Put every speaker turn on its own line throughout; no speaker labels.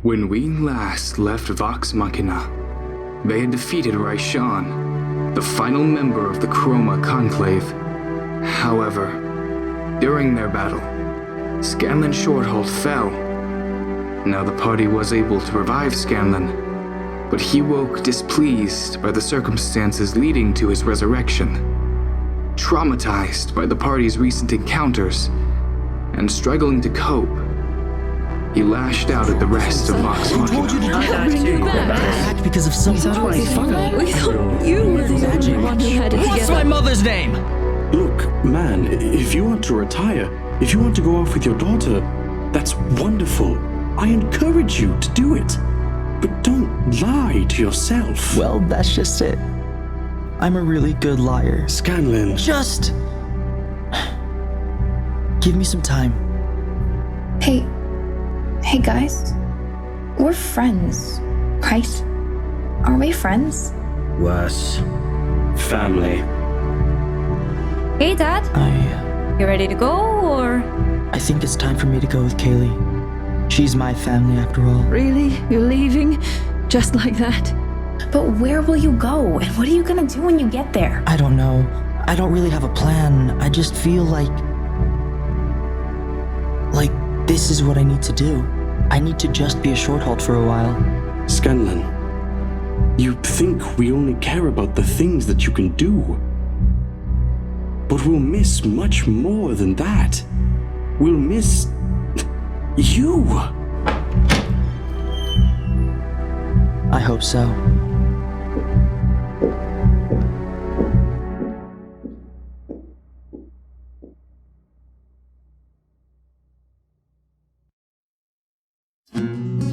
When we last left Vox Machina, they had defeated Raishan, the final member of the Chroma Conclave. However, during their battle, Scanlan Shorthalt fell. Now the party was able to revive Scanlan, but he woke displeased by the circumstances leading to his resurrection. Traumatized by the party's recent encounters, and struggling to cope, he lashed out at the rest of Vox Machina.
Because of some
We thought you were the only one who had it
What's
together.
my mother's name?
Look, man, if you want to retire, if you want to go off with your daughter, that's wonderful. I encourage you to do it. But don't lie to yourself.
Well, that's just it. I'm a really good liar.
Scanlan.
Just give me some time.
Hey guys. We're friends, right? Are we friends?
Worse. Family.
Hey, Dad. You ready to go, or?
I think it's time for me to go with Callie. She's my family after all.
Really? You're leaving? Just like that?
But where will you go? And what are you gonna do when you get there?
I don't know. I don't really have a plan. I just feel like this is what I need to do. I need to just be a shorthalt for a while.
Scanlan, you think we only care about the things that you can do. But we'll miss much more than that. We'll miss you.
I hope so.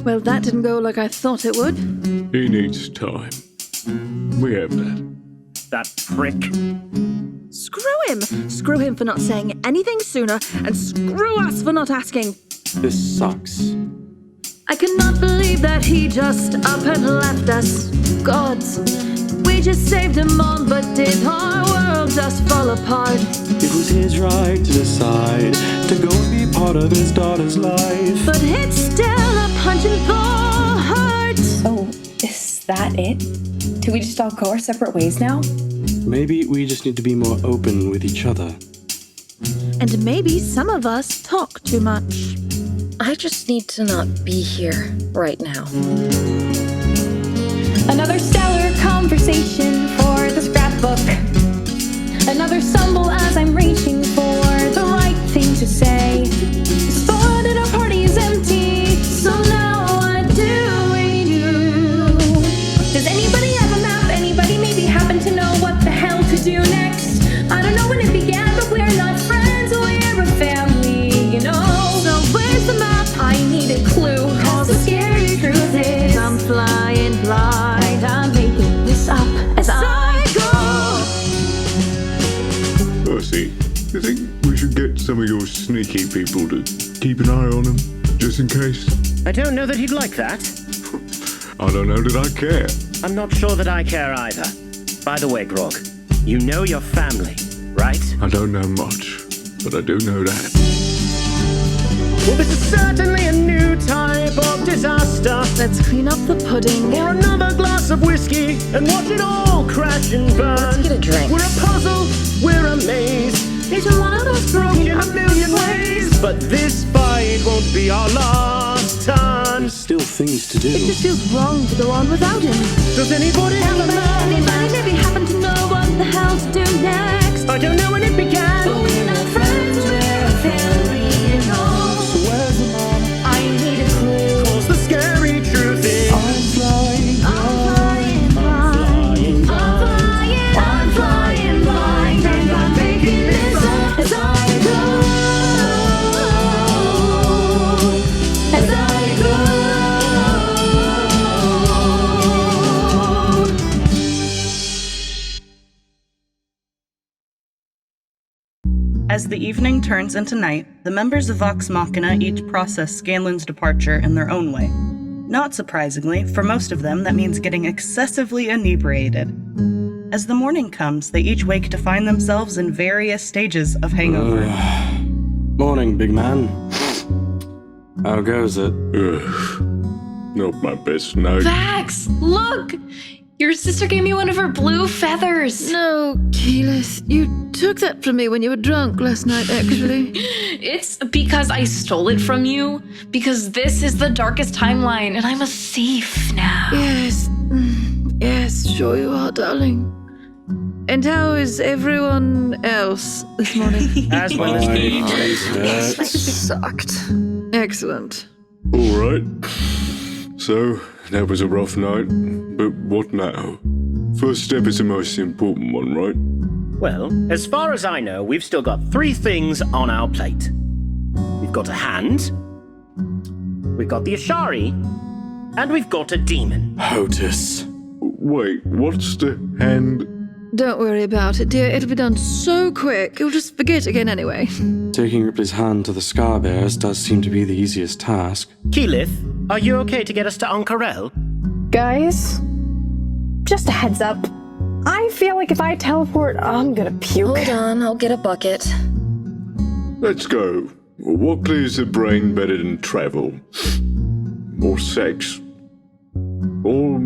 Well, that didn't go like I thought it would.
He needs time. We have that.
That prick.
Screw him! Screw him for not saying anything sooner, and screw us for not asking.
This sucks.
I cannot believe that he just up and left us. Gods, we just saved him on, but did our world just fall apart?
It was his right to decide to go and be part of his daughter's life.
But it's still a punch in the heart.
Oh, is that it? Do we just all go our separate ways now?
Maybe we just need to be more open with each other.
And maybe some of us talk too much.
I just need to not be here right now.
Another stellar conversation for the scrapbook. Another stumble as I'm reaching for the right thing to say. The spot at our party is empty, so now what do we do? Does anybody have a map? Anybody maybe happen to know what the hell to do next? I don't know when it began, but we're not friends, we're a family, you know.
So where's the map?
I need a clue, cause the scary truth is
I'm flying blind.
I'm making this up as I go.
Percy, you think we should get some of your sneaky people to keep an eye on him, just in case?
I don't know that he'd like that.
I don't know that I care.
I'm not sure that I care either. By the way, Grog, you know your family, right?
I don't know much, but I do know that.
Well, this is certainly a new type of disaster.
Let's clean up the pudding.
Pour another glass of whiskey and watch it all crash and burn.
Let's get a drink.
We're a puzzle, we're a maze. Each one of us broken a million ways. But this fight won't be our last turn.
There's still things to do.
It just feels wrong to go on without him.
Does anybody have a map?
Anybody maybe happen to know what the hell to do next?
I don't know when it began.
But we're not friends, we're a family, you know.
So where's the map?
I need a clue.
Cause the scary truth is
I'm flying.
I'm flying blind. I'm flying blind. And I'm making this up as I go. As I go.
As the evening turns into night, the members of Vox Machina each process Scanlan's departure in their own way. Not surprisingly, for most of them, that means getting excessively inebriated. As the morning comes, they each wake to find themselves in various stages of hangover.
Morning, big man. How goes it?
not my best night.
Vax, look! Your sister gave me one of her blue feathers.
No, Keyleth, you took that from me when you were drunk last night, actually.
It's because I stole it from you, because this is the darkest timeline, and I'm a thief now.
Yes, yes, sure you are, darling. And how is everyone else this morning?
As well as me.
I sucked. Excellent.
All right. So, that was a rough night, but what now? First step is the most important one, right?
Well, as far as I know, we've still got 3 things on our plate. We've got a hand, we've got the Ashari, and we've got a demon.
Hotus.
Wait, what's the hand?
Don't worry about it, dear. It'll be done so quick. You'll just forget again anyway.
Taking Ripley's hand to the Scar Bears does seem to be the easiest task.
Keyleth, are you okay to get us to Ankarel?
Guys, just a heads up. I feel like if I teleport, I'm gonna puke.
Hold on, I'll get a bucket.
Let's go. What clears the brain better than travel? Or sex? Or...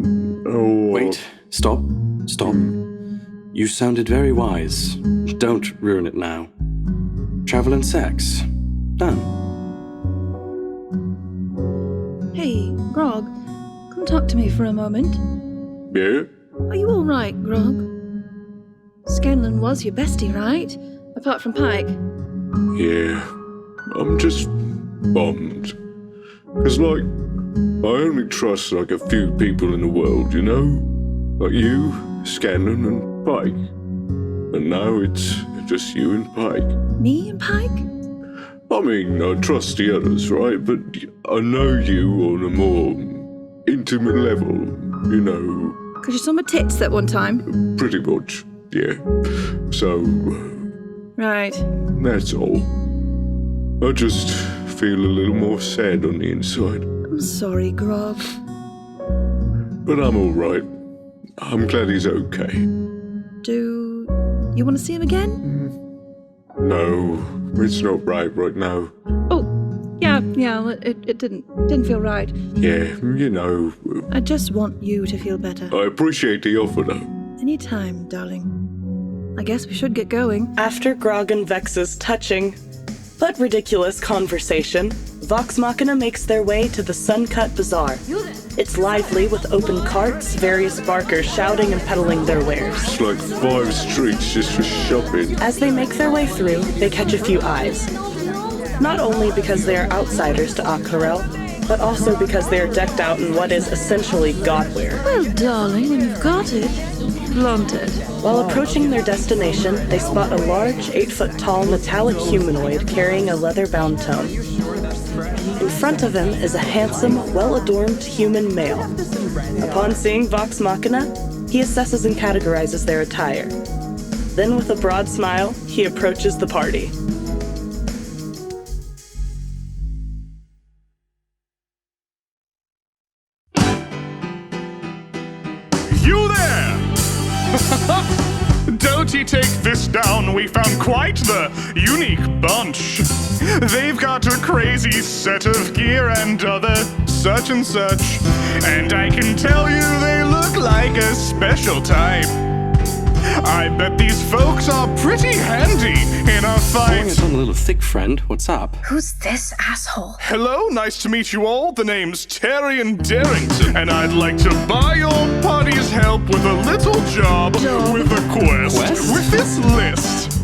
Wait, stop. You sounded very wise. Don't ruin it now. Travel and sex. Done.
Hey, Grog, come talk to me for a moment.
Yeah?
Are you all right, Grog? Scanlan was your bestie, right? Apart from Pike.
Yeah. I'm just bummed. 'Cause, like, I only trust, like, a few people in the world, you know? Like you, Scanlan, and Pike. And now it's just you and Pike.
Me and Pike?
I mean, I trust the others, right? But I know you on a more intimate level, you know.
'Cause you saw my tits that one time.
Pretty much, yeah. So,
Right.
that's all. I just feel a little more sad on the inside.
I'm sorry, Grog.
But I'm all right. I'm glad he's okay.
Do you want to see him again?
No, it's not right now.
Oh, yeah, it didn't feel right.
Yeah, you know.
I just want you to feel better.
I appreciate the offer, though.
Anytime, darling. I guess we should get going.
After Grog and Vex's touching, but ridiculous conversation, Vox Machina makes their way to the Sun-Cut Bazaar. It's lively with open carts, various barkers shouting and peddling their wares.
It's like 5 streets just for shopping.
As they make their way through, they catch a few eyes. Not only because they are outsiders to Ankarel, but also because they are decked out in what is essentially godwear.
Well, darling, when you've got it, flaunt it.
While approaching their destination, they spot a large, 8-foot-tall metallic humanoid carrying a leather-bound tome. In front of him is a handsome, well-adorned human male. Upon seeing Vox Machina, he assesses and categorizes their attire. Then, with a broad smile, he approaches the party.
You there! Doty, take this down. We found quite the unique bunch. They've got a crazy set of gear and other such and such. And I can tell you they look like a special type. I bet these folks are pretty handy in a fight.
It's on a little thick, friend. What's up?
Who's this asshole?
Hello, nice to meet you all. The name's Taryon Darrington, and I'd like to buy your party's help with a little job with a quest. With this list.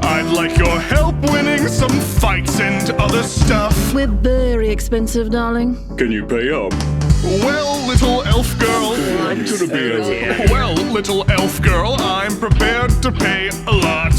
I'd like your help winning some fights and other stuff.
We're very expensive, darling.
Can you pay up?
Well, little elf girl,
I'm gonna be over.
Well, little elf girl, I'm prepared to pay a lot.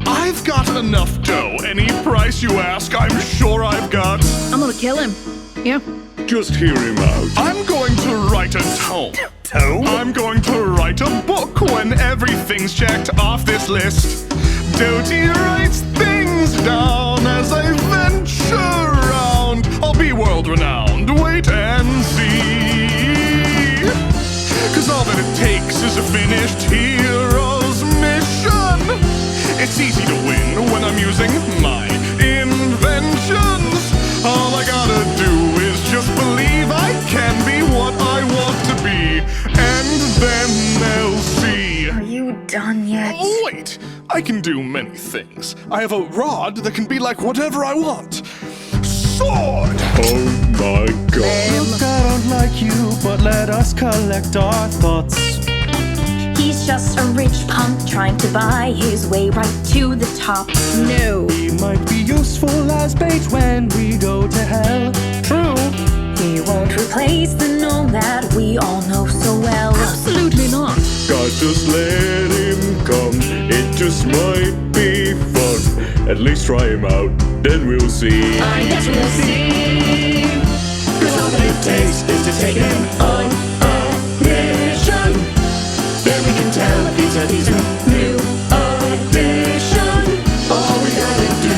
I've got enough dough. Any price you ask, I'm sure I've got.
I'm gonna kill him. Yeah.
Just hear him out.
I'm going to write a tome. I'm going to write a book when everything's checked off this list. Doty writes things down as I venture around. I'll be world-renowned, wait and see. 'Cause all that it takes is a finished hero's mission. It's easy to win when I'm using my inventions. All I gotta do is just believe I can do many things. I have a rod that can be like whatever I want. Sword!
Oh my god.
Look, I don't like you, but let us collect our thoughts.
He's just a rich punk trying to buy his way right to the top.
No.
He might be useful as bait when we go to hell.
True. He won't replace the gnome that we all know so well.
Absolutely not.
God, just let him come. It just might be fun. At least try him out, then we'll see.
I guess we'll see. 'Cause all that it takes is to take him on a mission. Then we can tell if he's a new addition. All we gotta do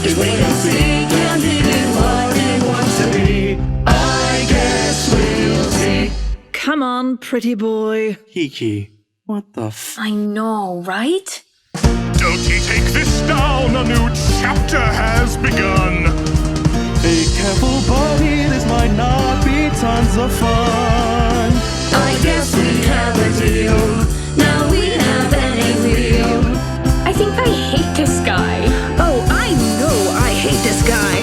is wait and see. Can he be what he wants to be? I guess we'll see.
Come on, pretty boy.
Kiki, what the
I know, right?
Doty, take this down. A new chapter has begun.
Be careful, buddy, this might not be tons of fun.
I guess we have a deal. Now we have any real. I think I hate this guy.
Oh, I know I hate this guy.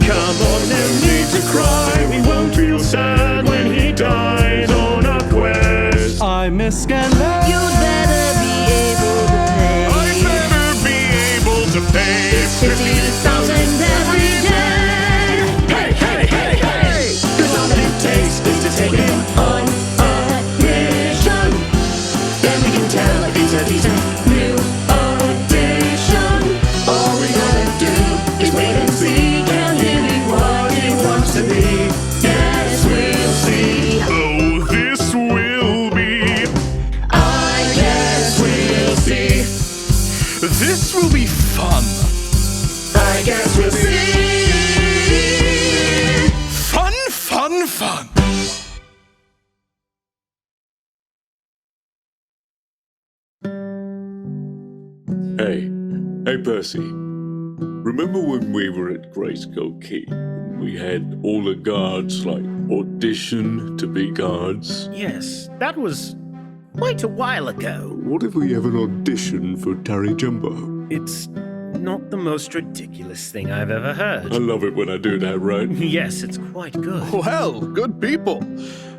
Come on, no need to cry. We won't feel sad when he dies on a quest.
I miss Scanlan.
You'd better be able to pay.
I'd better be able to pay
50,000 every day.
Hey, hey, hey, hey!
'Cause all that it takes is to take him on a mission. Then we can tell if he's a decent new addition. All we gotta do is wait and see. Can he be what he wants to be? Yes, we'll see.
Oh, this will be.
I guess we'll see.
This will be fun.
I guess we'll see.
Fun, fun, fun.
Hey, Percy. Remember when we were at Grayskull Keep? We had all the guards, audition to be guards?
Yes, that was quite a while ago.
What if we have an audition for Tarry Jumbo?
It's not the most ridiculous thing I've ever heard.
I love it when I do that, right?
Yes, it's quite good.
Well, good people.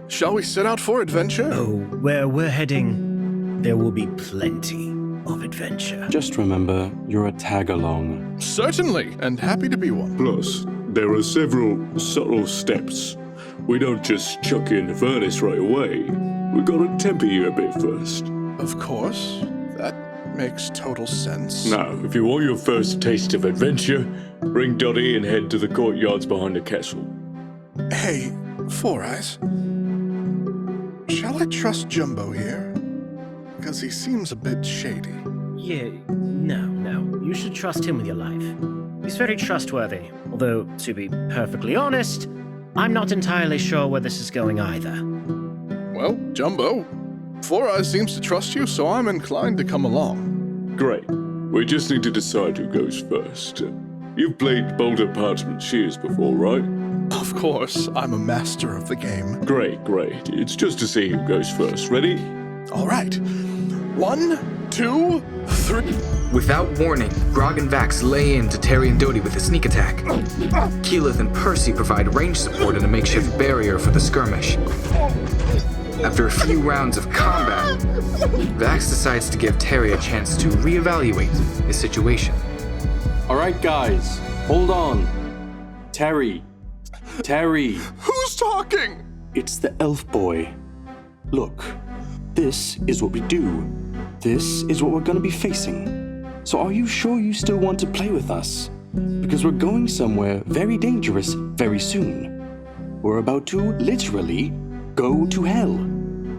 Shall we set out for adventure?
Oh, where we're heading, there will be plenty of adventure.
Just remember, you're a tag-along.
Certainly, and happy to be one.
Plus, there are several subtle steps. We don't just chuck you in the furnace right away. We gotta temper you a bit first.
Of course. That makes total sense.
Now, if you want your first taste of adventure, bring Doty and head to the courtyards behind the castle.
Hey, Four Eyes. Shall I trust Jumbo here? Because he seems a bit shady.
Yeah, no. You should trust him with your life. He's very trustworthy. Although, to be perfectly honest, I'm not entirely sure where this is going either.
Well, Jumbo, Four Eyes seems to trust you, so I'm inclined to come along.
Great. We just need to decide who goes first. You've played Boulder Parchment Shears before, right?
Of course, I'm a master of the game.
Great. It's just to see who goes first. Ready?
All right. 1, 2, 3.
Without warning, Grog and Vax lay into Terry and Doty with a sneak attack. Keyleth and Percy provide range support and a makeshift barrier for the skirmish. After a few rounds of combat, Vax decides to give Terry a chance to reevaluate his situation.
All right, guys, hold on. Terry.
Who's talking?
It's the elf boy. Look, this is what we do. This is what we're gonna be facing. So are you sure you still want to play with us? Because we're going somewhere very dangerous very soon. We're about to, literally, go to hell.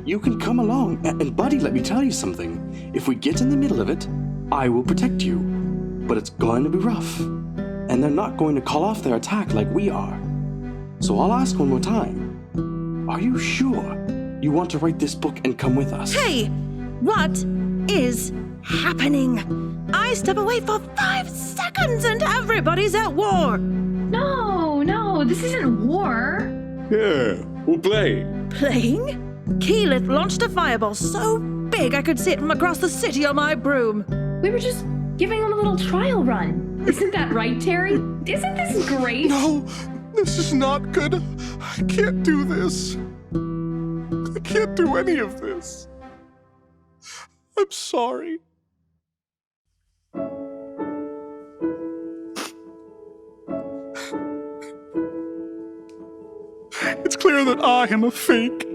You can come along, and buddy, let me tell you something. If we get in the middle of it, I will protect you. But it's going to be rough. And they're not going to call off their attack like we are. So I'll ask one more time. Are you sure you want to write this book and come with us?
Hey, what is happening? I step away for 5 seconds and everybody's at war.
No, this isn't war.
Yeah, we'll play.
Playing? Keyleth launched a fireball so big I could see it from across the city on my broom.
We were just
giving them a little trial run. Isn't that right, Terry? Isn't this great?
No, this is not good. I can't do this. I can't do any of this. I'm sorry. It's clear that I am a fake.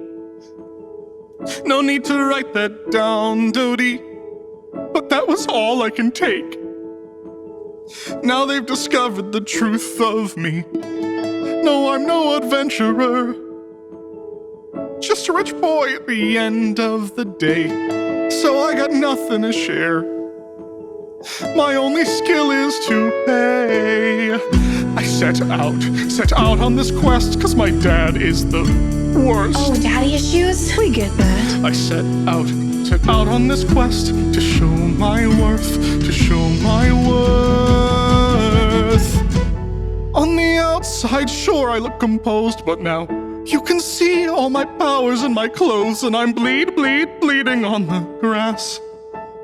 No need to write that down, Doty. But that was all I can take. Now they've discovered the truth of me. No, I'm no adventurer. Just a rich boy at the end of the day. So I got nothing to share. My only skill is to pay. I set out on this quest, 'cause my dad is the worst.
Oh, daddy issues?
We get that.
I set out on this quest to show my worth, to show my worth. On the outside, sure, I look composed, but now you can see all my powers in my clothes, and I'm bleeding on the grass.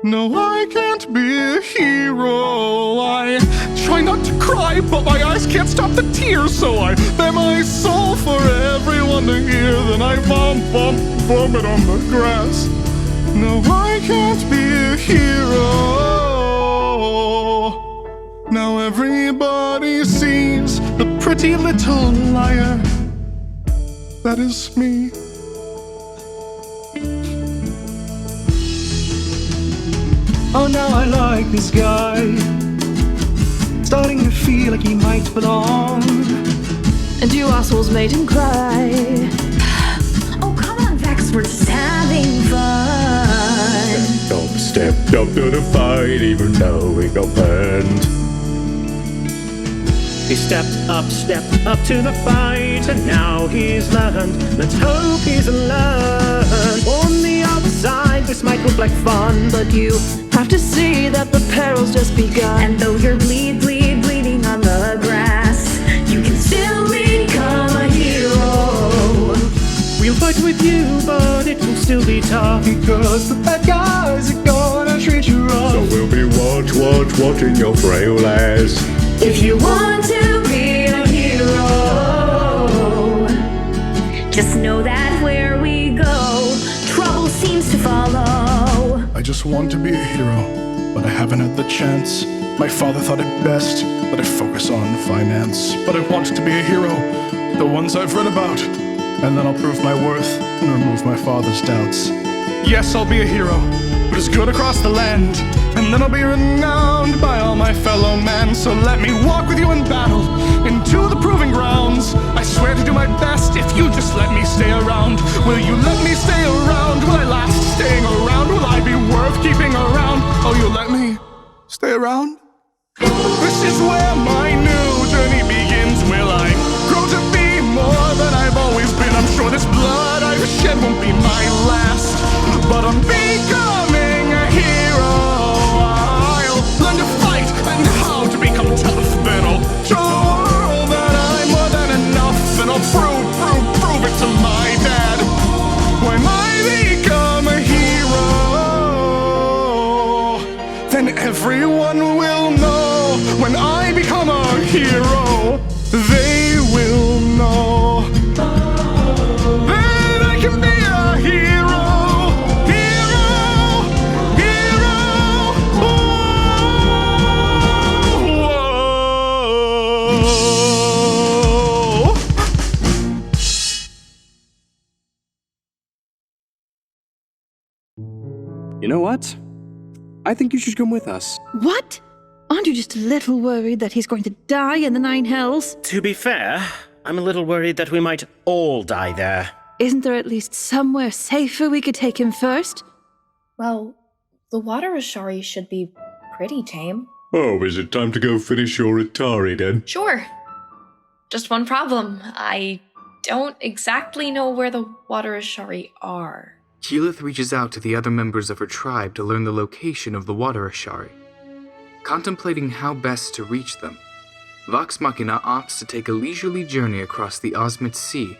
No, I can't be a hero. I try not to cry, but my eyes can't stop the tears, so I bare my soul for everyone to hear. Then I vomit on the grass. No, I can't be a hero. Now everybody sees the pretty little liar. That is me.
Oh, now I like this guy. Starting to feel like he might belong.
And you assholes made him cry.
Oh, come on, Vax, we're just having fun.
Stepped up to the fight, even though we got burned.
He stepped up to the fight, and now he's learned. Let's hope he's learned. On the outside, this might look like fun,
But you have to see that the peril's just begun.
And though you're bleeding on the grass, you can still become a hero.
we'll fight with you, but it will still be tough.
Because the bad guys are gonna treat you rough.
So we'll be watching your frail ass.
If you want to be a hero, just know that where we go, trouble seems to follow.
I just want to be a hero, but I haven't had the chance. My father thought it best that I focus on finance. But I want to be a hero, the ones I've read about. And then I'll prove my worth and remove my father's doubts. Yes, I'll be a hero, but as good across the land. And then I'll be renowned by all my fellow men. So let me walk with you in battle, into the proving grounds. I swear to do my best if you just let me stay around. Will you let me stay around? Will I last staying around? Will I be worth keeping around? Oh, you'll let me stay around? This is where my new journey begins. Will I grow to be more than I've always been? I'm sure this blood I've shed won't be my last, but I'm becoming a hero. I'll learn to fight and how to become tough. Then I'll show the world that I'm more than enough, and I'll prove it to my dad when I become a hero. Then everyone will know. When I become a hero, they will know that I can be a hero.
You know what? I think you should come with us.
What? Aren't you just a little worried that he's going to die in the Nine Hells?
To be fair, I'm a little worried that we might all die there.
Isn't there at least somewhere safer we could take him first?
Well, the water Ashari should be pretty tame.
Oh, is it time to go finish your Atari then?
Sure. Just one problem. I don't exactly know where the water Ashari are.
Keyleth reaches out to the other members of her tribe to learn the location of the water Ashari. Contemplating how best to reach them, Vox Machina opts to take a leisurely journey across the Osmit Sea.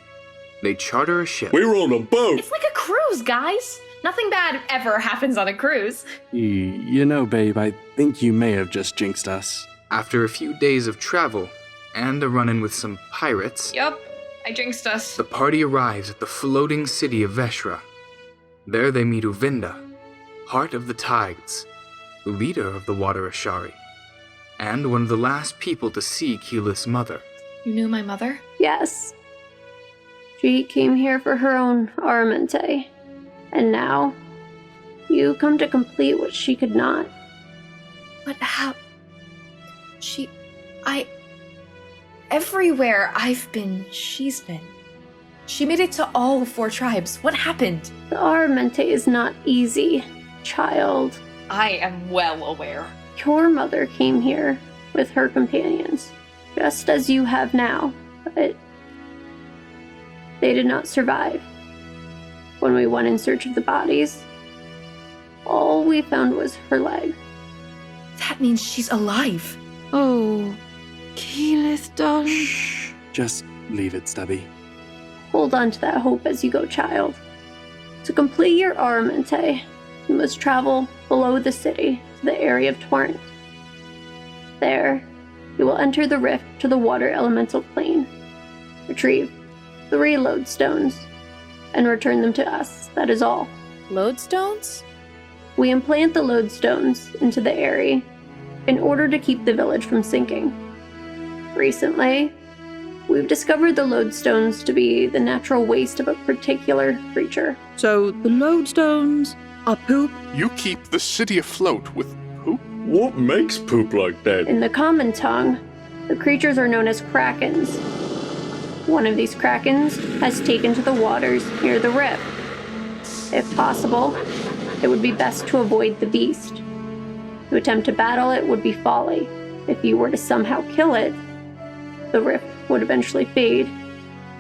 They charter a ship.
We're on a boat!
It's like a cruise, guys! Nothing bad ever happens on a cruise.
You know, babe, I think you may have just jinxed us.
After a few days of travel and a run-in with some pirates,
Yup, I jinxed us.
the party arrives at the floating city of Veshra. There they meet Uvinda, Heart of the Tides, the leader of the Water Ashari, and one of the last people to see Keyleth's mother.
You knew my mother?
Yes. She came here for her own armante. And now, you come to complete what she could not.
But how? Everywhere I've been, she's been. She made it to all 4 tribes. What happened?
The armante is not easy, child.
I am well aware.
Your mother came here with her companions, just as you have now, but they did not survive. When we went in search of the bodies, all we found was her leg.
That means she's alive.
Oh, Keyleth, darling.
Shh. Just leave it, Stubby.
Hold on to that hope as you go, child. To complete your armante, you must travel below the city to the area of Torrent. There, you will enter the rift to the water elemental plane. Retrieve 3 lodestones and return them to us. That is all.
Lodestones?
We implant the lodestones into the area in order to keep the village from sinking. Recently, we've discovered the lodestones to be the natural waste of a particular creature.
So the lodestones are poop?
You keep the city afloat with poop?
What makes poop like that?
In the common tongue, the creatures are known as krakens. One of these krakens has taken to the waters near the rift. If possible, it would be best to avoid the beast. To attempt to battle it would be folly. If you were to somehow kill it, the rift would eventually fade,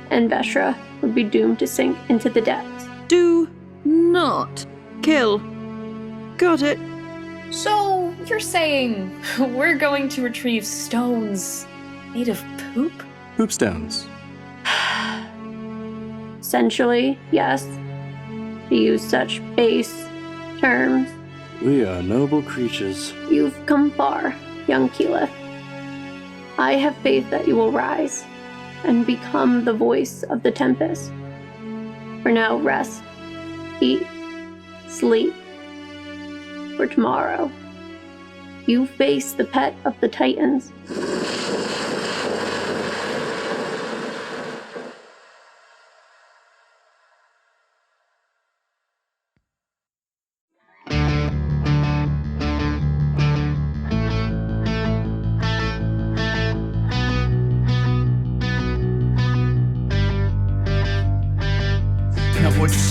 and Veshra would be doomed to sink into the depths.
Do not kill. Got it.
So, you're saying we're going to retrieve stones made of poop?
Poop stones.
Essentially, yes. To use such base terms.
We are noble creatures.
You've come far, young Keyleth. I have faith that you will rise and become the voice of the Tempest. For now, rest, eat, sleep. For tomorrow, you face the pet of the Titans.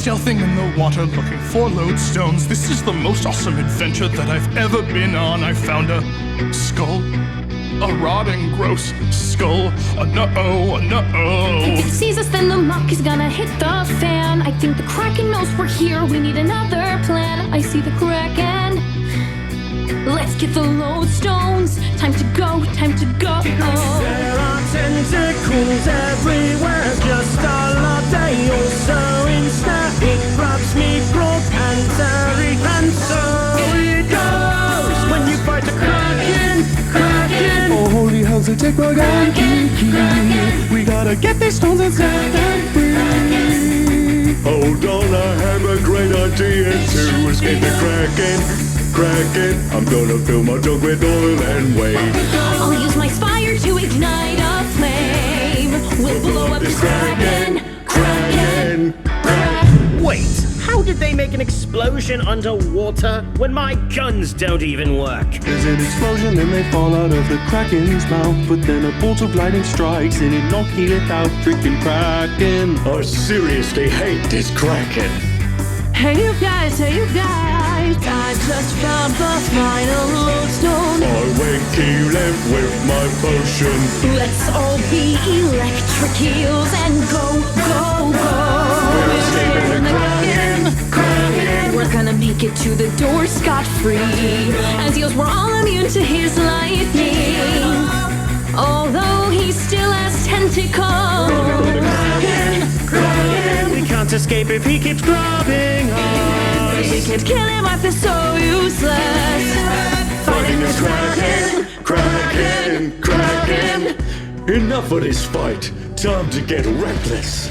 Stealthing in the water looking for lodestones. This is the most awesome adventure that I've ever been on. I found a skull. A rotting, gross skull. A no-oh, a no-oh.
If it sees us, then the muck is gonna hit the fan. I think the Kraken knows we're here. We need another plan. I see the Kraken. Let's get the lodestones. Time to go, time to go.
There are tentacles everywhere, just a latte or so instead. It grabs me broad and hairy, and so it goes. When you fight the Kraken, Kraken.
Oh, holy hell, so take my gun, key. We gotta get these stones and set them free.
Hold on, I have a great idea to escape the Kraken. Kraken, I'm gonna fill my jug with oil and wait.
I'll use my spire to ignite a flame. We'll blow up this Kraken, Kraken.
Wait, how did they make an explosion underwater when my guns don't even work?
There's an explosion and they fall out of the Kraken's mouth, but then a bolt of lightning strikes and it knocks it out, freaking Kraken.
I seriously hate this Kraken.
Hey you guys, I just found the final lodestone.
I wake Keyleth with my potion.
Let's all be electric heels and go, go, go.
We're escaping the Kraken, Kraken.
We're gonna make it to the door scot-free, as eels were all immune to his lightning. Although he still has tentacles.
We can't escape if he keeps grabbing us.
We can't kill him, I feel so useless.
Fighting a Kraken. Enough of this fight. Time to get reckless.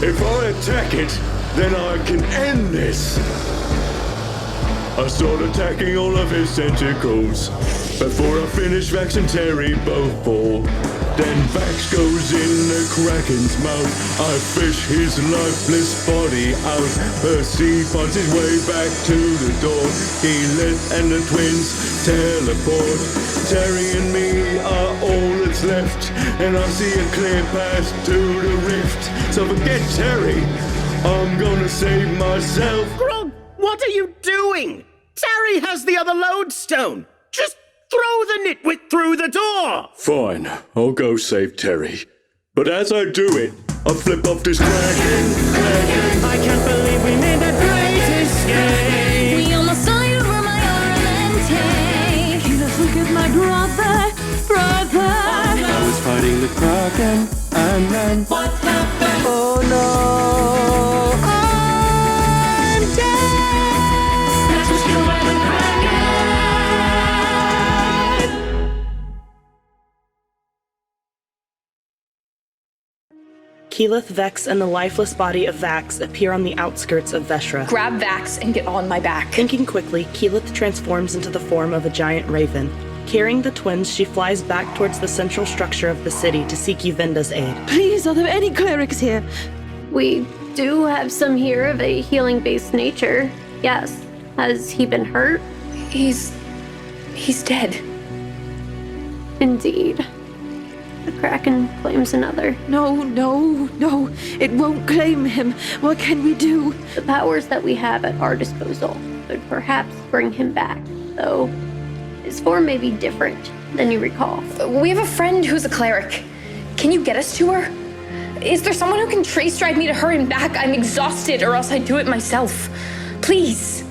If I attack it, then I can end this. I start attacking all of his tentacles. Before I finish, Vax and Terry both fall. Then Vax goes in the Kraken's mouth. I fish his lifeless body out. Percy finds his way back to the door. Keyleth and the twins teleport. Terry and me are all that's left. And I see a clear path to the rift. So forget Terry, I'm gonna save myself.
Grog, what are you doing? Terry has the other lodestone. Just throw the nitwit through the door!
Fine, I'll go save Terry. But as I do it, I flip off this Kraken.
I can't believe we made that great escape.
We almost saw you were my Arlente. Keyleth, look at my brother.
I was fighting the Kraken, and then
What happened?
oh no, I'm dead.
That was killed by the Kraken.
Keyleth, Vex, and the lifeless body of Vax appear on the outskirts of Veshra.
Grab Vax and get on my back.
Thinking quickly, Keyleth transforms into the form of a giant raven. Carrying the twins, she flies back towards the central structure of the city to seek Yuvinda's aid.
Please, are there any clerics here?
We do have some here of a healing-based nature. Yes. Has he been hurt?
He's dead.
Indeed. The Kraken claims another.
No, it won't claim him. What can we do?
The powers that we have at our disposal could perhaps bring him back, though his form may be different than you recall.
We have a friend who's a cleric. Can you get us to her? Is there someone who can trace drive me to her and back? I'm exhausted, or else I'd do it myself. Please.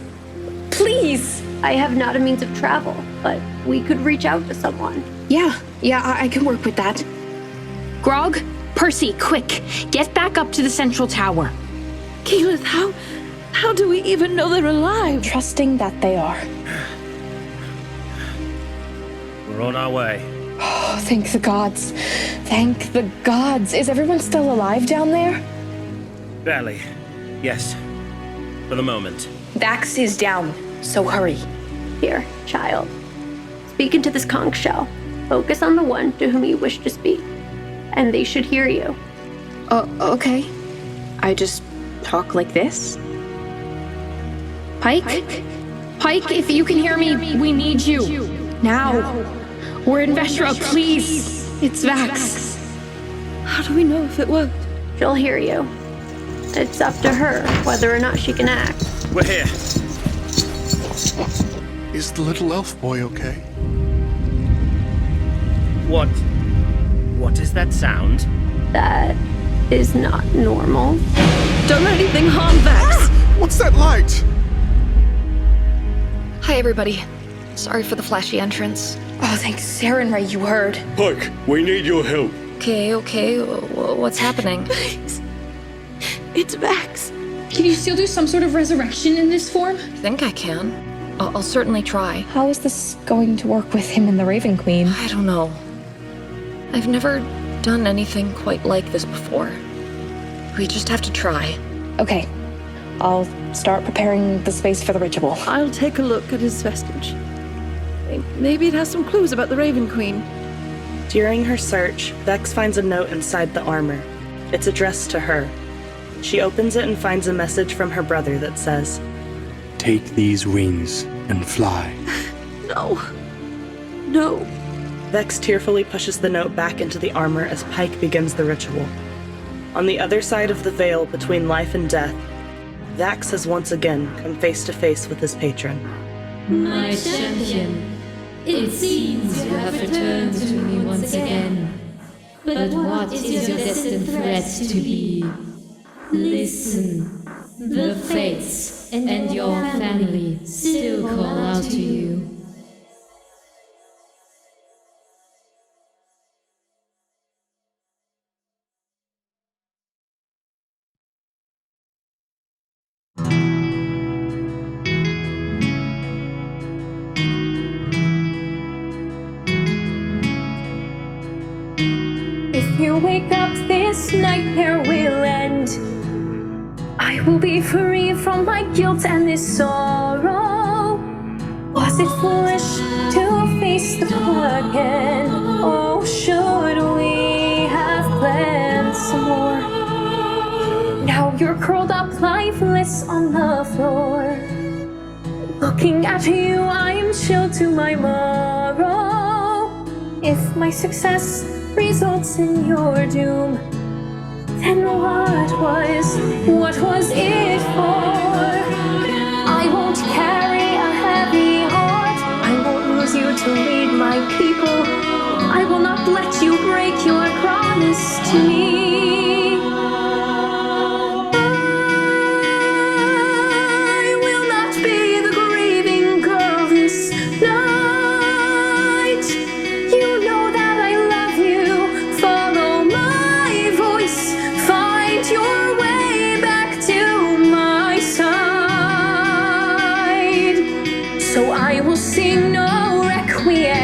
Please.
I have not a means of travel, but we could reach out to someone.
Yeah, I can work with that. Grog, Percy, quick. Get back up to the central tower.
Keyleth, how do we even know they're alive?
Trusting that they are.
We're on our way.
Oh, thank the gods. Thank the gods. Is everyone still alive down there?
Barely. Yes. For the moment.
Vax is down, so hurry.
Here, child. Speak into this conch shell. Focus on the one to whom you wish to speak, and they should hear you.
Okay. I just talk like this? Pike? Pike, if you can hear me, we need you. Now. We're in Veshra, please. It's Vax.
How do we know if it worked?
She'll hear you. It's up to her whether or not she can act.
We're here.
Is the little elf boy okay?
What is that sound?
That is not normal.
Don't let anything harm Vax.
What's that light?
Hi, everybody. Sorry for the flashy entrance.
Oh, thanks, Sarenrae, you heard.
Pike, we need your help.
Okay. What's happening?
It's Vax.
Can you still do some sort of resurrection in this form?
I think I can. I'll certainly try.
How is this going to work with him and the Raven Queen?
I don't know. I've never done anything quite like this before. We just have to try.
Okay. I'll start preparing the space for the ritual.
I'll take a look at his vestige. Maybe it has some clues about the Raven Queen.
During her search, Vex finds a note inside the armor. It's addressed to her. She opens it and finds a message from her brother that says,
Take these wings and fly.
No.
Vex tearfully pushes the note back into the armor as Pike begins the ritual. On the other side of the veil between life and death, Vax has once again come face to face with his patron.
My champion, it seems you have returned to me once again. But what is your destined threat to be? Listen, the fates and your family still call out to you.
wake up, this nightmare will end. I will be free from my guilt and this sorrow. Was it foolish to face the Kraken? Oh, should we have planned some more? Now you're curled up lifeless on the floor. Looking at you, I'm chilled to my marrow. If my success results in your doom, then what was it for? I won't carry a heavy heart. I won't lose you to lead my people. I will not let you break your promise to me. I will not be the grieving girl this night. You know that I love you. Follow my voice. Find your way back to my side. So I will sing no requiem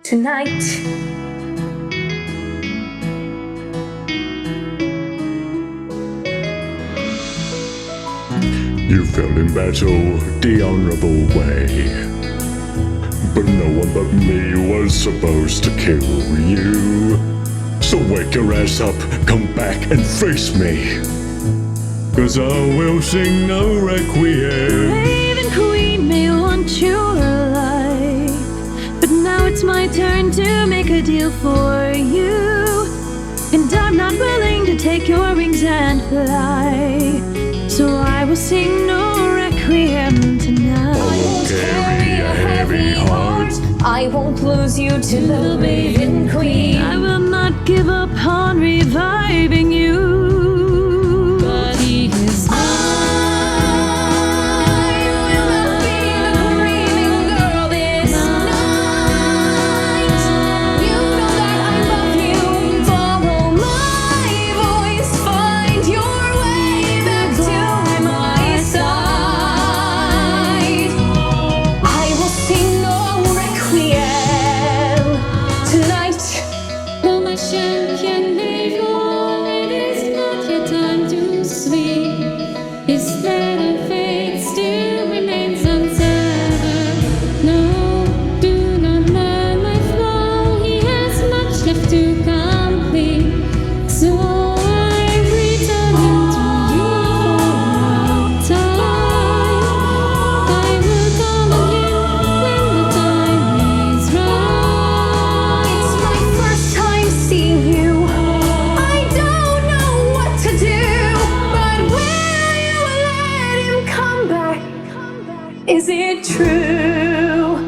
tonight.
You fell in battle the honorable way, but no one but me was supposed to kill you. So wake your ass up, come back and face me, 'cause I will sing no requiem.
Raven Queen may want your life, but now it's my turn to make a deal for you. And I'm not willing to take your wings and fly, so I will sing no requiem tonight.
I won't carry a heavy heart.
I won't lose you to the Raven Queen.
I will not give up on reviving you.
But he is champion, leave on. It is not yet time to sleep. His thread of fate still remains unsevered. No, do not learn my flaw. He has much left to complete. So I return him to you for a time. I will come again when the time is right.
It's my first time seeing you. I don't know what to do, but will you let him come back? Is it true?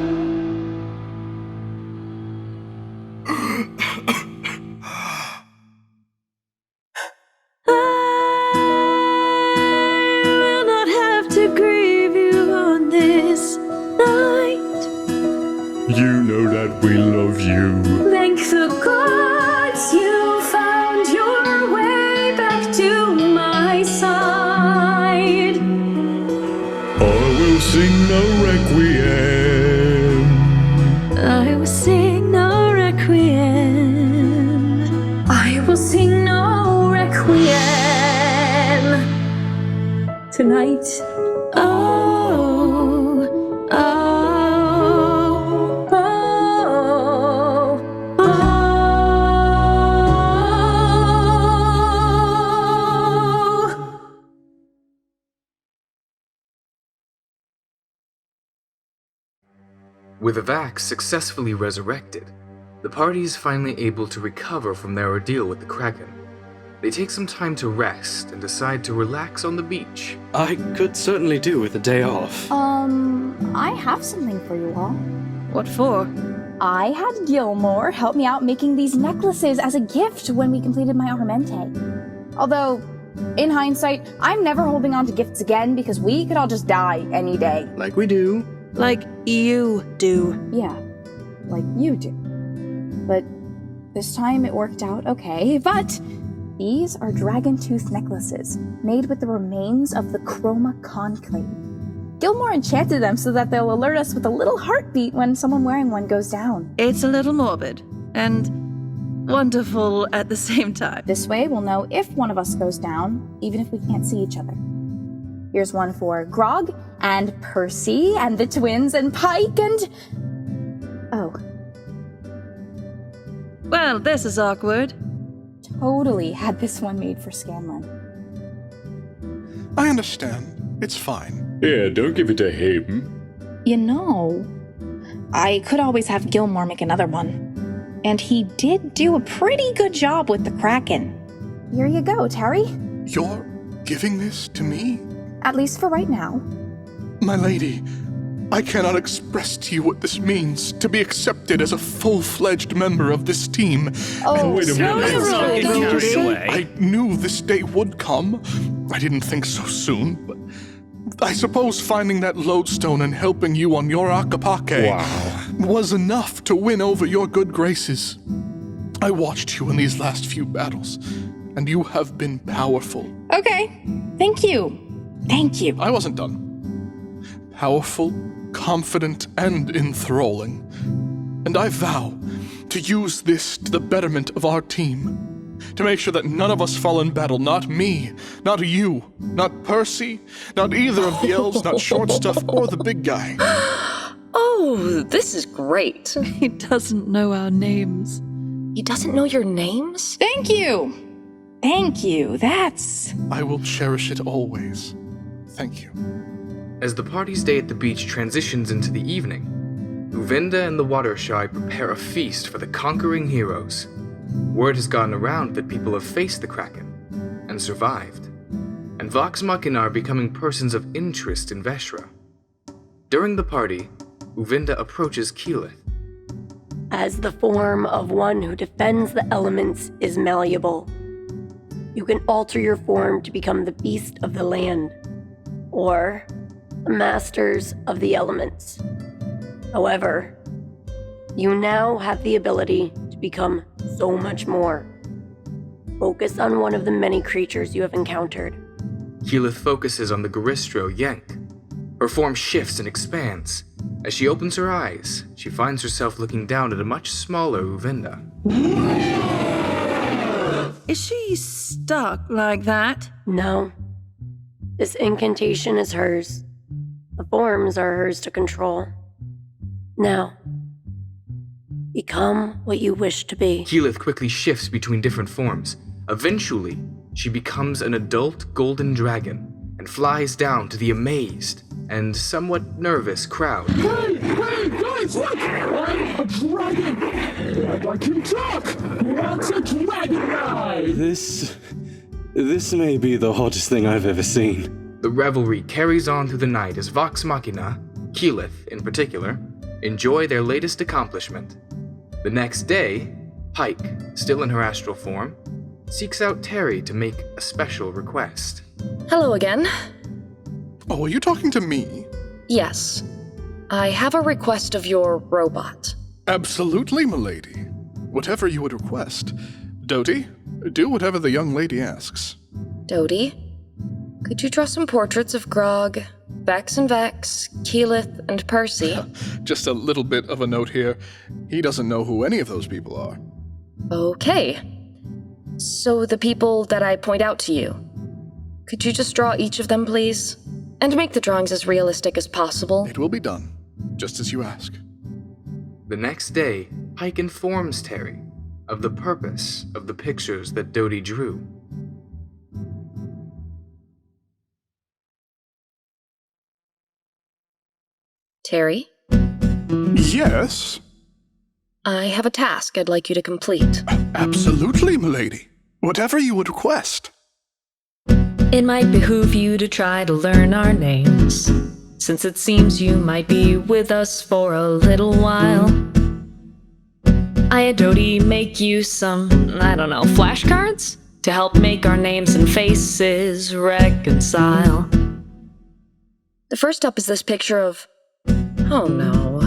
I will not have to grieve you on this night.
You know that we love you.
Thank the gods you found your way back to my side.
I will sing no requiem.
I will sing no requiem.
I will sing no requiem tonight.
Oh, oh,
Oh, oh.
With the Vax successfully resurrected, the party is finally able to recover from their ordeal with the Kraken. They take some time to rest and decide to relax on the beach.
I could certainly do with a day off.
I have something for you all.
what for?
I had Gilmore help me out making these necklaces as a gift when we completed my Armente. Although, in hindsight, I'm never holding on to gifts again because we could all just die any day.
Like we do.
Like you do.
Yeah, like you do. But this time it worked out okay. But these are dragon tooth necklaces made with the remains of the Chroma Conclave. Gilmore enchanted them so that they'll alert us with a little heartbeat when someone wearing one goes down.
It's a little morbid, and wonderful at the same time.
This way, we'll know if one of us goes down, even if we can't see each other. Here's one for Grog, and Percy, and the twins, and Pike, and... Oh.
Well, this is awkward.
Totally had this one made for Scanlan.
I understand. It's fine.
Yeah, don't give it to him.
You know, I could always have Gilmore make another one. And he did do a pretty good job with the Kraken.
Here you go, Terry.
You're giving this to me?
At least for right now.
My lady, I cannot express to you what this means, to be accepted as a full-fledged member of this team.
Oh,
wait a minute.
I knew this day would come. I didn't think so soon, but I suppose finding that lodestone and helping you on your akapake was enough to win over your good graces. I watched you in these last few battles, and you have been powerful.
Okay, thank you. Thank you.
I wasn't done. Powerful, confident, and enthralling. And I vow to use this to the betterment of our team. To make sure that none of us fall in battle. Not me, not you, not Percy, not either of the elves, not Shortstuff, or the big guy.
Oh, this is great.
He doesn't know our names.
He doesn't know your names?
Thank you. Thank you. That's...
I will cherish it always. Thank you.
As the party's day at the beach transitions into the evening, Uvinda and the Watershy prepare a feast for the conquering heroes. Word has gotten around that people have faced the Kraken and survived, and Vox Machina are becoming persons of interest in Veshra. During the party, Uvinda approaches Keyleth.
As the form of one who defends the elements is malleable, you can alter your form to become the beast of the land, or the masters of the elements. However, you now have the ability to become so much more. Focus on one of the many creatures you have encountered.
Keyleth focuses on the Garistro Yank. Her form shifts and expands. As she opens her eyes, she finds herself looking down at a much smaller Uvinda.
Is she stuck like that?
No. This incantation is hers. The forms are hers to control. Now, become what you wish to be.
Keyleth quickly shifts between different forms. Eventually, she becomes an adult golden dragon and flies down to the amazed and somewhat nervous crowd.
Hey, guys, look! I'm a dragon! And I can talk! What's a dragon guy?
This may be the hottest thing I've ever seen.
The revelry carries on through the night as Vox Machina, Keyleth in particular, enjoy their latest accomplishment. The next day, Pike, still in her astral form, seeks out Terry to make a special request.
Hello again.
Oh, are you talking to me?
Yes. I have a request of your robot.
Absolutely, milady. Whatever you would request. Doty, do whatever the young lady asks.
Doty, could you draw some portraits of Grog, Vax and Vax, Keyleth, and Percy?
Just a little bit of a note here. He doesn't know who any of those people are.
Okay. So the people that I point out to you, could you just draw each of them, please? And make the drawings as realistic as possible.
It will be done, just as you ask.
The next day, Pike informs Terry of the purpose of the pictures that Doty drew.
Terry?
Yes?
I have a task I'd like you to complete.
Absolutely, milady. Whatever you would request.
It might behoove you to try to learn our names, since it seems you might be with us for a little while. I had Doty make you some, flashcards to help make our names and faces reconcile.
The first up is this picture of... Oh no.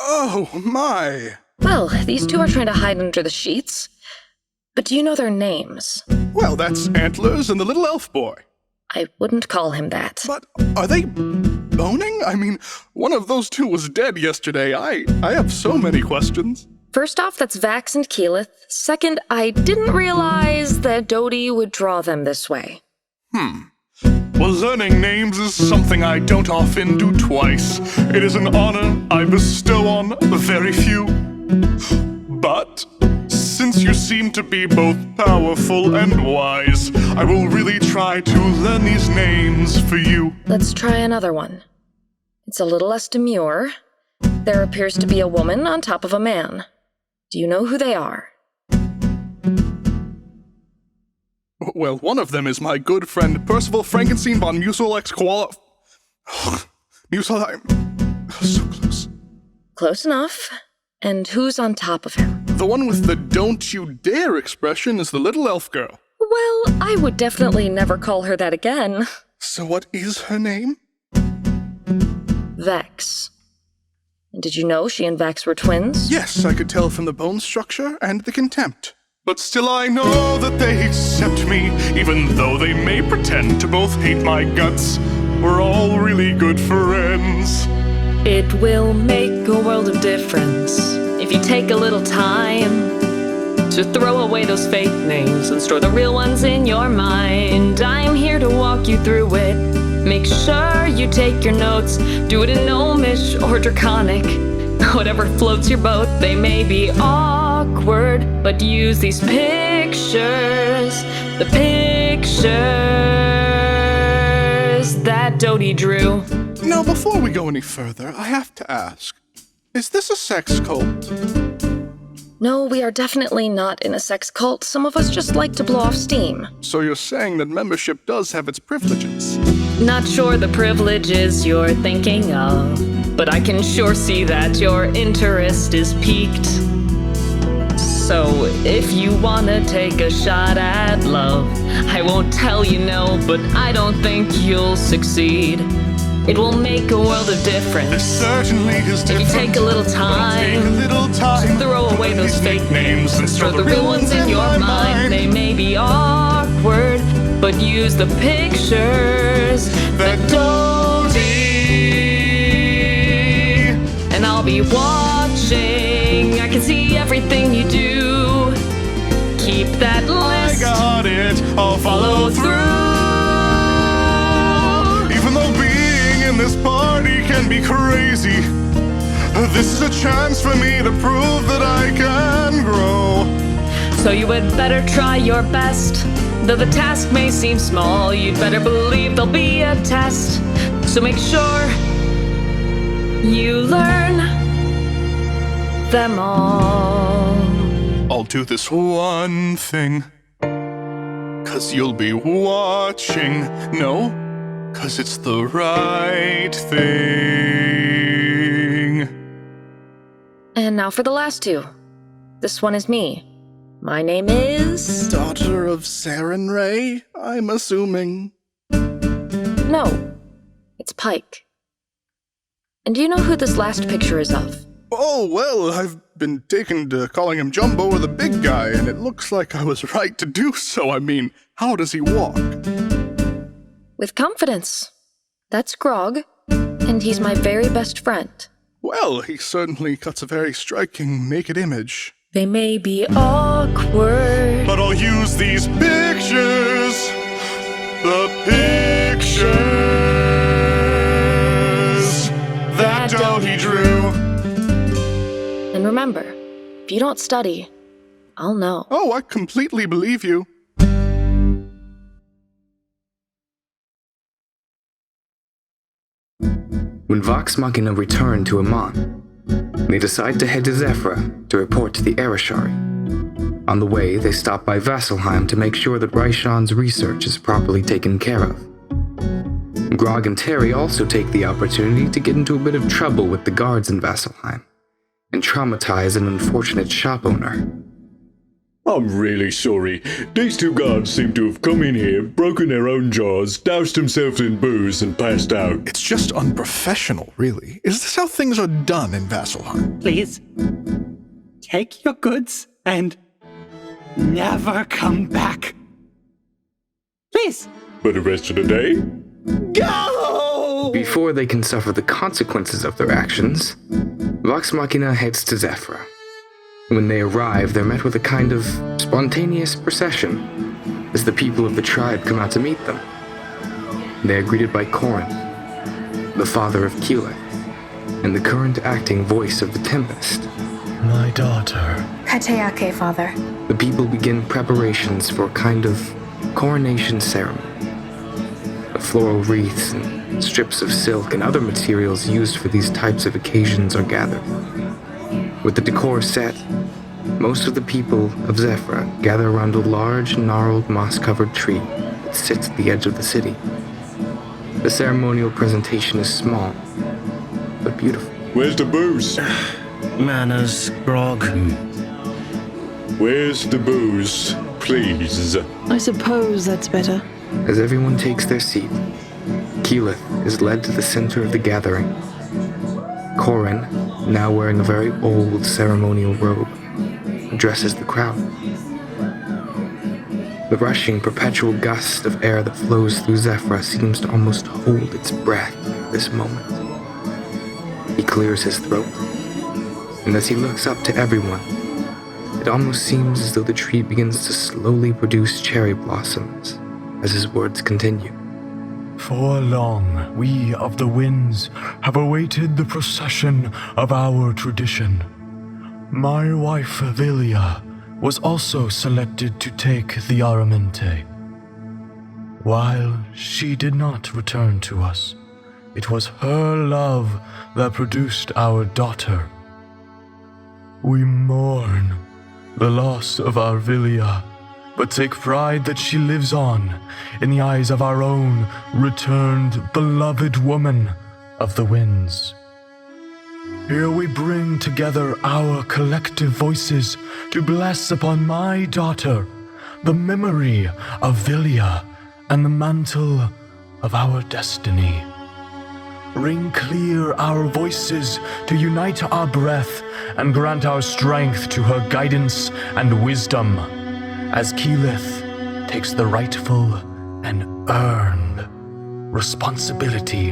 Oh, my.
Well, these two are trying to hide under the sheets. But do you know their names?
Well, that's Antlers and the little elf boy.
I wouldn't call him that.
But are they boning? I mean, one of those two was dead yesterday. I have so many questions.
First off, that's Vax and Keyleth. Second, I didn't realize that Doty would draw them this way.
Well, learning names is something I don't often do twice. It is an honor I bestow on very few. But since you seem to be both powerful and wise, I will really try to learn these names for you.
Let's try another one. It's a little less demure. There appears to be a woman on top of a man. Do you know who they are?
Well, one of them is my good friend Percival Frankenstein von Muselx Koala. Muselheim. So close.
Close enough. And who's on top of him?
The one with the don't you dare expression is the little elf girl.
Well, I would definitely never call her that again.
So what is her name?
Vax. And did you know she and Vax were twins?
Yes, I could tell from the bone structure and the contempt. But still I know that they accept me, even though they may pretend to both hate my guts. We're all really good friends.
It will make a world of difference if you take a little time to throw away those fake names and store the real ones in your mind. I'm here to walk you through it. Make sure you take your notes. Do it in Gnomish or Draconic. Whatever floats your boat. They may be awkward, but use these pictures. The pictures that Doty drew.
Now, before we go any further, I have to ask, is this a sex cult?
No, we are definitely not in a sex cult. Some of us just like to blow off steam.
So you're saying that membership does have its privileges?
Not sure the privileges you're thinking of, but I can sure see that your interest is piqued. So if you wanna take a shot at love, I won't tell you no, but I don't think you'll succeed. It will make a world of difference.
It certainly is different.
If you take a little time to throw away those fake names and throw the real ones in your mind. They may be awkward, but use the pictures that Doty. And I'll be watching. I can see everything you do. Keep that list.
I got it. I'll follow through. Even though being in this party can be crazy, this is a chance for me to prove that I can grow.
So you had better try your best. Though the task may seem small, you'd better believe there'll be a test. So make sure you learn them all.
I'll do this one thing, 'cause you'll be watching. No, 'cause it's the right thing.
And now for the last two. This one is me. My name is...
Daughter of Saren Ray, I'm assuming.
No, it's Pike. And do you know who this last picture is of?
Oh, well, I've been taken to calling him Jumbo or the big guy, and it looks like I was right to do so. I mean, how does he walk?
With confidence. That's Grog, and he's my very best friend.
Well, he certainly cuts a very striking naked image.
They may be awkward,
but I'll use these pictures. The pictures that Doty drew.
And remember, if you don't study, I'll know.
Oh, I completely believe you.
When Vox Machina return to Amon, they decide to head to Zephyra to report to the Ereshari. On the way, they stop by Vasselheim to make sure that Raishan's research is properly taken care of. Grog and Terry also take the opportunity to get into a bit of trouble with the guards in Vasselheim and traumatize an unfortunate shop owner.
I'm really sorry. These two guards seem to have come in here, broken their own jaws, doused themselves in booze, and passed out.
It's just unprofessional, really. Is this how things are done in Vasselheim?
Please, take your goods and never come back. Please.
For the rest of the day?
Go! Before they can suffer the consequences of their actions, Vox Machina heads to Zephyra. When they arrive, they're met with a kind of spontaneous procession as the people of the tribe come out to meet them. They are greeted by Corin, the father of Keelah, and the current acting voice of the Tempest.
My daughter.
Kateake, father.
The people begin preparations for a kind of coronation ceremony. The floral wreaths and strips of silk and other materials used for these types of occasions are gathered. With the decor set, most of the people of Zephyra gather around a large, gnarled, moss-covered tree that sits at the edge of the city. The ceremonial presentation is small, but beautiful.
Where's the booze?
Manners, grog.
Where's the booze, please?
I suppose that's better.
As everyone takes their seat, Keelah is led to the center of the gathering. Corin, now wearing a very old ceremonial robe, addresses the crowd. The rushing, perpetual gust of air that flows through Zephyra seems to almost hold its breath at this moment. He clears his throat, and as he looks up to everyone, it almost seems as though the tree begins to slowly produce cherry blossoms as his words continue.
For long, we of the winds have awaited the procession of our tradition. My wife, Vilia, was also selected to take the Aramente. While she did not return to us, it was her love that produced our daughter. We mourn the loss of our Vilia, but take pride that she lives on in the eyes of our own returned beloved woman of the winds. Here we bring together our collective voices to bless upon my daughter the memory of Vilia and the mantle of our destiny. Ring clear our voices to unite our breath and grant our strength to her guidance and wisdom as Keelah takes the rightful and earned responsibility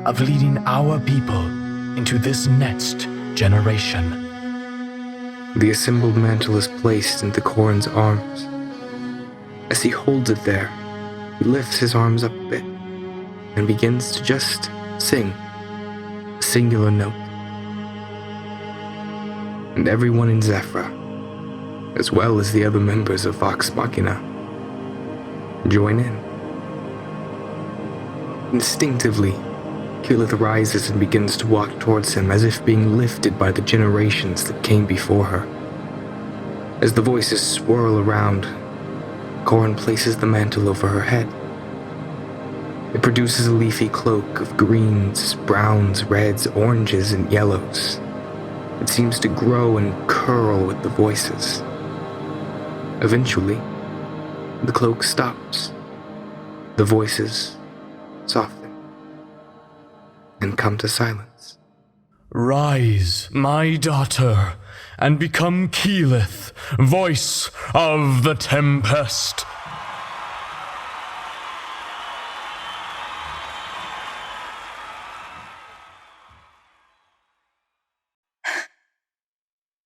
of leading our people into this next generation.
The assembled mantle is placed into Corin's arms. As he holds it there, he lifts his arms up a bit and begins to just sing a singular note. And everyone in Zephyra, as well as the other members of Vox Machina, join in. Instinctively, Keelah rises and begins to walk towards him as if being lifted by the generations that came before her. As the voices swirl around, Corin places the mantle over her head. It produces a leafy cloak of greens, browns, reds, oranges, and yellows. It seems to grow and curl with the voices. Eventually, the cloak stops. The voices soften and come to silence.
Rise, my daughter, and become Keelah, voice of the Tempest.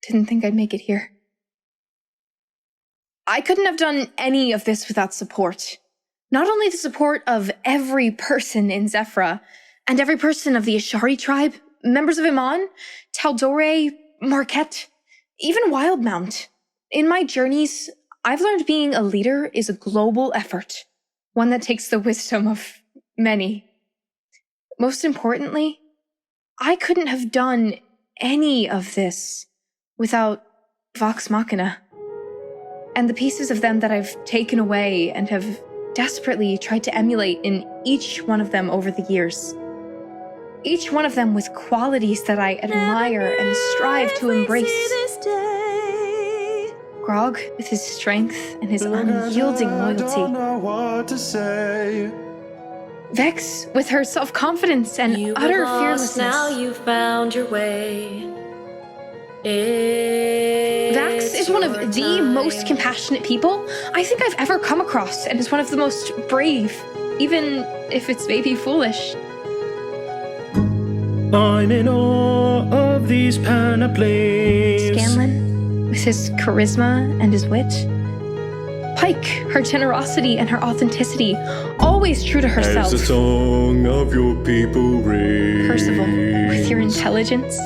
Didn't think I'd make it here. I couldn't have done any of this without support. Not only the support of every person in Zephyra, and every person of the Ashari tribe, members of Iman, Taldore, Marquette, even Wildmount. In my journeys, I've learned being a leader is a global effort, one that takes the wisdom of many. Most importantly, I couldn't have done any of this without Vox Machina, and the pieces of them that I've taken away and have desperately tried to emulate in each one of them over the years. Each one of them with qualities that I admire and strive to embrace. Grog with his strength and his unyielding loyalty. Vex with her self-confidence and utter fearlessness.
Now you found your way.
Vax is one of the most compassionate people I think I've ever come across, and is one of the most brave, even if it's maybe foolish.
I'm in awe of these panoplies.
Scanlan, with his charisma and his wit. Pike, her generosity and her authenticity, always true to herself.
As the song of your people rings.
Percival, with your intelligence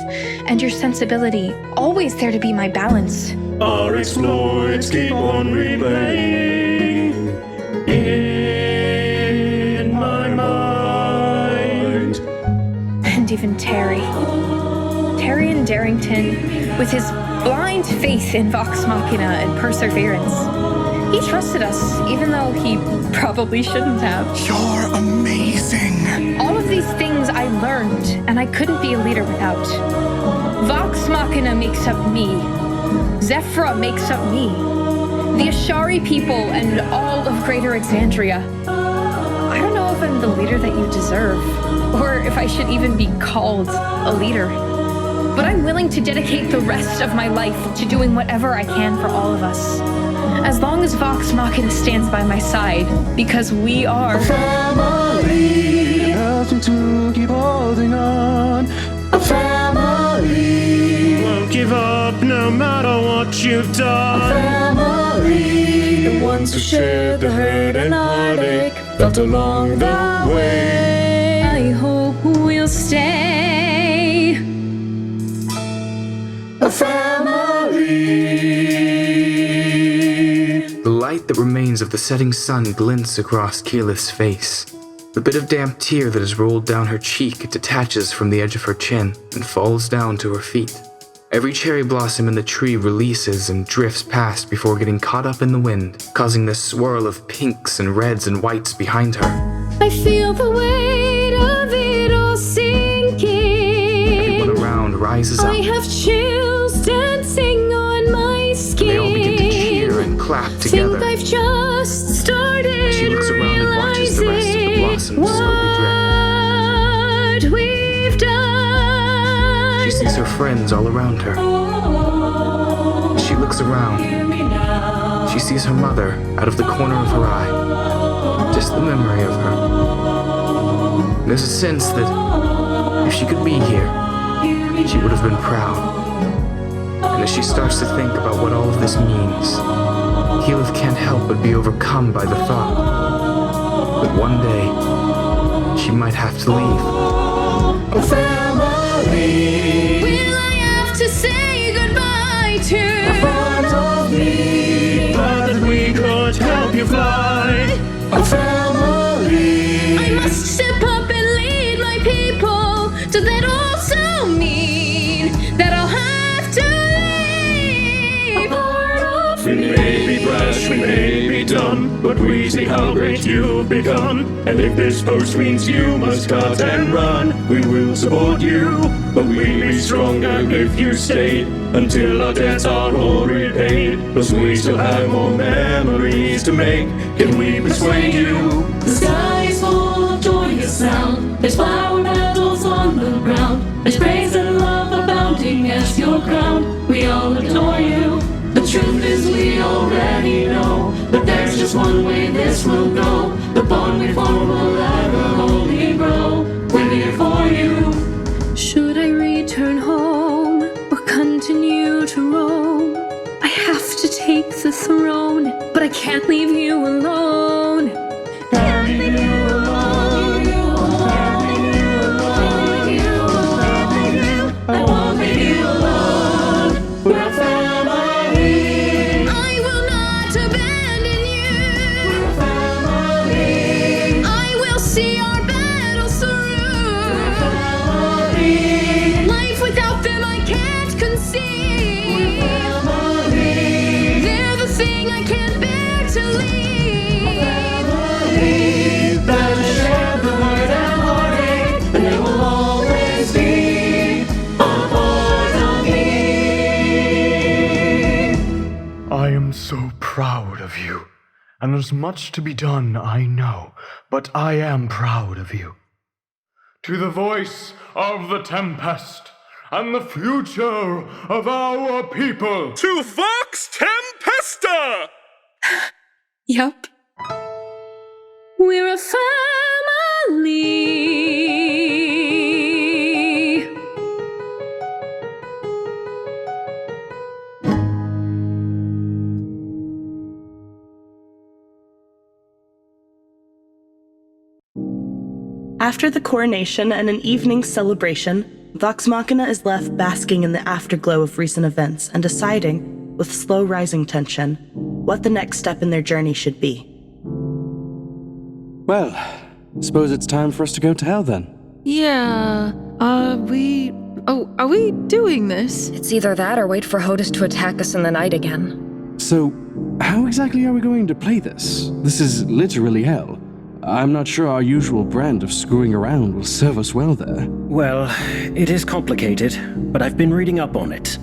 and your sensibility, always there to be my balance.
Our exploits keep on replaying in my mind.
And even Taryon Darrington, with his blind faith in Vox Machina and perseverance. He trusted us, even though he probably shouldn't have.
You're amazing.
All of these things I learned, and I couldn't be a leader without. Vox Machina makes up me. Zephyra makes up me. The Ashari people and all of Greater Exandria. I don't know if I'm the leader that you deserve, or if I should even be called a leader. But I'm willing to dedicate the rest of my life to doing whatever I can for all of us. As long as Vox Machina stands by my side, because we are
a family.
Helps me to keep holding on.
A family.
Won't give up no matter what you've done.
A family.
The ones who shared the hurt and heartache felt along the way.
I hope we'll stay.
A family.
The light that remains of the setting sun glints across Keyleth's face. The bit of damp tear that has rolled down her cheek detaches from the edge of her chin and falls down to her feet. Every cherry blossom in the tree releases and drifts past before getting caught up in the wind, causing the swirl of pinks and reds and whites behind her.
I feel the weight of it all sinking.
Everyone around rises up.
I have chills dancing on my skin.
They all begin to cheer and clap together.
Think I've just started.
She looks around and watches the rest of the blossoms slowly drip.
What we've done.
She sees her friends all around her. She looks around. She sees her mother out of the corner of her eye. Just the memory of her. There's a sense that if she could be here, she would have been proud. And as she starts to think about what all of this means, Keyleth can't help but be overcome by the thought that one day she might have to leave.
A family.
Will I have to say goodbye to
a part of me?
Glad that we could help you fly.
A family.
I must step up and lead my people. Does that also mean that I'll have to leave? A part of
We may be brash, we may be dumb, but we see how great you've become. And if this post means you must cut and run, we will support you. But we'll be stronger if you stay until our debts are all repaid. Plus we still have more memories to make. Can we persuade you?
The sky is full of joyous sound. There's flower petals on the ground. There's praise and love abounding as your crown. We all adore you. The truth is we already know that there's just one way this will go. The bond we form will ever only grow. We're here for you.
Should I return home or continue to roam? I have to take the throne, but I can't leave you alone. Can't leave you alone.
I won't leave you alone. We're a family.
I will not abandon you.
We're a family.
I will see our battles through.
We're a family.
Life without them I can't conceive.
We're a family.
They're the thing I can't bear to leave.
Family. That share the hurt and heartache, and they will always be a part of me.
I am so proud of you, and there's much to be done, I know, but I am proud of you. To the voice of the Tempest and the future of our people.
To Vox Tempesta!
Yup.
We're a family.
After the coronation and an evening celebration, Vox Machina is left basking in the afterglow of recent events and deciding, with slow rising tension, what the next step in their journey should be.
Well, suppose it's time for us to go to hell then.
Yeah, are we doing this?
It's either that or wait for Hodis to attack us in the night again.
So, how exactly are we going to play this? This is literally hell. I'm not sure our usual brand of screwing around will serve us well there.
Well, it is complicated, but I've been reading up on it.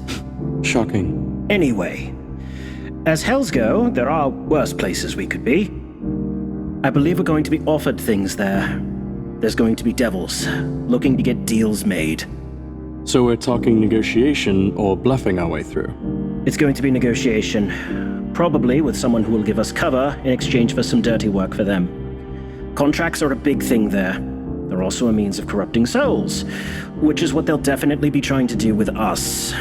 Shocking.
Anyway, as hells go, there are worse places we could be. I believe we're going to be offered things there. There's going to be devils, looking to get deals made.
So we're talking negotiation or bluffing our way through?
It's going to be negotiation, probably with someone who will give us cover in exchange for some dirty work for them. Contracts are a big thing there. They're also a means of corrupting souls, which is what they'll definitely be trying to do with us.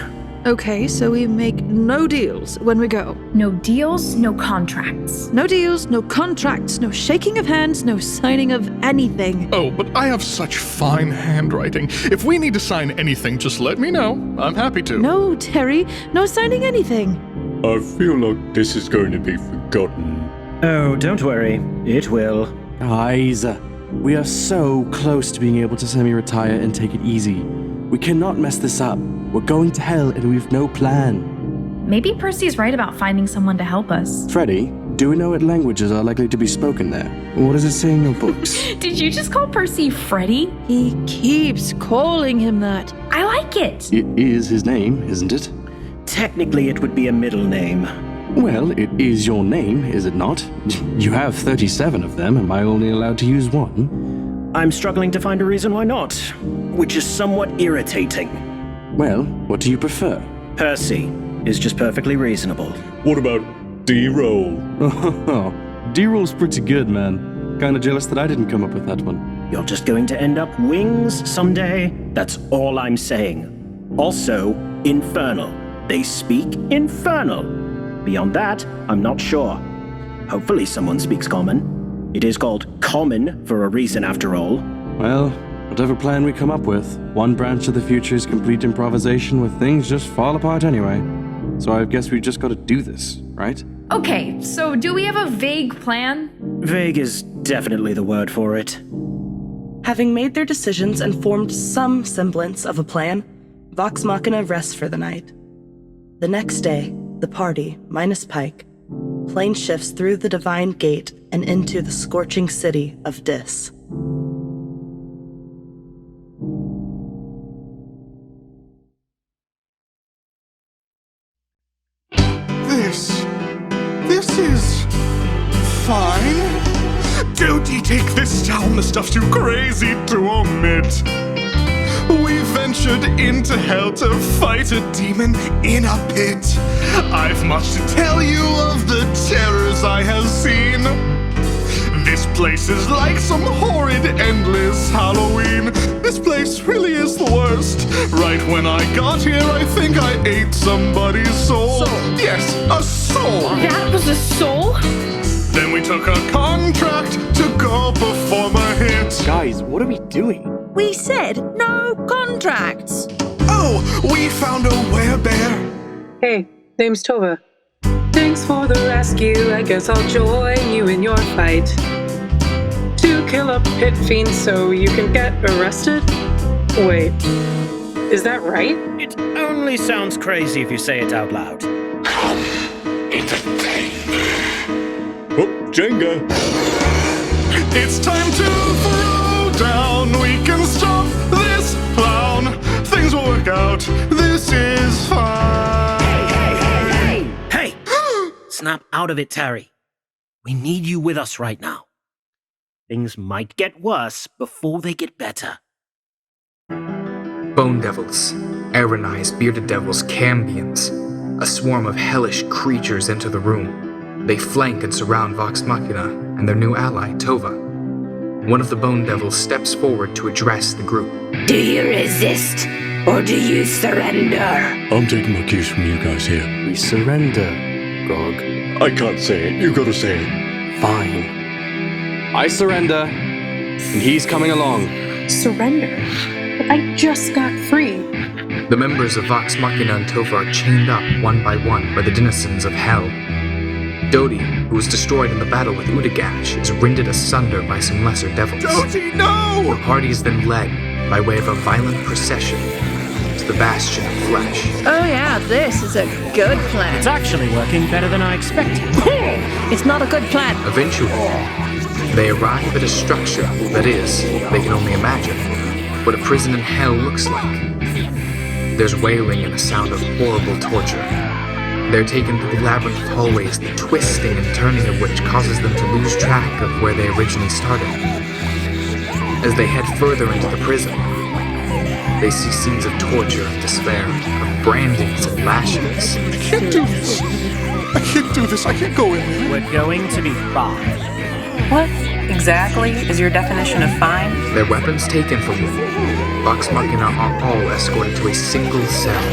Okay, so we make no deals when we go.
No deals, no contracts.
No deals, no contracts, no shaking of hands, no signing of anything.
Oh, but I have such fine handwriting. If we need to sign anything, just let me know. I'm happy to.
No, Terry, no signing anything.
I feel like this is going to be forgotten.
Oh, don't worry. It will.
Guys, we are so close to being able to semi-retire and take it easy. We cannot mess this up. We're going to hell and we've no plan.
Maybe Percy's right about finding someone to help us.
Freddy, do we know what languages are likely to be spoken there? What does it say in your books?
Did you just call Percy Freddy?
He keeps calling him that.
I like it.
It is his name, isn't it?
Technically, it would be a middle name.
Well, it is your name, is it not? You have 37 of them. Am I only allowed to use one?
I'm struggling to find a reason why not, which is somewhat irritating.
Well, what do you prefer?
Percy is just perfectly reasonable.
What about D-roll?
Oh, D-roll's pretty good, man. Kinda jealous that I didn't come up with that one.
You're just going to end up wings someday? That's all I'm saying. Also, infernal. They speak infernal. Beyond that, I'm not sure. Hopefully someone speaks common. It is called common for a reason, after all.
Well, whatever plan we come up with, one branch of the future is complete improvisation where things just fall apart anyway. So I guess we just gotta do this, right?
Okay, so do we have a vague plan?
Vague is definitely the word for it.
Having made their decisions and formed some semblance of a plan, Vox Machina rests for the night. The next day, the party, minus Pike, plane shifts through the Divine Gate and into the scorching city of Dis.
This is fine. Doty, take this down. The stuff's too crazy to omit. We ventured into hell to fight a demon in a pit. I've much to tell you of the terrors I have seen. This place is like some horrid, endless Halloween. This place really is the worst. Right when I got here, I think I ate somebody's soul. Yes, a soul.
That was a soul?
Then we took a contract to go perform a hit.
Guys, what are we doing?
We said no contracts.
Oh, we found a werebear.
Hey, name's Tova. Thanks for the rescue. I guess I'll join you in your fight. To kill a pit fiend so you can get arrested? Wait, is that right?
It only sounds crazy if you say it out loud.
Oh, Jenga.
It's time to throw down. We can stop this clown. Things will work out. This is fine.
Hey! Snap out of it, Terry. We need you with us right now. Things might get worse before they get better.
Bone devils, aronized bearded devils, cambions. A swarm of hellish creatures enter the room. They flank and surround Vox Machina and their new ally, Tova. one of the Bone Devils steps forward to address the group.
Do you resist, or do you surrender?
I'm taking my cues from you guys here.
We surrender, Grog.
I can't say it. You gotta say it.
Fine. I surrender, and he's coming along.
Surrender? But I just got free.
The members of Vox Machina and Tova are chained up one by the denizens of Hell. Doty, who was destroyed in the battle with Udagash, is rended asunder by some lesser devils.
Doty, no!
The party is then led, by way of a violent procession, to the Bastion of Flesh.
Oh yeah, this is a good plan.
It's actually working better than I expected.
It's not a good plan.
Eventually, they arrive at a structure that is, they can only imagine, what a prison in hell looks like. There's wailing and a sound of horrible torture. They're taken through the labyrinth of hallways, the twisting and turning of which causes them to lose track of where they originally started. As they head further into the prison, they see scenes of torture and despair, of brandings and lashings.
I can't do this. I can't do this. I can't go in there.
We're going to be fine.
What exactly is your definition of fine?
Their weapons taken from them, Vox Machina are all escorted to a single cell.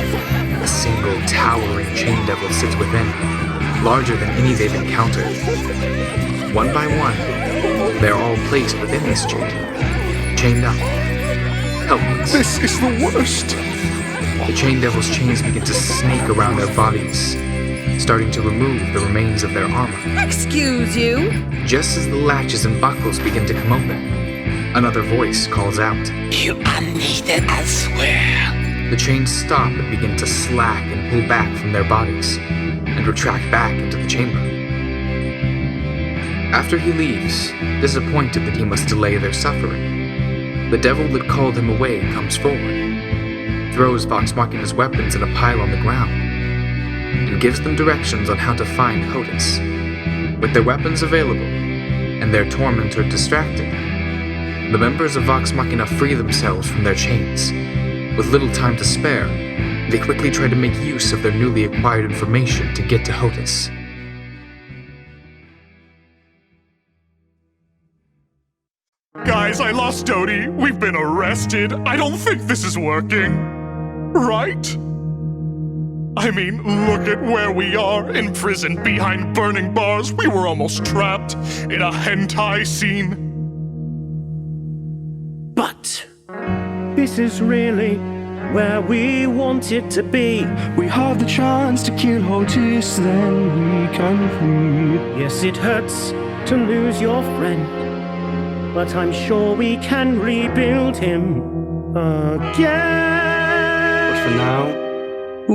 A single towering chain devil sits within, larger than any they've encountered. One by one, they're all placed within this chain, chained up, helpless.
This is the worst.
The chain devil's chains begin to snake around their bodies, starting to remove the remains of their armor.
Excuse you?
Just as the latches and buckles begin to come open, another voice calls out.
You are needed elsewhere.
The chains stop and begin to slack and pull back from their bodies, and retract back into the chamber. After he leaves, disappointed that he must delay their suffering, the devil that called him away comes forward, throws Vox Machina's weapons in a pile on the ground, and gives them directions on how to find Hodis. With their weapons available, and their tormentor distracted, the members of Vox Machina free themselves from their chains. With little time to spare, they quickly try to make use of their newly acquired information to get to Hodis.
Guys, I lost Doty. We've been arrested. I don't think this is working. Right? I mean, look at where we are, imprisoned behind burning bars. We were almost trapped in a hentai scene.
But this is really where we want it to be.
We have the chance to kill Hodis, then we can free.
Yes, it hurts to lose your friend, but I'm sure we can rebuild him again.
But for now,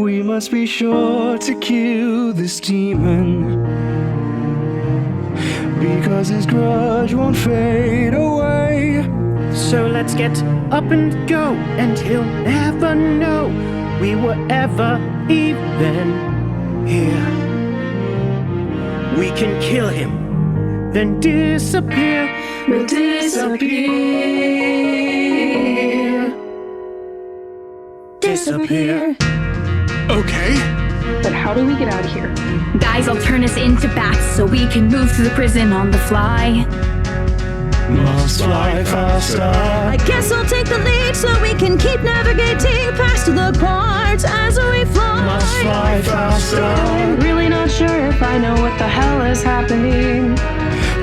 we must be sure to kill this demon, because his grudge won't fade away.
So let's get up and go, and he'll never know we were ever even here. We can kill him, then disappear. We'll disappear. Disappear.
Okay.
But how do we get out of here?
Guys, I'll turn us into bats so we can move to the prison on the fly.
Must fly faster.
I guess I'll take the lead so we can keep navigating past the parts as we fly.
Must fly faster.
I'm really not sure if I know what the hell is happening.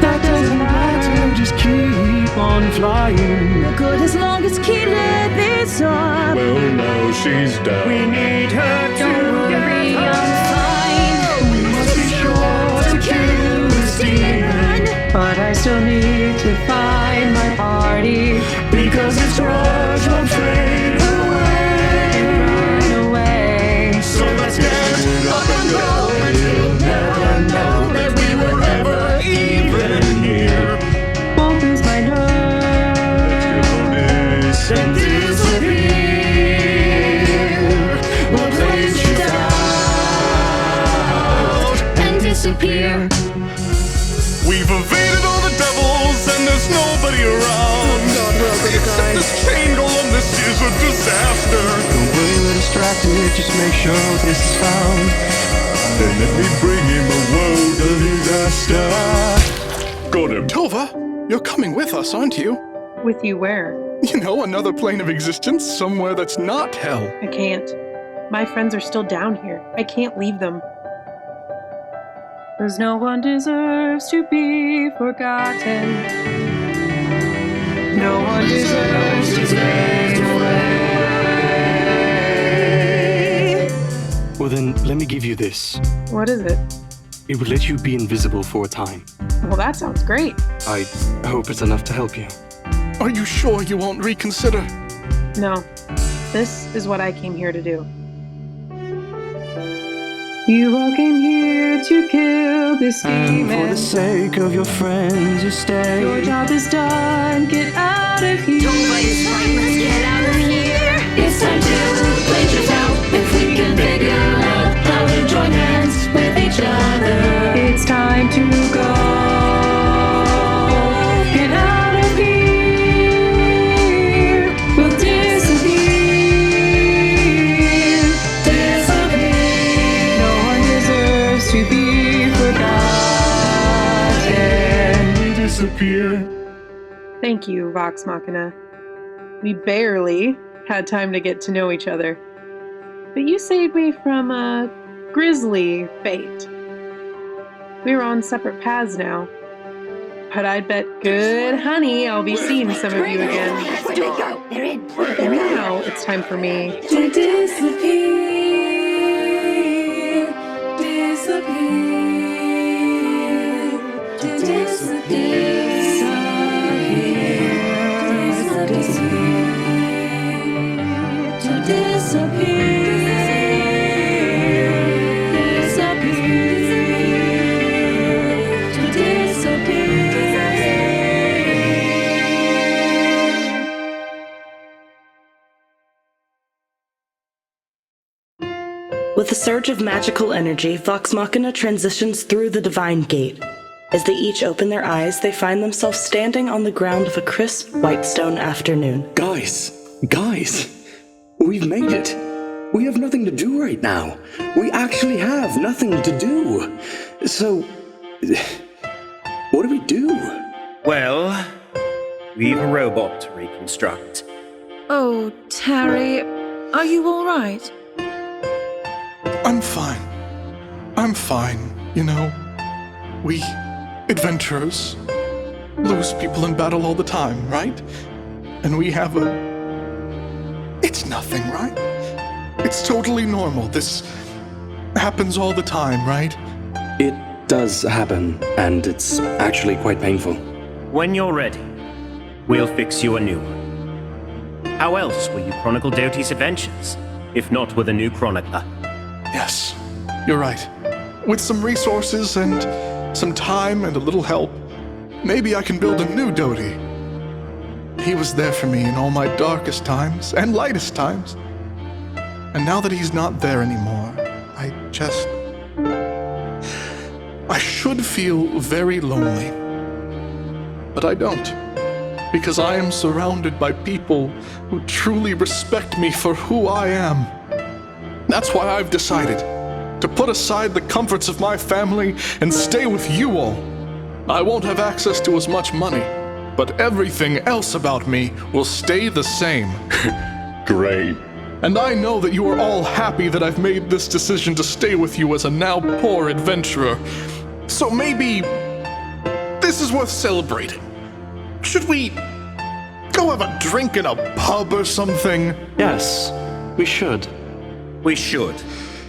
That doesn't matter, just keep on flying.
We're good as long as Caelia is up.
Well, now she's down.
We need her to
worry, I'm fine.
We must be sure to kill this demon,
But I still need to find my party,
because its grudge won't fade
away.
So let's get up and go, and he'll never know that we were ever even here.
Won't lose my nerve.
And disappear. We'll place you down
And disappear.
We've evaded all the devils, and there's nobody around. Except this chain golem, this is a disaster.
Don't worry, we're distracted, just make sure this is found. Then let me bring him a world of disaster.
Got him.
Tova, You're coming with us, aren't you?
With you where?
You know, another plane of existence, somewhere that's not hell.
I can't. My friends are still down here. I can't leave them. 'Cause no one deserves to be forgotten. No one deserves to fade away.
Well then, let me give you this.
What is it?
It would let you be invisible for a time.
Well, that sounds great.
I hope it's enough to help you.
Are you sure you won't reconsider?
No. This is what I came here to do. You all came here to kill this demon.
And for the sake of your friends, you stay.
Your job is done. Get out of here.
Nobody's fine. Let's get out of here.
It's time to play this out. If we can figure out how to join hands with each other.
It's time to go. Get out of here. We'll disappear. Disappear. No one deserves to be forgotten.
We disappear.
Thank you, Vox Machina. We barely had time to get to know each other. But you saved me from a grisly fate. We're on separate paths now. But I'd bet good honey I'll be seeing some of you again.
Where do we go? They're in.
Now it's time for me
To disappear. Disappear. To disappear. To disappear.
With a surge of magical energy, Vox Machina transitions through the Divine Gate. As they each open their eyes, they find themselves standing on the ground of a crisp Whitestone afternoon.
Guys, we've made it. We have nothing to do right now. We actually have nothing to do. So, what do we do?
Well, we've a robot to reconstruct.
Oh, Terry, are you all right?
I'm fine, you know. We, adventurers, lose people in battle all the time, right? And we have It's nothing, right? It's totally normal. This happens all the time, right?
It does happen, and it's actually quite painful.
When you're ready, we'll fix you a new one. How else will you chronicle Doty's adventures, if not with a new chronicler?
Yes, you're right. With some resources and some time and a little help, maybe I can build a new Doty. He was there for me in all my darkest times and lightest times. And now that he's not there anymore, I should feel very lonely. But I don't, because I am surrounded by people who truly respect me for who I am. That's why I've decided to put aside the comforts of my family and stay with you all. I won't have access to as much money, but everything else about me will stay the same.
Great.
And I know that you are all happy that I've made this decision to stay with you as a now poor adventurer. So maybe this is worth celebrating. Should we go have a drink in a pub or something?
Yes, we should.
We should.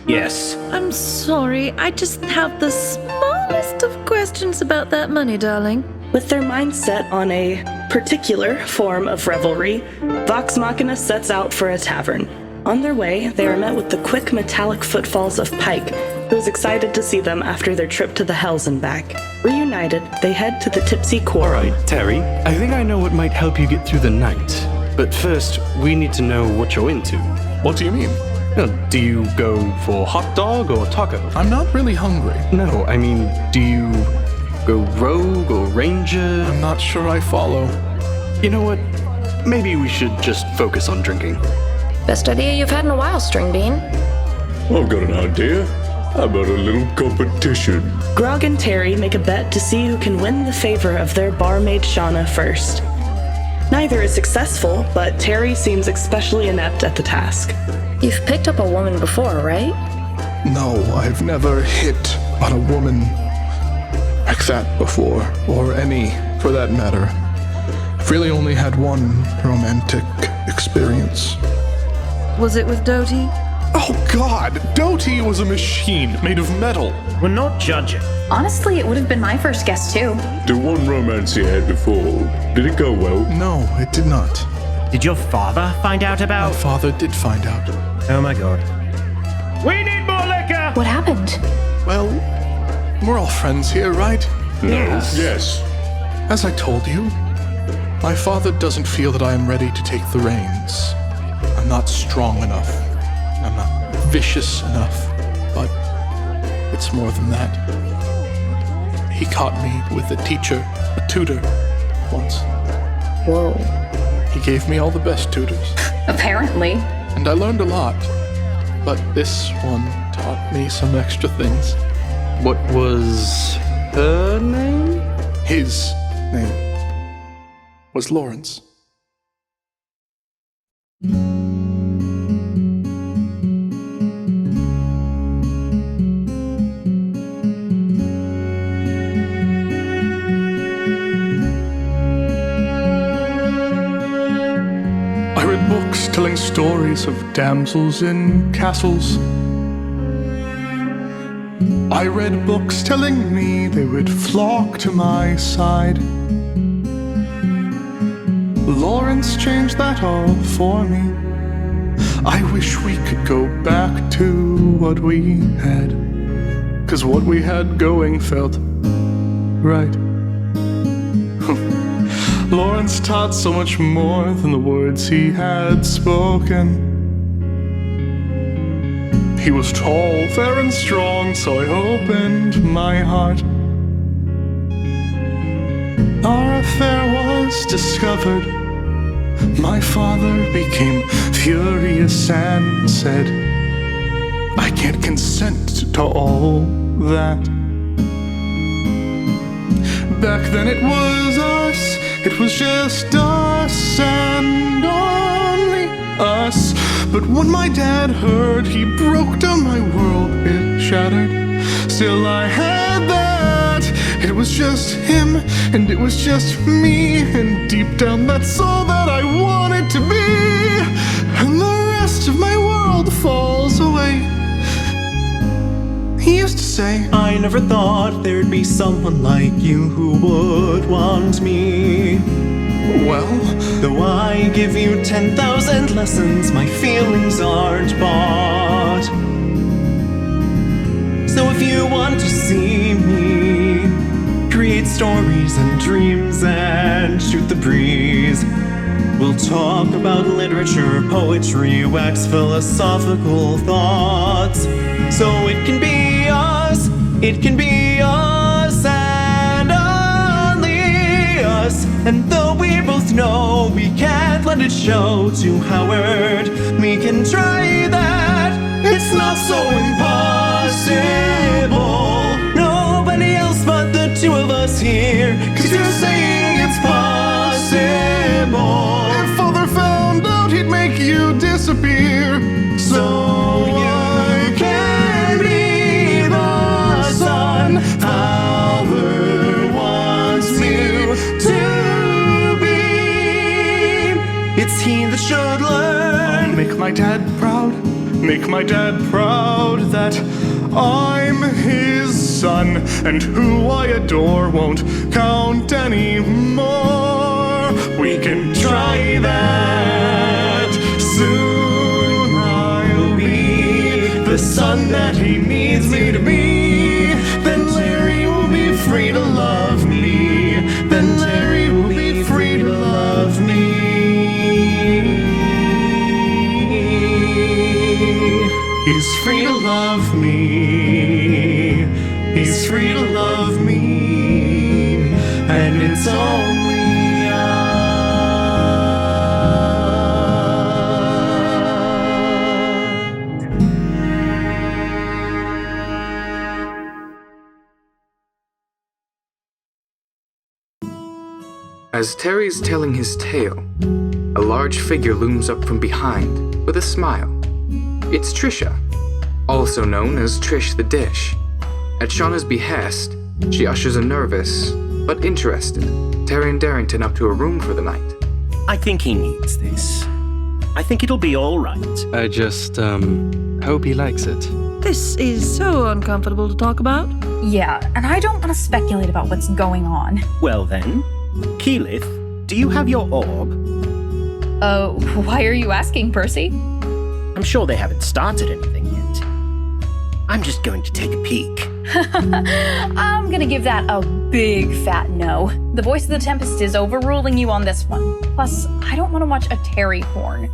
Yes.
I'm sorry, I just have the smallest of questions about that money, darling.
With their minds set on a particular form of revelry, Vox Machina sets out for a tavern. On their way, they are met with the quick metallic footfalls of Pike, who is excited to see them after their trip to the Hells and back. Reunited, they head to the Tipsy Quorum.
All right, Terry, I think I know what might help you get through the night. But first, we need to know what you're into.
What do you mean?
Do you go for hot dog or taco?
I'm not really hungry.
No, I mean, do you go rogue or ranger?
I'm not sure I follow.
You know what? Maybe we should just focus on drinking.
Best idea you've had in a while, String Bean.
I've got an idea. How about a little competition?
Grog and Terry make a bet to see who can win the favor of their barmaid Shauna first. Neither is successful, but Terry seems especially inept at the task.
You've picked up a woman before, right?
No, I've never hit on a woman like that before, or any, for that matter. I've really only had one romantic experience.
Was it with Doty?
Oh God, Doty was a machine made of metal.
We're not judging.
Honestly, it would have been my first guess too.
The one romance you had before, did it go well?
No, it did not.
Did your father find out about?
My father did find out.
Oh my God. We need more liquor!
What happened?
Well, we're all friends here, right?
Yes.
As I told you, my father doesn't feel that I am ready to take the reins. I'm not strong enough. I'm not vicious enough. But it's more than that. He caught me with a teacher, a tutor, once.
Whoa.
He gave me all the best tutors.
Apparently.
And I learned a lot. But this one taught me some extra things.
What was her name?
His name was Lawrence. I read books telling stories of damsels in castles. I read books telling me they would flock to my side. Lawrence changed that all for me. I wish we could go back to what we had, 'cause what we had going felt right. Lawrence taught so much more than the words he had spoken. He was tall, fair and strong, so I opened my heart. Our affair was discovered. My father became furious and said, I can't consent to all that. Back then it was us. It was just us and only us. But when my dad heard, he broke down my world, it shattered. Still I had that. It was just him, and it was just me. And deep down that's all that I wanted to be. And the rest of my world falls away. He used to say,
I never thought there'd be someone like you who would want me.
Well,
though I give you 10,000 lessons, my feelings aren't bought. So if you want to see me create stories and dreams and shoot the breeze, we'll talk about literature, poetry, wax philosophical thoughts. So it can be us, it can be us and only us. And though we both know we can't let it show to Howard, we can try that. It's not so impossible. Nobody else but the two of us here, 'cause you're saying it's possible.
If Father found out, he'd make you disappear.
So you can be the son Howard wants you to be. It's he that should learn.
I'll make my dad proud. Make my dad proud that I'm his son, and who I adore won't count anymore. We can try that. Soon I'll be the son that he needs me to be. Then Larry will be free to love me. Then Larry will be free to love me. He's free to love me. He's free to love me. And it's only us.
As Terry's telling his tale, a large figure looms up from behind with a smile. It's Trisha, also known as Trish the Dish. At Shauna's behest, she ushers a nervous, but interested, Taryon Darrington up to a room for the night.
I think he needs this. I think it'll be all right.
I just, hope he likes it.
This is so uncomfortable to talk about.
Yeah, and I don't want to speculate about what's going on.
Well then, Keyleth, do you have your orb?
Why are you asking, Percy?
I'm sure they haven't started anything yet. I'm just going to take a peek.
I'm gonna give that a big fat no. The voice of the Tempest is overruling you on this one. Plus, I don't want to watch a Terry porn.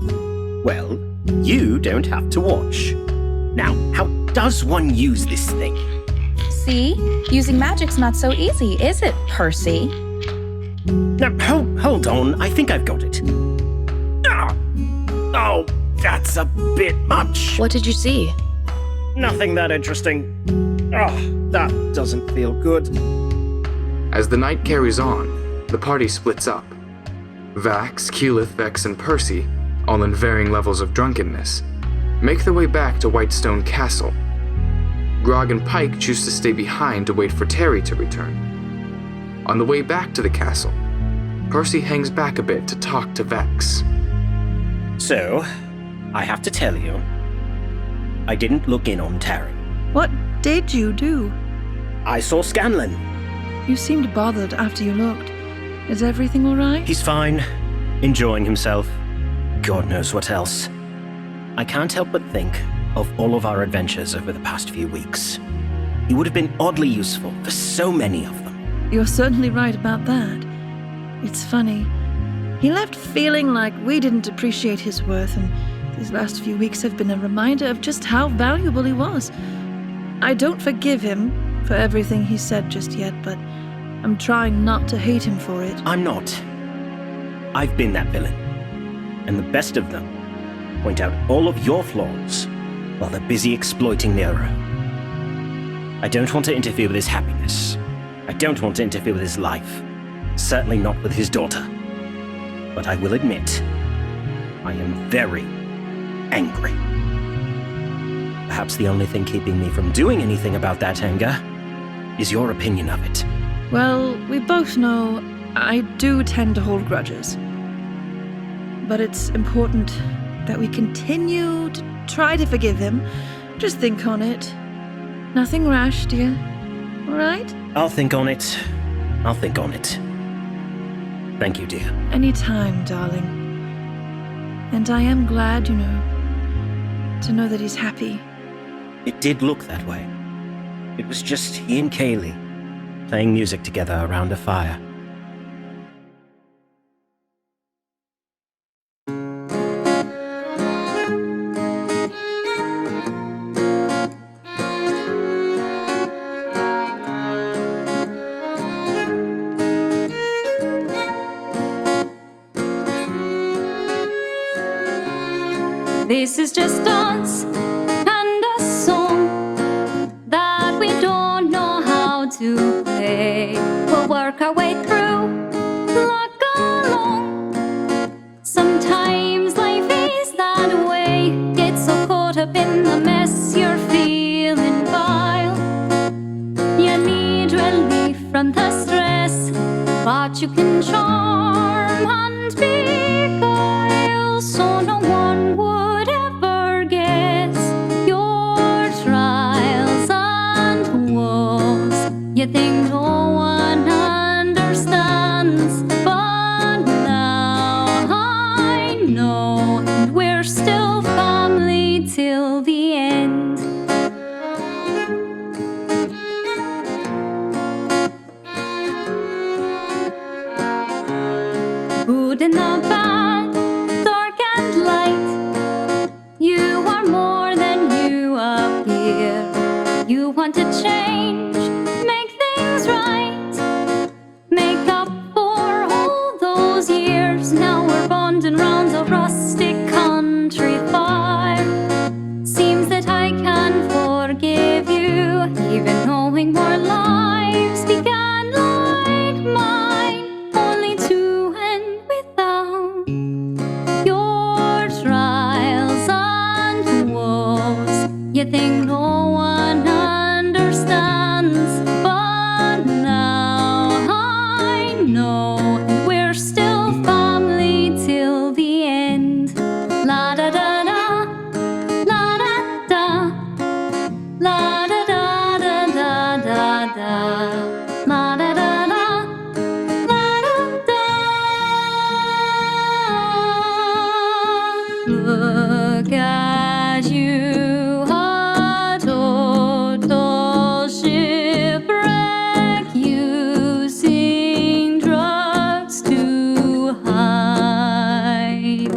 Well, you don't have to watch. Now, how does one use this thing?
See? Using magic's not so easy, is it, Percy?
Now, hold on. I think I've got it. Oh, that's a bit much.
What did you see?
Nothing that interesting. Oh, that doesn't feel good.
As the night carries on, the party splits up. Vax, Keyleth, Vex, and Percy, all in varying levels of drunkenness, make their way back to Whitestone Castle. Grog and Pike choose to stay behind to wait for Terry to return. On the way back to the castle, Percy hangs back a bit to talk to Vex.
So, I have to tell you, I didn't look in on Terry.
What did you do?
I saw Scanlan.
You seemed bothered after you looked. Is everything all right?
He's fine, enjoying himself. God knows what else. I can't help but think of all of our adventures over the past few weeks. He would have been oddly useful for so many of them.
You're certainly right about that. It's funny. He left feeling like we didn't appreciate his worth, and these last few weeks have been a reminder of just how valuable he was. I don't forgive him for everything he said just yet, but I'm trying not to hate him for it.
I'm not. I've been that villain. And the best of them point out all of your flaws while they're busy exploiting the other. I don't want to interfere with his happiness. I don't want to interfere with his life. Certainly not with his daughter. But I will admit, I am very angry. Perhaps the only thing keeping me from doing anything about that anger is your opinion of it.
Well, we both know I do tend to hold grudges. But it's important that we continue to try to forgive him. Just think on it. Nothing rash, dear. All right?
I'll think on it. I'll think on it. Thank you, dear.
Anytime, darling. And I am glad, to know that he's happy.
It did look that way. It was just he and Callie, playing music together around a fire.
This is just us and a song that we don't know how to play. We'll work our way through, like along. Sometimes life is that way. Get so caught up in the mess, you're feeling vile. You need relief from the stress, but you can charm and beguile, so no one would you think no one understands, but now I know, and we're still family till the end. Good and the bad, dark and light, you are more than you appear. You want to change, right, make up for all those years. Now we're bonding round a rustic country fire. Seems that I can forgive you, even knowing more lives began like mine only 2 la da da da, la da da. Look at you, a total shipwreck, using drugs to hide.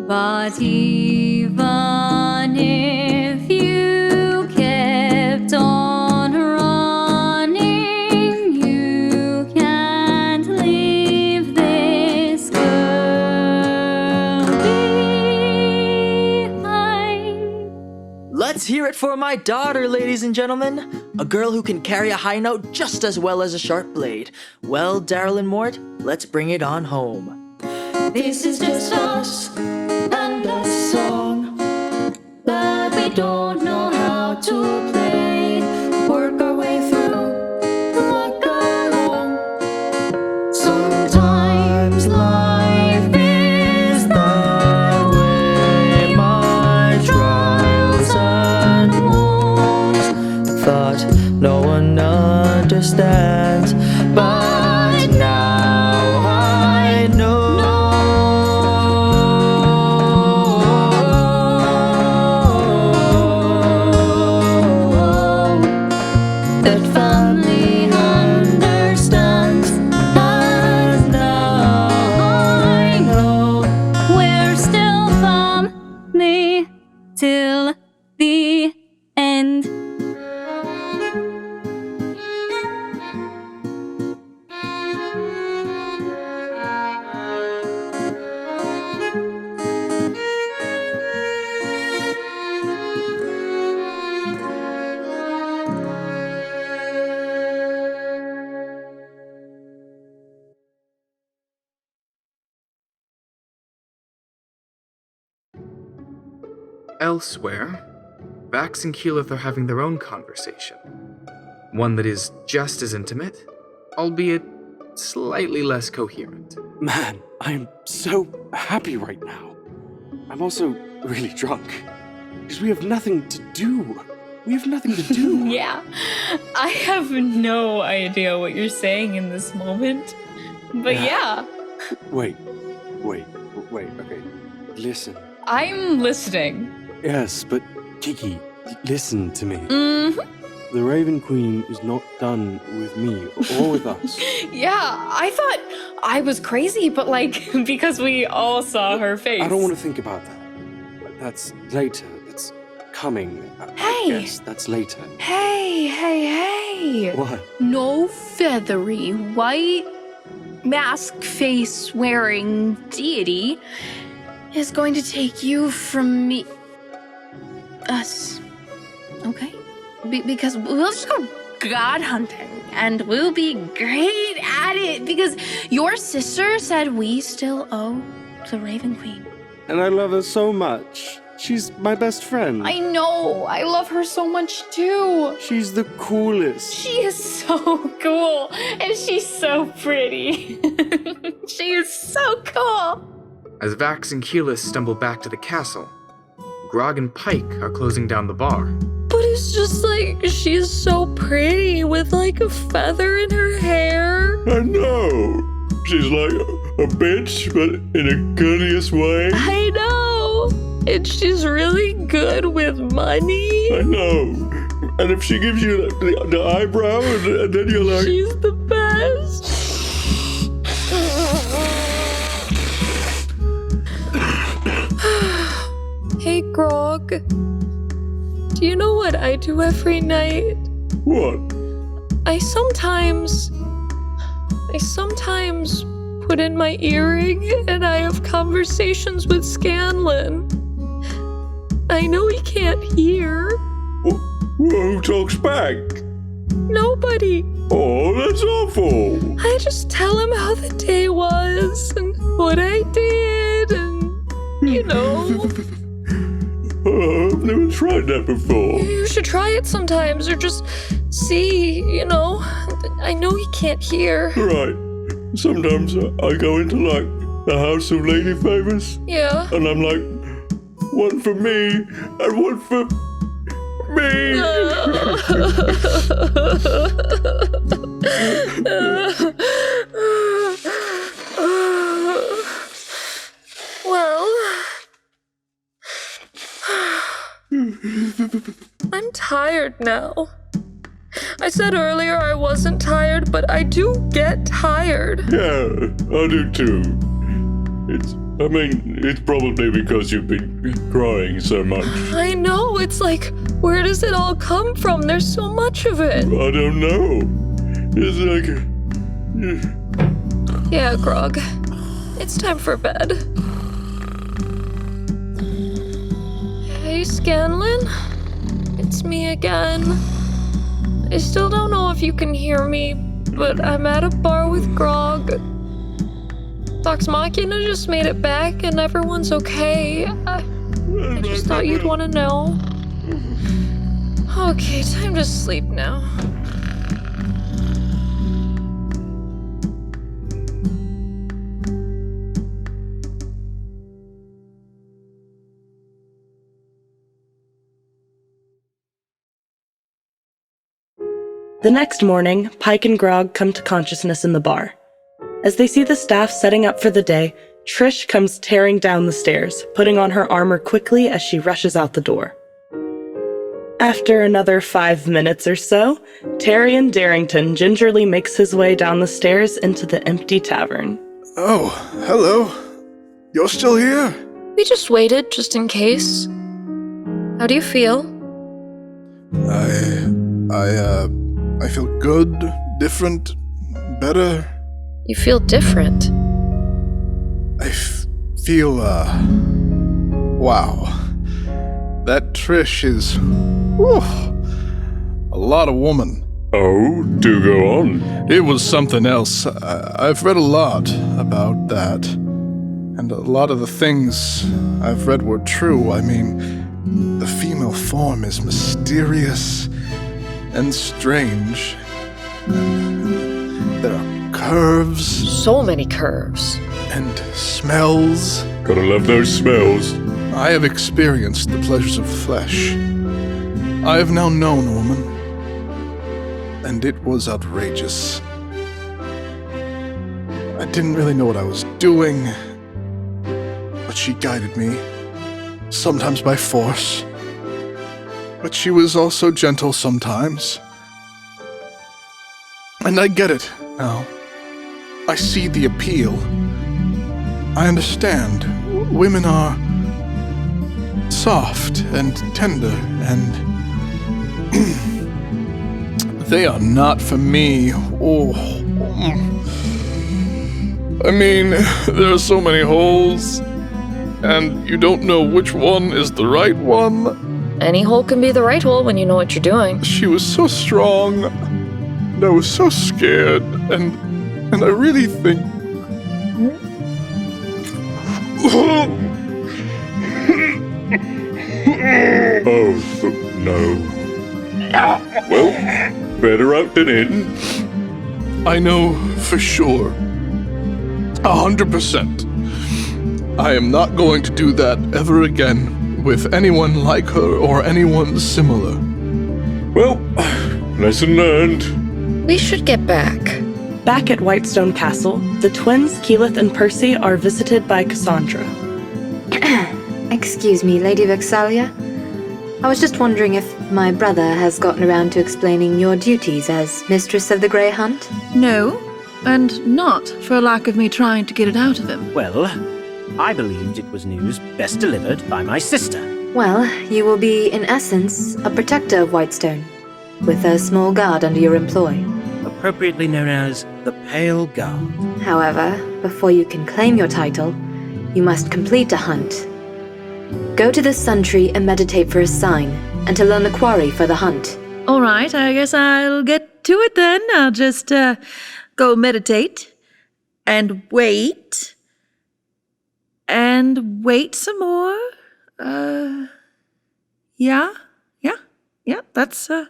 But even if you kept on running, you can't leave this girl behind.
Let's hear it for my daughter, ladies and gentlemen. A girl who can carry a high note just as well as a sharp blade. Well, Daryl and Mort, let's bring it on home.
This is just us and a song that we don't know how to play. Work our way through, walk along. Sometimes life is that way. My trials and wounds,
Thought no one understands, but now I know.
That family understands, and now I know we're still family till the end.
Elsewhere, Vax and Keyleth are having their own conversation. One that is just as intimate, albeit slightly less coherent.
Man, I am so happy right now. I'm also really drunk. Because we have nothing to do. We have nothing to do.
Yeah, I have no idea what you're saying in this moment. But yeah.
Wait, okay. Listen.
I'm listening.
Yes, but Kiki, listen to me.
Mm-hmm.
The Raven Queen is not done with me or with us.
Yeah, I thought I was crazy, but because we all saw her face.
I don't want to think about that. That's later. That's coming.
Hey!
Yes, that's later.
Hey!
What?
No feathery, white, mask face wearing deity is going to take you from me. Us. Okay? Because we'll just go god hunting and we'll be great at it because your sister said we still owe the Raven Queen.
And I love her so much. She's my best friend.
I know. I love her so much too.
She's the coolest.
She is so cool and she's so pretty. She is so cool.
As Vax and Keyleth stumble back to the castle, Grog and Pike are closing down the bar.
But it's just she's so pretty with a feather in her hair.
I know. She's like a bitch, but in a courteous way.
I know. And she's really good with money.
I know. And if she gives you the eyebrow, and then you're like...
She's the best. Hey, Grog. Do you know what I do every night?
What?
I sometimes put in my earring and I have conversations with Scanlan. I know he can't hear.
Who talks back?
Nobody.
Oh, that's awful.
I just tell him how the day was and what I did and,
I've never tried that before.
You should try it sometimes or just see, I know he can't hear.
Right. Sometimes I go into the House of Lady Favors.
Yeah.
And I'm like, one for me and one for me!
Well, I'm tired now. I said earlier I wasn't tired, but I do get tired.
Yeah, I do too. It's probably because you've been crying so much.
I know, it's like, where does it all come from? There's so much of it.
I don't know. It's like...
Yeah, Grog. It's time for bed. Hey, Scanlan? It's me again. I still don't know if you can hear me, but I'm at a bar with Grog. Vox Machina just made it back and everyone's okay. I just thought you'd want to know. Okay, time to sleep now.
The next morning, Pike and Grog come to consciousness in the bar. As they see the staff setting up for the day, Trish comes tearing down the stairs, putting on her armor quickly as she rushes out the door. After another 5 minutes or so, Taryon Darrington gingerly makes his way down the stairs into the empty tavern.
Oh, hello. You're still here?
We just waited, just in case. How do you feel?
I feel good, different, better.
You feel different.
I feel, wow. That Trish is, a lot of woman.
Oh, do go on.
It was something else. I've read a lot about that. And a lot of the things I've read were true. I mean, the female form is mysterious and strange. And there are curves.
So many curves.
And smells.
Gotta love those smells.
I have experienced the pleasures of flesh. I have now known a woman. And it was outrageous. I didn't really know what I was doing. But she guided me. Sometimes by force. But she was also gentle sometimes. And I get it now. I see the appeal. I understand. Women are soft and tender, and they are not for me. Oh. I mean, there are so many holes, and you don't know which one is the right one.
Any hole can be the right hole when you know what you're doing.
She was so strong, and I was so scared, and I really think...
Oh, no. Well, better out than in.
I know for sure. 100%. I am not going to do that ever again with anyone like her or anyone similar.
Well, lesson learned.
We should get back.
Back at Whitestone Castle, the twins, Keyleth and Percy, are visited by Cassandra.
Excuse me, Lady Vexalia. I was just wondering if my brother has gotten around to explaining your duties as Mistress of the Grey Hunt?
No, and not for lack of me trying to get it out of him.
Well, I believed it was news best delivered by my sister.
Well, you will be, in essence, a protector of Whitestone, with a small guard under your employ.
Appropriately known as the Pale Guard.
However, before you can claim your title, you must complete a hunt. Go to the Sun Tree and meditate for a sign, and to learn the quarry for the hunt.
All right, I guess I'll get to it then. I'll just go meditate and wait some more. Yeah, that's what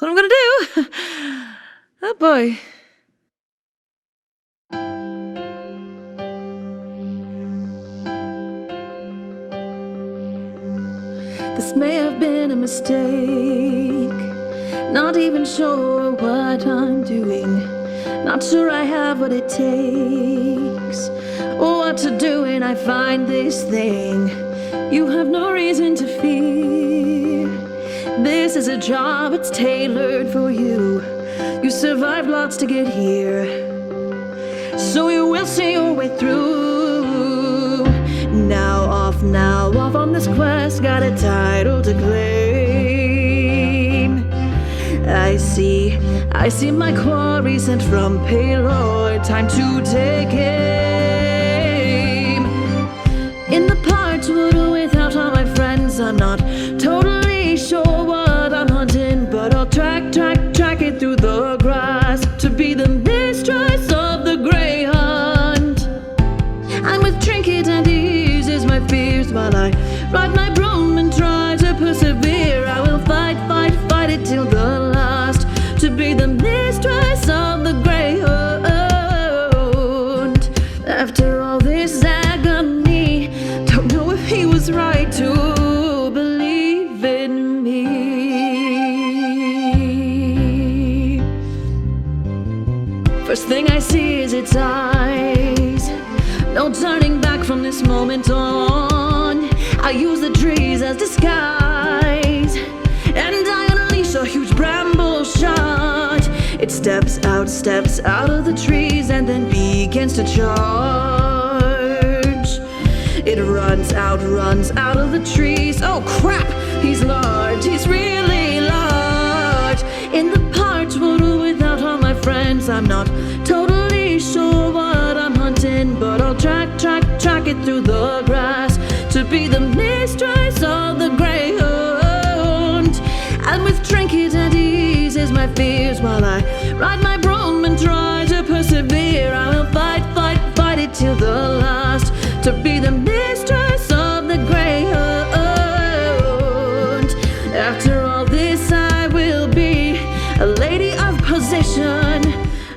I'm gonna do. Oh boy.
The
This may have been a mistake. Not even sure what I'm doing. Not sure I have what it takes. Or what to do when I find this thing. You have no reason to fear. This is a job, it's tailored for you. You survived lots to get here. So you will see your way through. Now off on this quest. Got a title to claim. I see my quarry sent from Paylor. Time to take aim. In the parts wood without all my friends, I'm not totally sure what I'm hunting, but I'll track it through the grass to be the mistress of the grey hunt. And with trinket and eases my fears while I ride my broom and try to persevere. I will fight it till the last to be the mistress of the grey hunt. After all this agony, don't know if he was right to believe in me. First thing I see is its eyes. No turning back from this moment on. I use the trees as disguise, and I unleash a huge bramble shot. It steps out of the trees and then begins to charge. It runs out of the trees. Oh crap, he's large, he's really large. In the parts without all my friends, I'm not totally sure what I'm hunting, but I'll track it through the grass to be the mistress of the grey hunt. And with trinket and eases my fears while I ride my broom and try to persevere. I will fight it till the last to be the mistress of the grey hunt. After all this I will be a lady of position.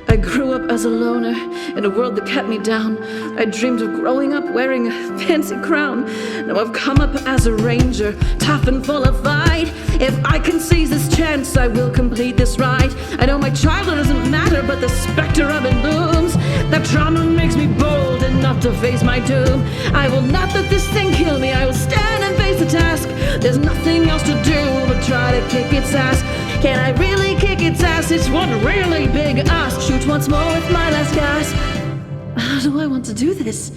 I grew up as a loner in a world that kept me down. I dreamed of growing up wearing a fancy crown. Now I've come up as a ranger, tough and full of fight. If I can seize this chance, I will complete this rite. I know my childhood doesn't matter, but the specter of it looms. That trauma makes me bold enough to face my doom. I will not let this thing kill me. I will stand and face the task. There's nothing else to do but try to kick its ass. Can I really kick its ass? It's one really big ask. Shoot once more with my last gas. How do I want to do this?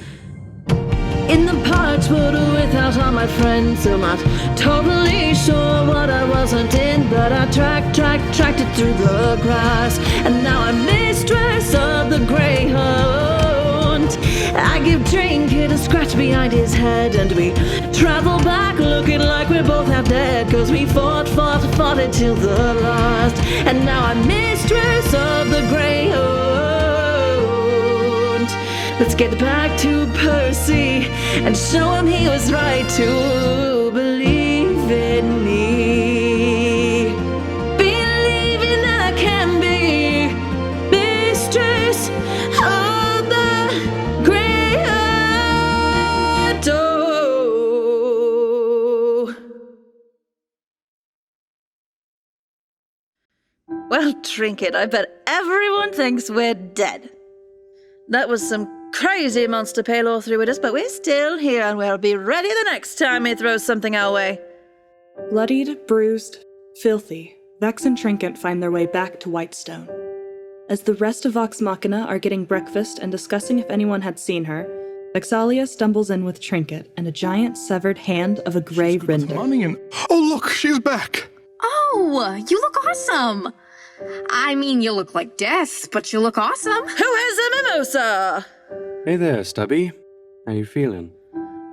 In the parts without all my friends, I'm not totally sure what I wasn't in, but I tracked it through the grass, and now I'm mistress of the grey hunt. I give Trinket a scratch behind his head, and we travel back looking like we're both half dead, cause we fought it till the last, and now I'm mistress of the grey hunt. Let's get back to Percy and show him he was right to believe in me. Believing that I can be mistress of the grey hunt. Oh.
Well, Trinket, I bet everyone thinks we're dead. That was some crazy monster Paylor threw at us, but we're still here and we'll be ready the next time he throws something our way.
Bloodied, bruised, filthy, Vex and Trinket find their way back to Whitestone. As the rest of Vox Machina are getting breakfast and discussing if anyone had seen her, Vexalia stumbles in with Trinket and a giant severed hand of a grey render.
Oh look, she's back!
Oh, you look awesome! I mean, you look like death, but you look awesome.
Who has a mimosa?
Hey there, Stubby. How you feeling?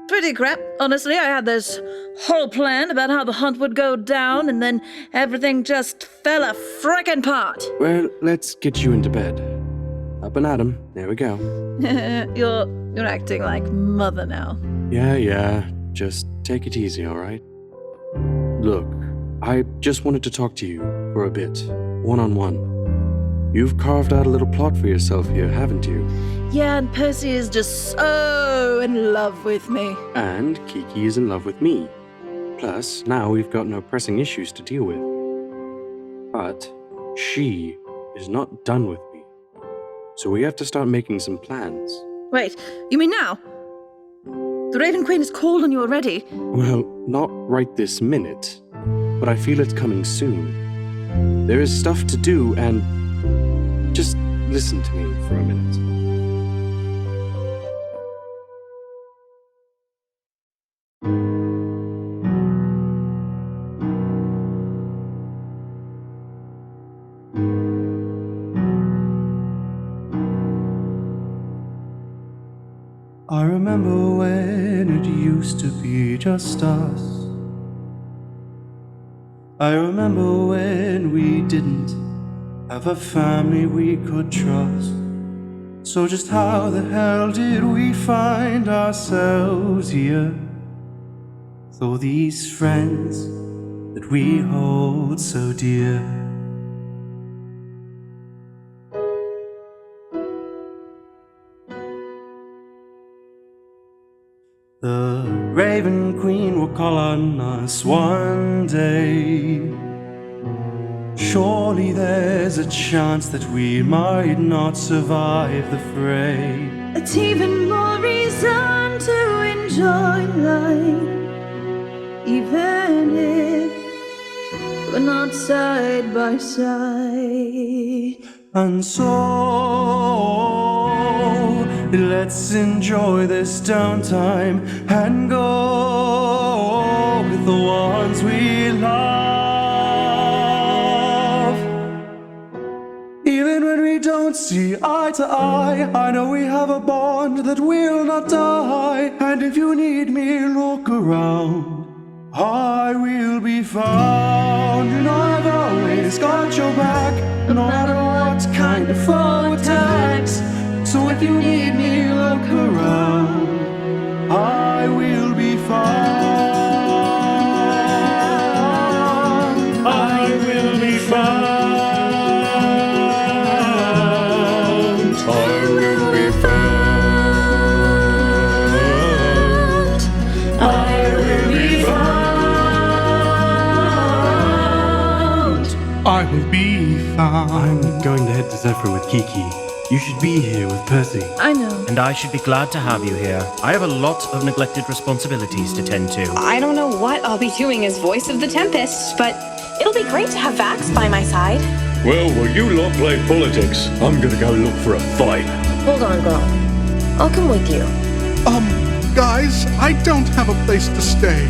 Pretty crap. Honestly, I had this whole plan about how the hunt would go down, and then everything just fell a frickin' apart.
Well, let's get you into bed. Up and at 'em. There we go.
You're acting like mother now.
Yeah. Just take it easy, alright? Look, I just wanted to talk to you for a bit, one-on-one. You've carved out a little plot for yourself here, haven't you?
Yeah, and Percy is just so in love with me.
And Kiki is in love with me. Plus, now we've got no pressing issues to deal with. But she is not done with me. So we have to start making some plans.
Wait, you mean now? The Raven Queen has called on you already.
Well, not right this minute, but I feel it's coming soon. There is stuff to do, and just listen to me for a minute.
I remember when it used to be just us. I remember when we didn't have a family we could trust. So just how the hell did we find ourselves here? Though these friends that we hold so dear. The Raven Queen will call on us one day. Surely there's a chance that we might not survive the fray.
It's even more reason to enjoy life, even if we're not side by side.
And so let's enjoy this downtime and go with the ones we love. Even when we don't see eye to eye, I know we have a bond that will not die. And if you need me, look around, I will be found. You know I've always got your back, no matter what kind of foe attacks. So if you need me, look around, I will be found. I will be found. I will be found. I will be found.
I will be found.
I'm going to head to Zephyr with Kiki. You should be here with Percy.
I know.
And I should be glad to have you here. I have a lot of neglected responsibilities to tend to.
I don't know what I'll be doing as voice of the Tempest, but it'll be great to have Vax by my side.
Well, while you lot play politics, I'm gonna go look for a fight.
Hold on, Grog. I'll come with you.
Guys, I don't have a place to stay.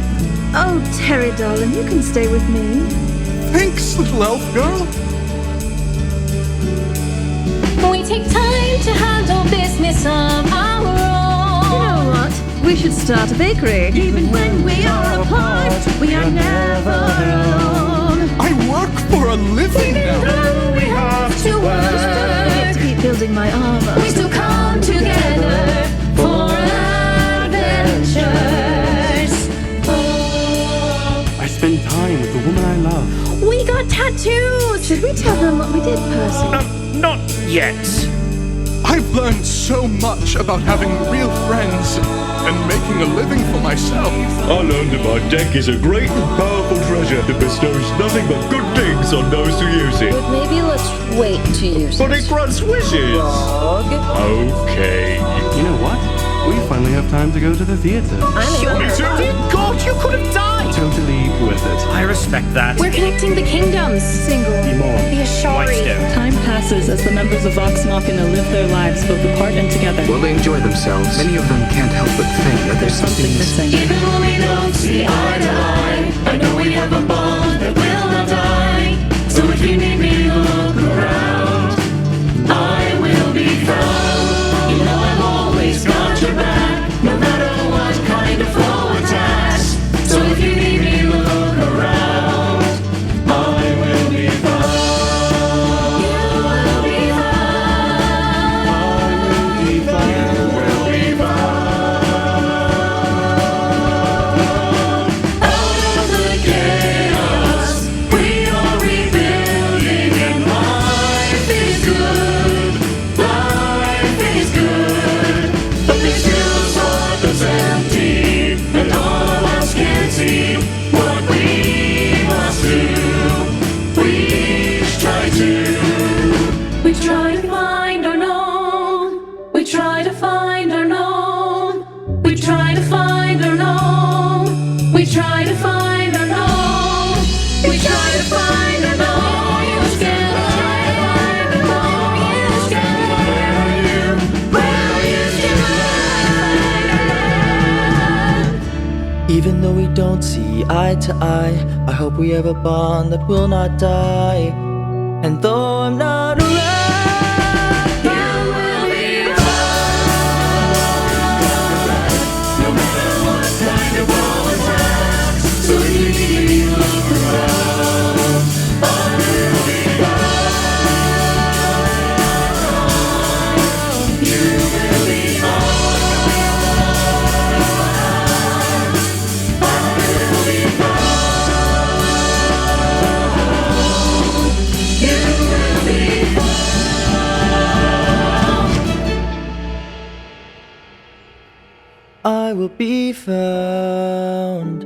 Oh, Terry, darling, you can stay with me.
Thanks, little elf girl.
We take time to handle business of our own. You know what? We should start a bakery. Even when we are apart, we are never alone.
I work for a living now.
We have to work. I have to keep building my armor. We still come together for adventures.
I spend time with the woman I love.
We got tattoos. Should we tell them what we did, Percy?
Not yet.
I've learned so much about having real friends and making a living for myself.
I learned that my deck is a great and powerful treasure that bestows nothing but good things on those who use it.
But maybe let's wait to use
But it grants wishes. Okay.
You know what? We finally have time to go to the theater.
Me too. God, you could have died.
Totally worth it.
I respect that.
We're connecting the kingdoms.
Single.
The Ashari.
Time passes as the members of Vox Machina live their lives both apart and together.
While they enjoy themselves, many of them can't help but think that there's something missing.
Even when we don't see eye to eye, I know we have a bond that will not die. So if you need me, look around, I will be found. You know I've always got your back, no matter what kind of foe attacks. So if you need me, look around, I will be found. You will be found. I will be found. Out of the chaos, we are rebuilding
Even though we don't see eye to eye, I hope we have a bond that will not die. And though I'm not around, you will be mine. No matter what kind of ball attacks, so you need to look around. I will be mine. You will be I will be found.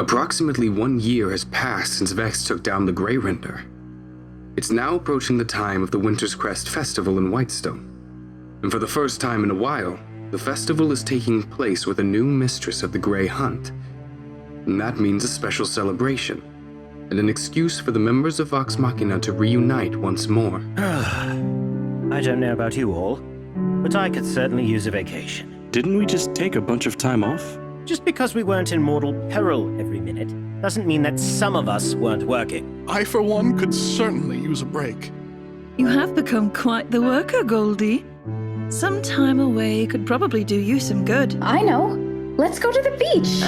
Approximately 1 year has passed since Vex took down the Grey Render. It's now approaching the time of the Winter's Crest Festival in Whitestone. And for the first time in a while, the festival is taking place with a new mistress of the Grey Hunt. And that means a special celebration, and an excuse for the members of Vox Machina to reunite once more.
I don't know about you all, but I could certainly use a vacation.
Didn't we just take a bunch of time off?
Just because we weren't in mortal peril every minute doesn't mean that some of us weren't working.
I, for one, could certainly use a break.
You have become quite the worker, Goldie. Some time away could probably do you some good.
I know. Let's go to the beach.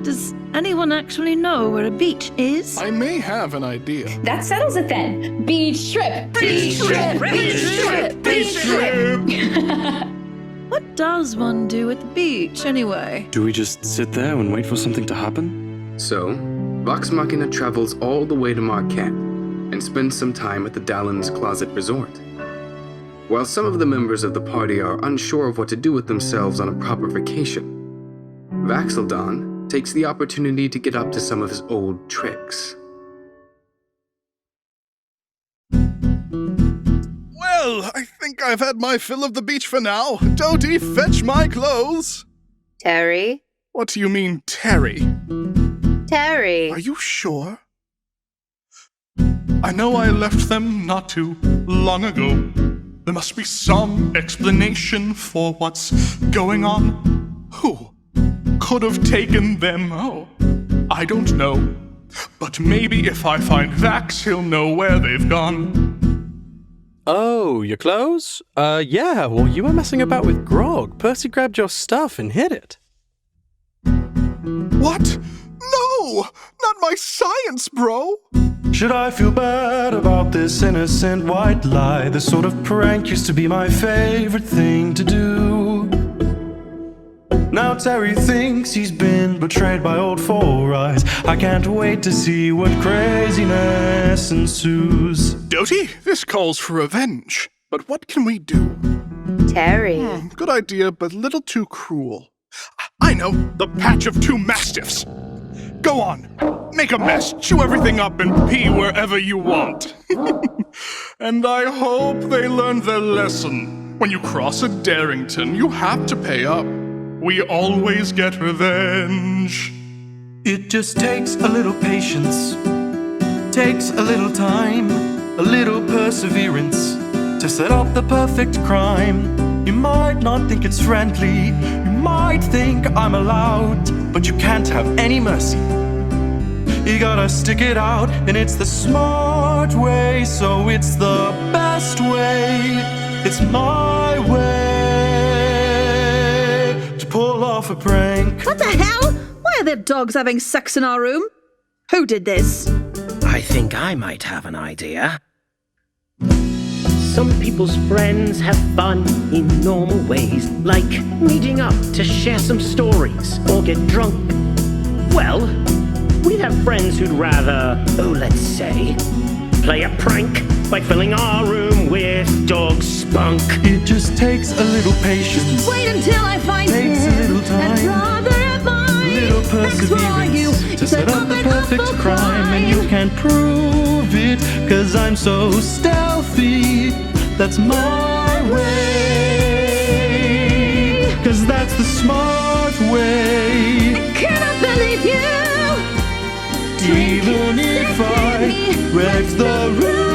Does anyone actually know where a beach is?
I may have an idea.
That settles it then. Beach trip.
Beach trip. Beach trip. Beach trip. What does one do at the beach, anyway?
Do we just sit there and wait for something to happen?
So, Vox Machina travels all the way to Marquette and spends some time at the Dallin's Closet Resort. While some of the members of the party are unsure of what to do with themselves on a proper vacation, Vax'ildan takes the opportunity to get up to some of his old tricks.
Well, I think I've had my fill of the beach for now. Doty, fetch my clothes.
Terry?
What do you mean, Terry?
Terry.
Are you sure? I know I left them not too long ago. There must be some explanation for what's going on. Who could have taken them? Oh, I don't know. But maybe if I find Vax, he'll know where they've gone.
Oh, your clothes? Yeah, well, you were messing about with Grog. Percy grabbed your stuff and hid it.
What? No! Not my science, bro!
Should I feel bad about this innocent white lie? This sort of prank used to be my favorite thing to do. Now Terry thinks he's been betrayed by old Four Eyes. I can't wait to see what craziness ensues.
Doty, this calls for revenge. But what can we do?
Terry.
Good idea, but little too cruel. I know, the patch of 2 mastiffs. Go on, make a mess, chew everything up, and pee wherever you want. And I hope they learned their lesson. When you cross a Darrington, you have to pay up. We always get revenge.
It just takes a little patience, takes a little time, a little perseverance to set up the perfect crime. You might not think it's friendly, you might think I'm allowed, but you can't have any mercy. You gotta stick it out, and it's the smart way, so it's the best way. It's my way to pull off a prank.
What the hell? Why are there dogs having sex in our room? Who did this?
I think I might have an idea. Some people's friends have fun in normal ways, like meeting up to share some stories or get drunk. Well, we have friends who'd rather, let's say, play a prank by filling our room with dog spunk.
It just takes a little patience.
Wait until I find
Takes a little time.
That brother of mine.
Little perseverance to set up the perfect crime, and you can't prove it, 'cause I'm so stealthy. That's my way, 'cause that's the smart way.
I cannot believe you.
Even if I wrecked the room.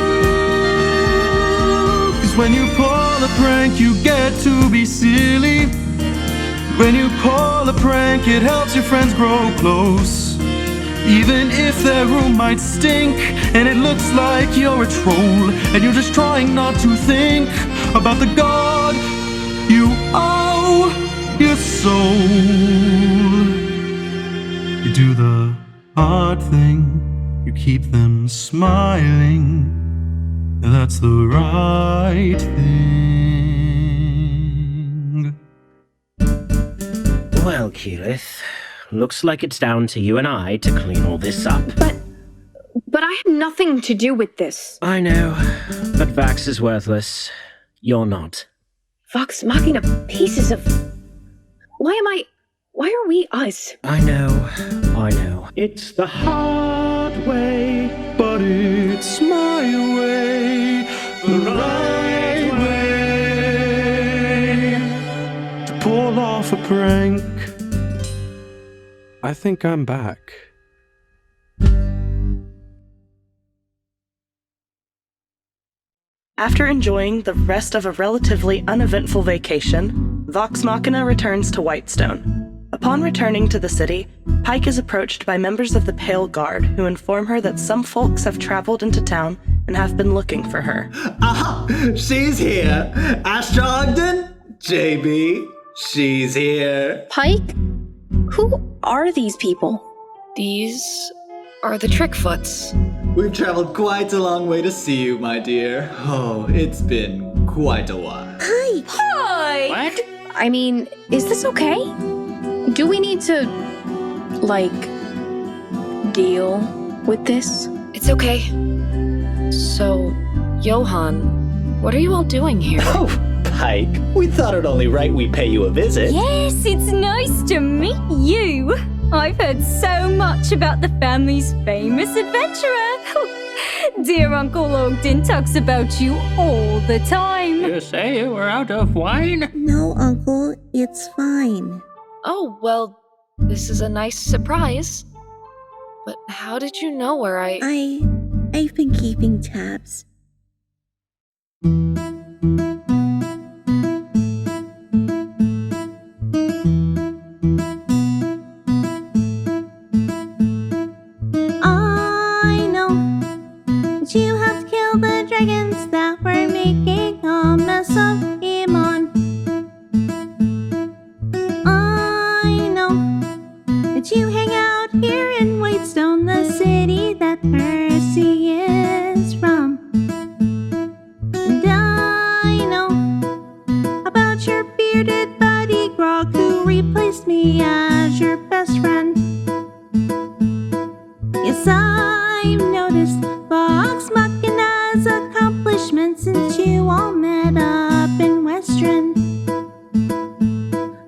'Cause when you pull a prank, you get to be silly. When you pull a prank, it helps your friends grow close. Even if their room might stink, and it looks like you're a troll, and you're just trying not to think about the god you owe your soul. You do the hard thing, you keep them smiling. That's the right thing.
Well, Keyleth, looks like it's down to you and I to clean all this up.
But I had nothing to do with this.
I know, but Vax is worthless. You're not.
Vox Machina pieces of... Why am I
Why are we us?
I know. It's the hard way,
but it's my way, the right way to pull off a prank.
I think I'm back.
After enjoying the rest of a relatively uneventful vacation, Vox Machina returns to Whitestone. Upon returning to the city, Pike is approached by members of the Pale Guard who inform her that some folks have traveled into town and have been looking for her.
Aha! She's here! Astra Ogden? JB, she's here.
Pike? Who are these people?
These are the Trickfoots.
We've traveled quite a long way to see you, my dear. Oh, it's been quite a while.
Pike!
What?
I mean, is this okay? Do we need to, deal with this?
It's okay. So, Johan, what are you all doing here?
Oh, Pike, we thought it only right we pay you a visit.
Yes, it's nice to meet you. I've heard so much about the family's famous adventurer. Dear Uncle Ogden talks about you all the time.
You say you were out of wine?
No, Uncle, it's fine.
Oh, well, this is a nice surprise. But how did you know where I've
been keeping tabs. I know that you have to kill the dragons that were making a mess of Amon. You hang out here in Whitestone, the city that Percy is from. And I know about your bearded buddy Grog, who replaced me as your best friend. Yes, I've noticed Vox Machina's accomplishments since you all met up in Western.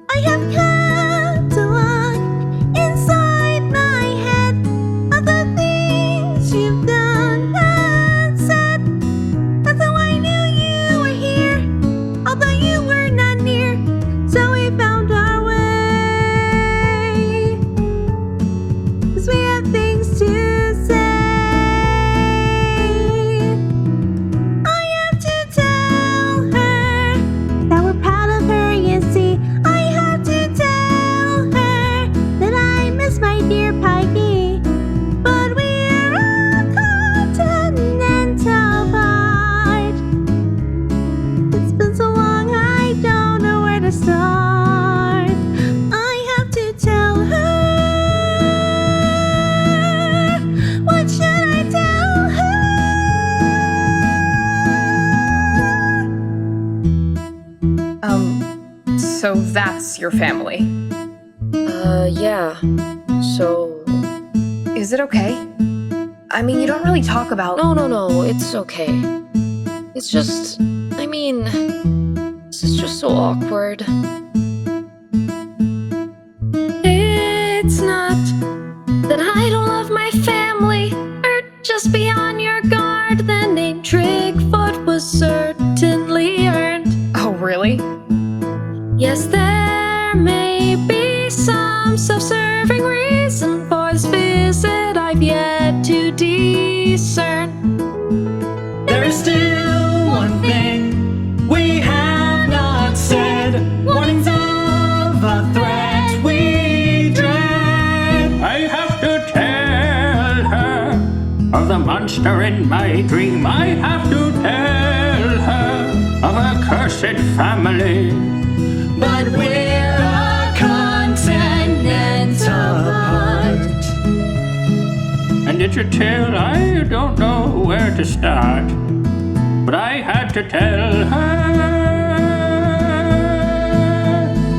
I have come to look inside my head of the things you've done and said. That's how I knew you were here, although you were not near. So we found our way, 'cause we have things to say. I have to tell her that we're proud of her, you see. I have to tell her that I miss my dear Pikey, but we're a continental part. It's been so long, I don't know where to start. I have to tell her. What should I tell her?
So that's your family.
Yeah. So...
Is it okay? I mean, you don't really talk about...
No, it's okay. It's just... this is just so awkward. It's not that I don't love my family, or just be on your guard. The name Trickfoot was certainly earned.
Oh, really?
Yes, there may be some self-serving reason for this visit I've yet to discern.
There is still one thing we have not said. Warnings of a threat we dread.
I have to tell her of the monster in my dream. I have to tell her of a cursed family.
But we're a continental part.
And it's a tale I don't know where to start. But I had to tell her.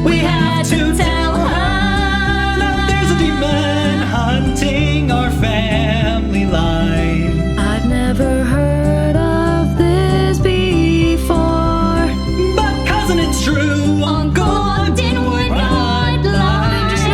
We had to tell her that there's a demon hunting our family line.
I've never heard of this before.
But cousin, it's true. Uncle Ogden would not lie.
Just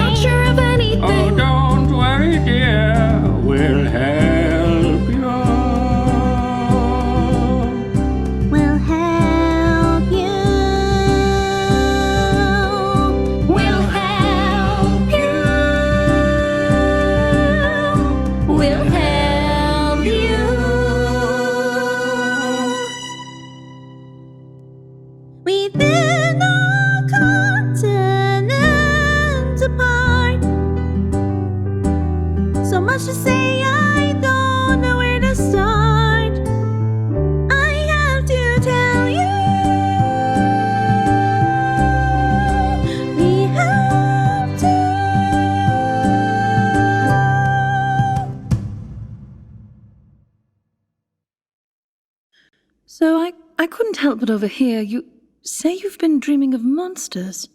help but overhear. You say you've been dreaming of monsters.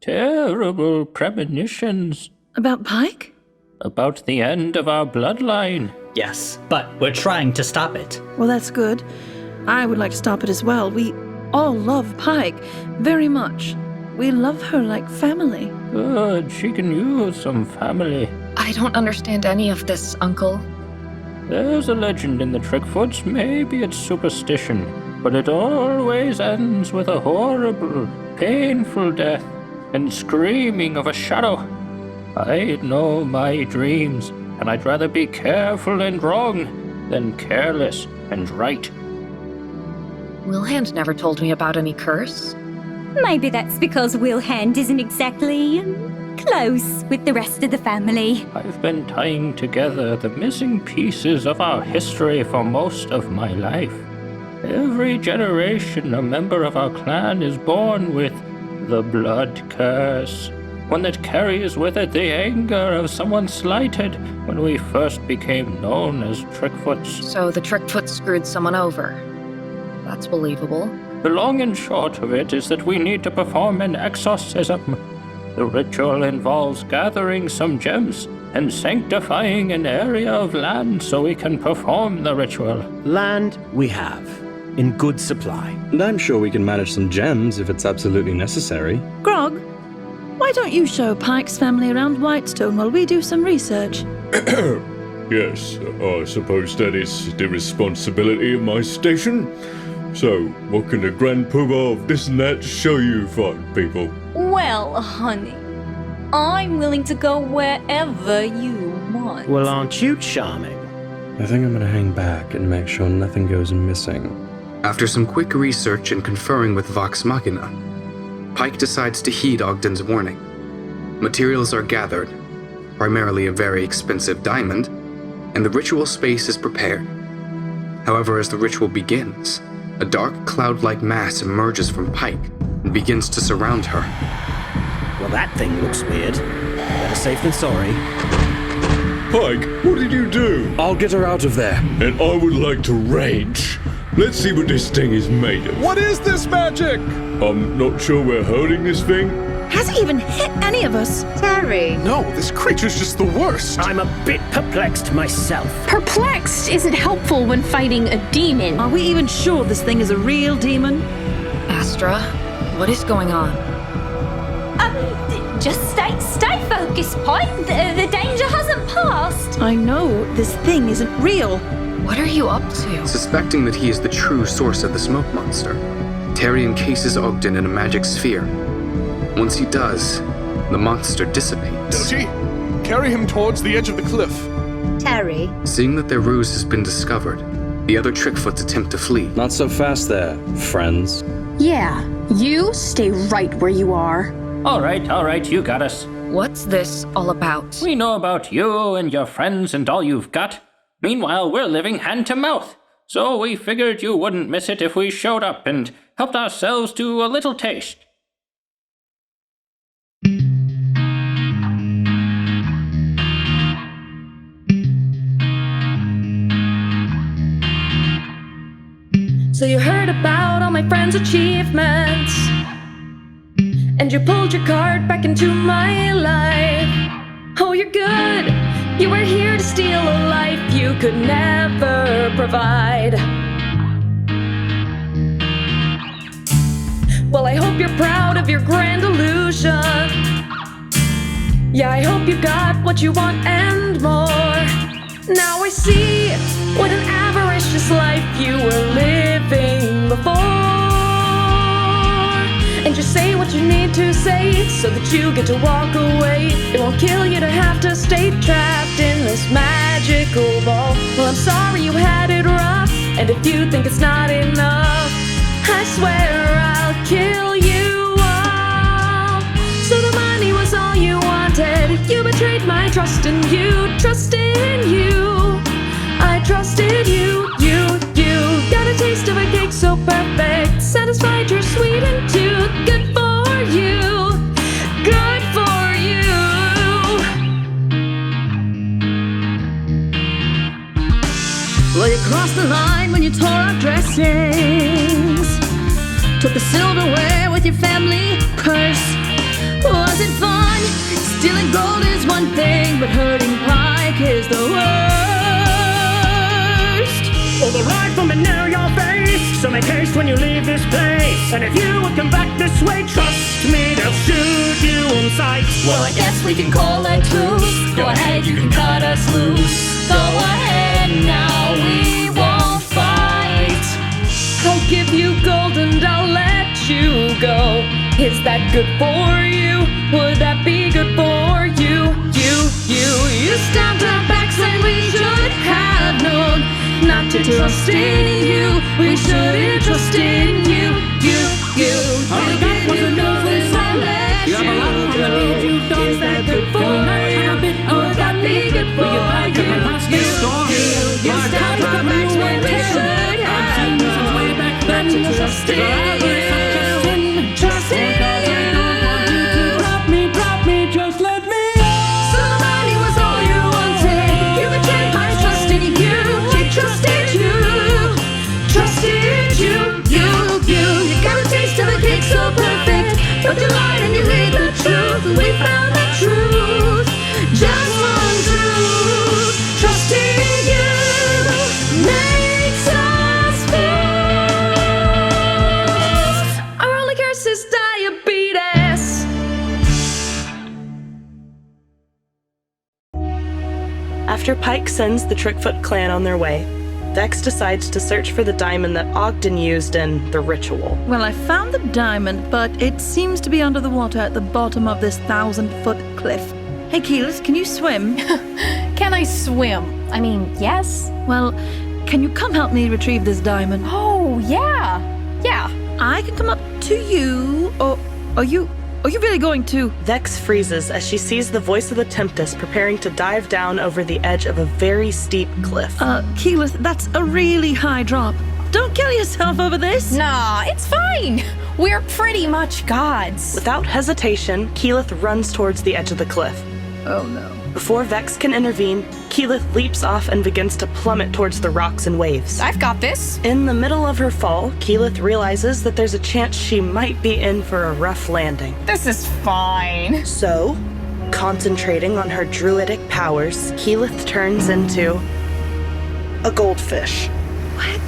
Terrible premonitions.
About Pike?
About the end of our bloodline.
Yes, but we're trying to stop it.
Well, that's good. I would like to stop it as well. We all love Pike very much. We love her like family.
Good, she can use some family.
I don't understand any of this, Uncle.
There's a legend in the Trickfoots, maybe it's superstition, but it always ends with a horrible, painful death and screaming of a shadow. I know my dreams, and I'd rather be careful and wrong than careless and right.
Wilhand never told me about any curse.
Maybe that's because Wilhand isn't exactly close with the rest of the family.
I've been tying together the missing pieces of our history for most of my life. Every generation, a member of our clan is born with the blood curse, one that carries with it the anger of someone slighted when we first became known as Trickfoots.
So the Trickfoots screwed someone over. That's believable.
The long and short of it is that we need to perform an exorcism. The ritual involves gathering some gems and sanctifying an area of land so we can perform the ritual.
Land we have, in good supply.
And I'm sure we can manage some gems if it's absolutely necessary.
Grog, why don't you show Pike's family around Whitestone while we do some research?
Yes, I suppose that is the responsibility of my station. So, what can the Grand Poobah of this and that show you fine people?
Well, honey, I'm willing to go wherever you want.
Well, aren't you charming?
I think I'm gonna hang back and make sure nothing goes missing.
After some quick research and conferring with Vox Machina, Pike decides to heed Ogden's warning. Materials are gathered, primarily a very expensive diamond, and the ritual space is prepared. However, as the ritual begins, a dark cloud-like mass emerges from Pike and begins to surround her.
Well, that thing looks weird. Better safe than sorry.
Pike, what did you do?
I'll get her out of there.
And I would like to rage. Let's see what this thing is made of.
What is this magic?
I'm not sure we're hurting this thing.
Has it even hit any of us?
Terry.
No, this creature's just the worst.
I'm a bit perplexed myself.
Perplexed isn't helpful when fighting a demon.
Are we even sure this thing is a real demon?
Astra, what is going on?
Just stay focused, Pike. The danger hasn't passed.
I know this thing isn't real.
What are you up to?
Suspecting that he is the true source of the smoke monster, Terry encases Ogden in a magic sphere. Once he does, the monster dissipates.
Doty, carry him towards the edge of the cliff.
Terry.
Seeing that their ruse has been discovered, the other Trickfoots attempt to flee.
Not so fast there, friends.
Yeah, you stay right where you are.
All right, you got us.
What's this all about?
We know about you and your friends and all you've got. Meanwhile, we're living hand to mouth. So we figured you wouldn't miss it if we showed up and helped ourselves to a little taste.
So you heard about all my friends' achievements, and you pulled your card back into my life. Oh, you're good. You were here to steal a life you could never provide. Well, I hope you're proud of your grand illusion. Yeah, I hope you got what you want and more. Now I see what an avaricious life you were living before. And just say what you need to say so that you get to walk away. It won't kill you to have to stay trapped in this magical ball. Well, I'm sorry you had it rough, and if you think it's not enough, I swear I'll kill you all. So the money was all you wanted. You betrayed my trust in you, trusted in you. I trusted you, you got a taste of a cake so perfect, satisfied your sweet and tooth. Good for you, good for you.
Well, you
crossed the line when you tore our dressings. Took the silverware with your family purse. Was it fun? Stealing gold is one thing, but hurting Pike is the worst.
All the right from it near your face, so make haste when you leave this place. And if you would come back this way, trust me, they'll shoot you on sight.
Well, I guess we can call a truce. Go ahead, you can cut us loose. Go ahead now, we won't fight.
I'll give you gold and I'll let you go. Is that good for you? Would that be good for you? You stabbed our backs and we should have known not to trust in you. We shouldn't trust in you.
All we got was a nose and silence. You have a lot on the leaves you've done.
Is that good for you? Would that be good for you? You stabbed our backs when we should have known not to trust in you. Trust in you.
Drop me, just let me.
So the money was all you wanted. You betrayed my trust in you. She trusted you. Trusted you. You got a taste of a cake so perfect, but you lied and you hid the truth. We found the truth. Just one truth. Trusting you makes us fast. Our only curse is diabetes.
After Pike sends the Trickfoot clan on their way, Vex decides to search for the diamond that Ogden used in the ritual.
Well, I found the diamond, but it seems to be under the water at the bottom of this 1,000-foot cliff. Hey, Keyless, can you swim?
Can I swim? I mean, yes.
Well, can you come help me retrieve this diamond?
Oh, yeah.
I can come up to you, or are you really going to?
Vex freezes as she sees the voice of the Tempest preparing to dive down over the edge of a very steep cliff.
Keyless, that's a really high drop. Don't kill yourself over this.
Nah, it's fine. We're pretty much gods.
Without hesitation, Keyleth runs towards the edge of the cliff.
Oh no.
Before Vex can intervene, Keyleth leaps off and begins to plummet towards the rocks and waves.
I've got this.
In the middle of her fall, Keyleth realizes that there's a chance she might be in for a rough landing.
This is fine.
So, concentrating on her druidic powers, Keyleth turns into a goldfish.
What?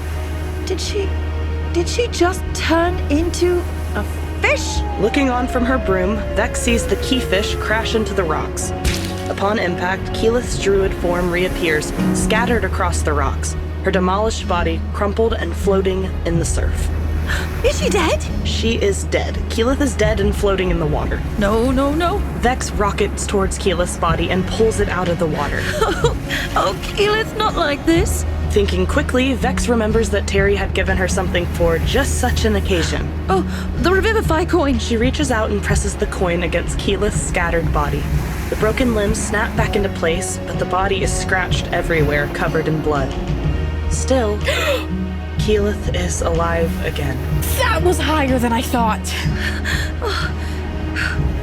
Did she just turn into a fish?
Looking on from her broom, Vex sees the key fish crash into the rocks. Upon impact, Keyleth's druid form reappears, scattered across the rocks, her demolished body crumpled and floating in the surf.
Is she dead?
She is dead. Keyleth is dead and floating in the water.
No.
Vex rockets towards Keyleth's body and pulls it out of the water.
Oh, Keyleth, not like this.
Thinking quickly, Vex remembers that Terry had given her something for just such an occasion.
Oh, the Revivify coin.
She reaches out and presses the coin against Keyleth's scattered body. The broken limbs snap back into place, but the body is scratched everywhere, covered in blood. Still, Keyleth is alive again.
That was higher than I thought.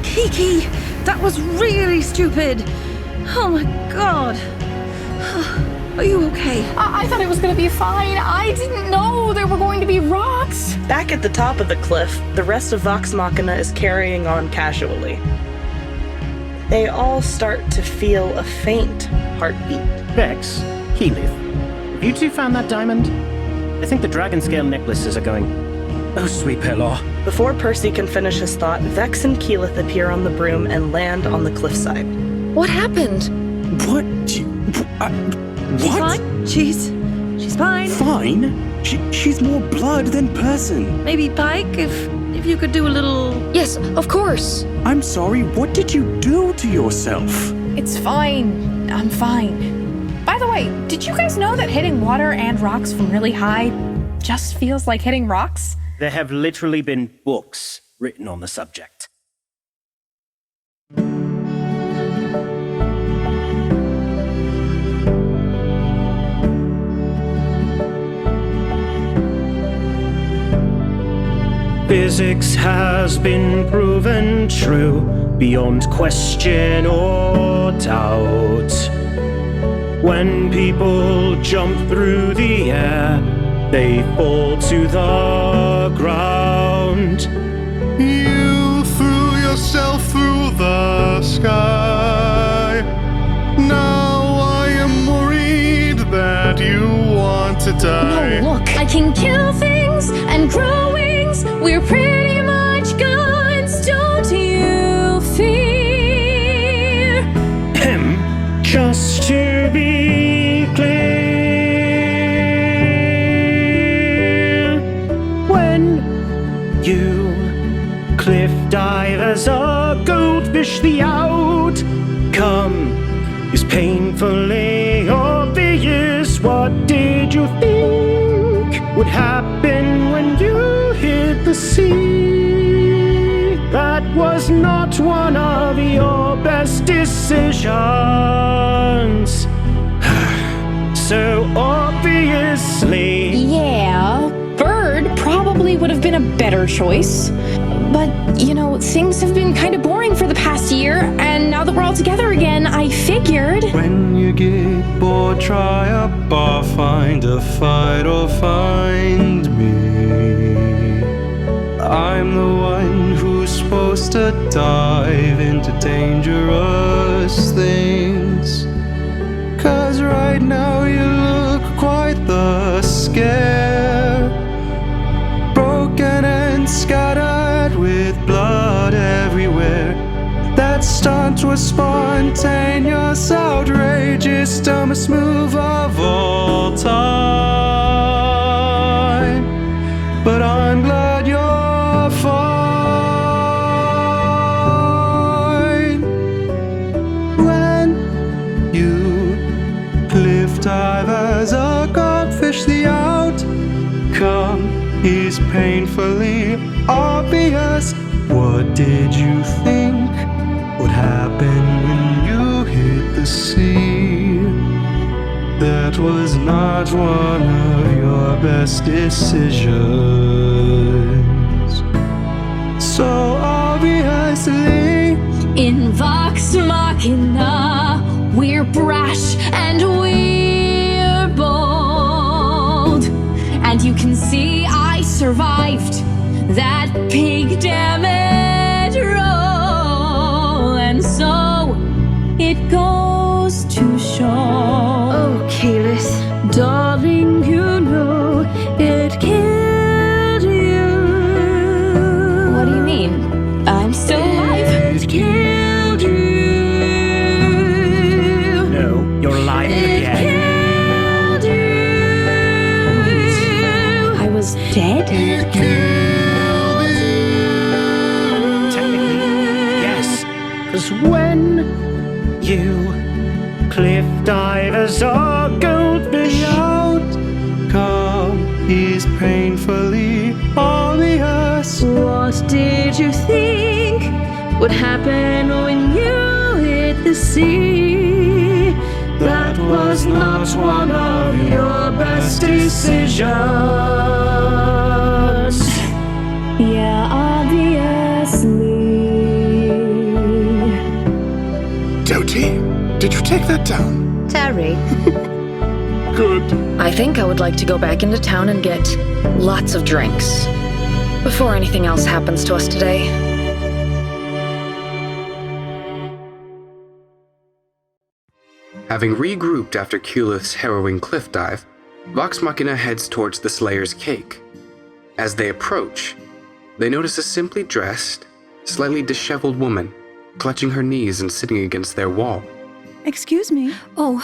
Kiki, that was really stupid. Oh my god. Are you okay?
I thought it was going to be fine. I didn't know there were going to be rocks.
Back at the top of the cliff, the rest of Vox Machina is carrying on casually. They all start to feel a faint heartbeat.
Vex, Keyleth, have you two found that diamond? I think the dragon scale necklaces are going. Oh, sweet Pelor.
Before Percy can finish his thought, Vex and Keyleth appear on the broom and land on the cliffside.
What happened?
What? What?
She's fine.
Fine? She's more blood than person.
Maybe Pike, if you could do a little...
Yes, of course.
I'm sorry, what did you do to yourself?
It's fine. I'm fine. By the way, did you guys know that hitting water and rocks from really high just feels like hitting rocks?
There have literally been books written on the subject. Physics has been proven true beyond question or doubt.
When people jump through the air, they fall to the ground.
You threw yourself through the sky. Now I am worried that you want to die.
No, look, I can kill things and grow wings. We're pretty much gods, don't you fear?
Just to be clear, when you cliff dive as a goldfish, the outcome is painfully obvious. What did you think would happen when you hit the sea? That was not one of your best decisions. So obviously.
Yeah, Bird probably would have been a better choice. But, you know, things have been kind of boring for the past year, and now that we're all together again, I figured.
When you get bored, try a bar, find a fight, or find me. I'm the one who's supposed to dive into dangerous things. 'Cause right now you look quite the scare. Broken and scattered with blood everywhere. That stunt was spontaneous, outrageous, dumbest move of all time. But I'm glad you're fine. When you cliff dive as a godfish, the outcome is painfully obvious. What did you think would happen when you hit the sea? That was not one of your best decisions. So obviously,
in Vox Machina, we're brash and we're bold. And you can see I survived that pig damage roll. And so it goes to show.
Oh, Keyleth, darling, you know it killed you.
What do you mean? I'm still alive.
It killed you.
No, you're alive again.
Killed you.
I was dead?
It killed you.
Technically, yes. 'Cause when you cliff dive as a goldfish,
outcome is painfully obvious.
What did you think would happen when you hit the sea? That was not one of your best decisions.
Yeah, obviously.
Doty, did you take that down?
Terry.
Good.
I think I would like to go back into town and get lots of drinks before anything else happens to us today.
Having regrouped after Keyleth's harrowing cliff dive, Vox Machina heads towards the Slayer's cake. As they approach, they notice a simply dressed, slightly disheveled woman clutching her knees and sitting against their wall.
Excuse me?
Oh,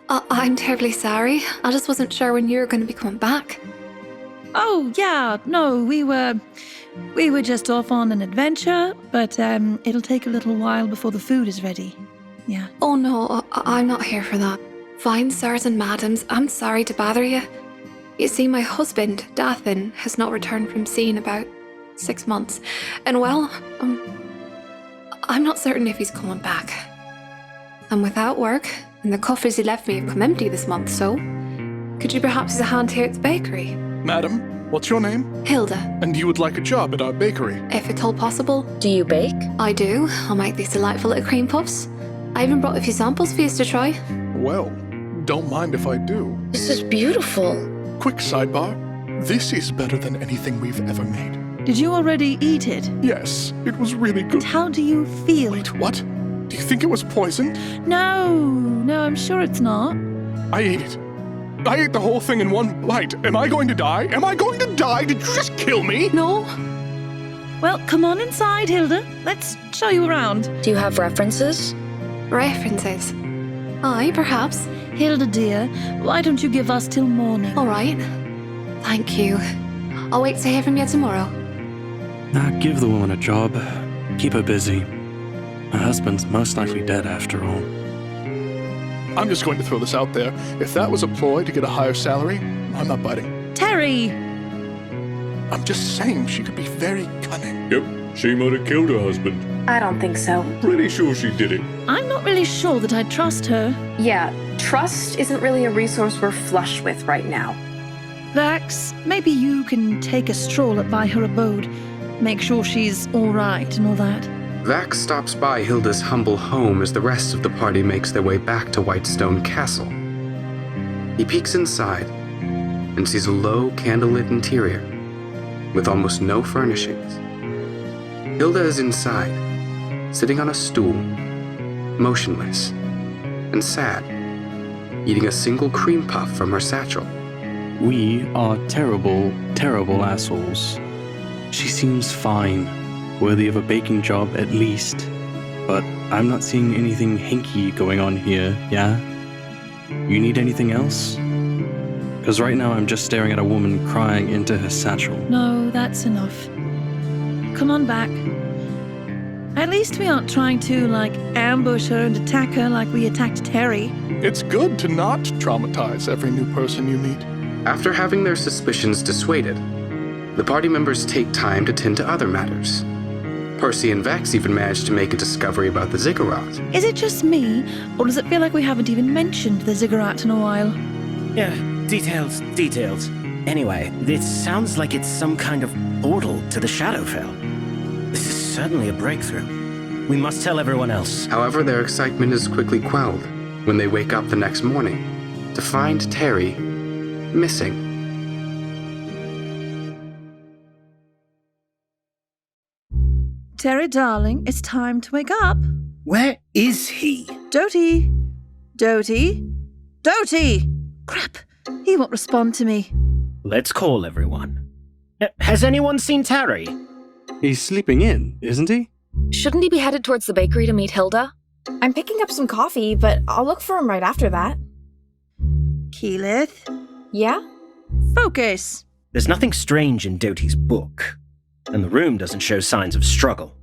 I'm terribly sorry. I just wasn't sure when you were going to be coming back.
Oh, yeah, no, we were just off on an adventure, but it'll take a little while before the food is ready. Yeah.
Oh no, I'm not here for that. Fine, sirs and madams, I'm sorry to bother you. You see, my husband, Dathan, has not returned from sea in about 6 months. And well, I'm not certain if he's coming back. I'm without work, and the coffers he left me have come empty this month, so could you perhaps use a hand here at the bakery?
Madam, what's your name?
Hilda.
And you would like a job at our bakery?
If at all possible.
Do you bake?
I do. I'll make these delightful little cream puffs. I even brought a few samples for you to try.
Well, don't mind if I do.
This is beautiful.
Quick sidebar. This is better than anything we've ever made.
Did you already eat it?
Yes, it was really good.
And how do you feel?
Wait, what? Do you think it was poisoned?
No, I'm sure it's not.
I ate it. I ate the whole thing in one bite. Am I going to die? Am I going to die? Did you just kill me?
No. Well, come on inside, Hilda. Let's show you around.
Do you have references?
References? Aye, perhaps.
Hilda, dear, why don't you give us till morning?
All right. Thank you. I'll wait to hear from you tomorrow.
Give the woman a job. Keep her busy. Her husband's most likely dead after all.
I'm just going to throw this out there. If that was a ploy to get a higher salary, I'm not biting.
Terry!
I'm just saying she could be very cunning.
Yep, she might have killed her husband.
I don't think so.
Pretty sure she did it.
I'm not really sure that I trust her.
Yeah, trust isn't really a resource we're flush with right now.
Vax, maybe you can take a stroll up by her abode. Make sure she's all right and all that.
Vax stops by Hilda's humble home as the rest of the party makes their way back to Whitestone Castle. He peeks inside and sees a low, candlelit interior with almost no furnishings. Hilda is inside, sitting on a stool, motionless and sad, eating a single cream puff from her satchel.
We are terrible, terrible assholes. She seems fine, worthy of a baking job at least, but I'm not seeing anything hinky going on here, yeah? You need anything else? Because right now I'm just staring at a woman crying into her satchel.
No, that's enough. Come on back. At least we aren't trying to, ambush her and attack her like we attacked Terry.
It's good to not traumatize every new person you meet.
After having their suspicions dissuaded, the party members take time to tend to other matters. Percy and Vax even managed to make a discovery about the ziggurat.
Is it just me, or does it feel like we haven't even mentioned the ziggurat in a while?
Yeah, details. Anyway, this sounds like it's some kind of portal to the Shadowfell. This is certainly a breakthrough. We must tell everyone else.
However, their excitement is quickly quelled when they wake up the next morning to find Terry missing.
Terry, darling, it's time to wake up.
Where is he?
Doty! Crap, he won't respond to me.
Let's call everyone. Has anyone seen Terry?
He's sleeping in, isn't he?
Shouldn't he be headed towards the bakery to meet Hilda?
I'm picking up some coffee, but I'll look for him right after that.
Keyleth?
Yeah?
Focus!
There's nothing strange in Doty's book, and the room doesn't show signs of struggle.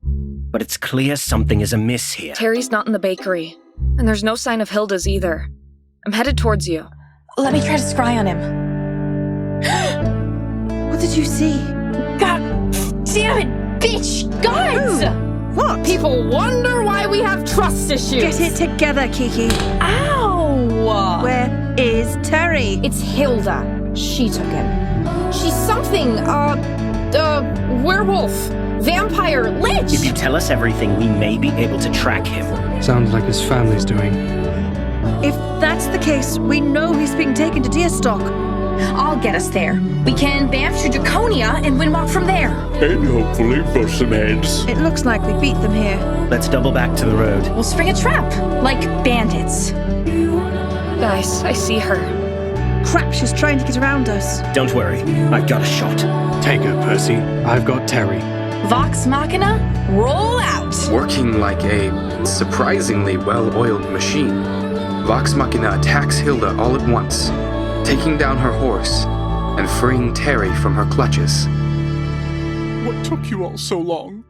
But it's clear something is amiss here.
Terry's not in the bakery, and there's no sign of Hilda's either. I'm headed towards you.
Let me try to scry on him.
What did you see?
God damn it, bitch! Guys!
What?
People wonder why we have trust issues.
Get it together, Kiki.
Ow!
Where is Terry?
It's Hilda. She took him. She's something, werewolf, vampire, lich!
If you tell us everything, we may be able to track him.
Sounds like his family's doing.
If that's the case, we know he's being taken to Deerstock.
I'll get us there. We can bamf through Draconia and windwalk from there.
And hopefully bust some heads.
It looks like we beat them here.
Let's double back to the road.
We'll spring a trap, like bandits.
Guys, I see her.
Crap, she's trying to get around us.
Don't worry, I've got a shot.
Take her, Percy. I've got Terry.
Vox Machina, roll out!
Working like a surprisingly well-oiled machine, Vox Machina attacks Hilda all at once, taking down her horse and freeing Terry from her clutches.
What took you all so long?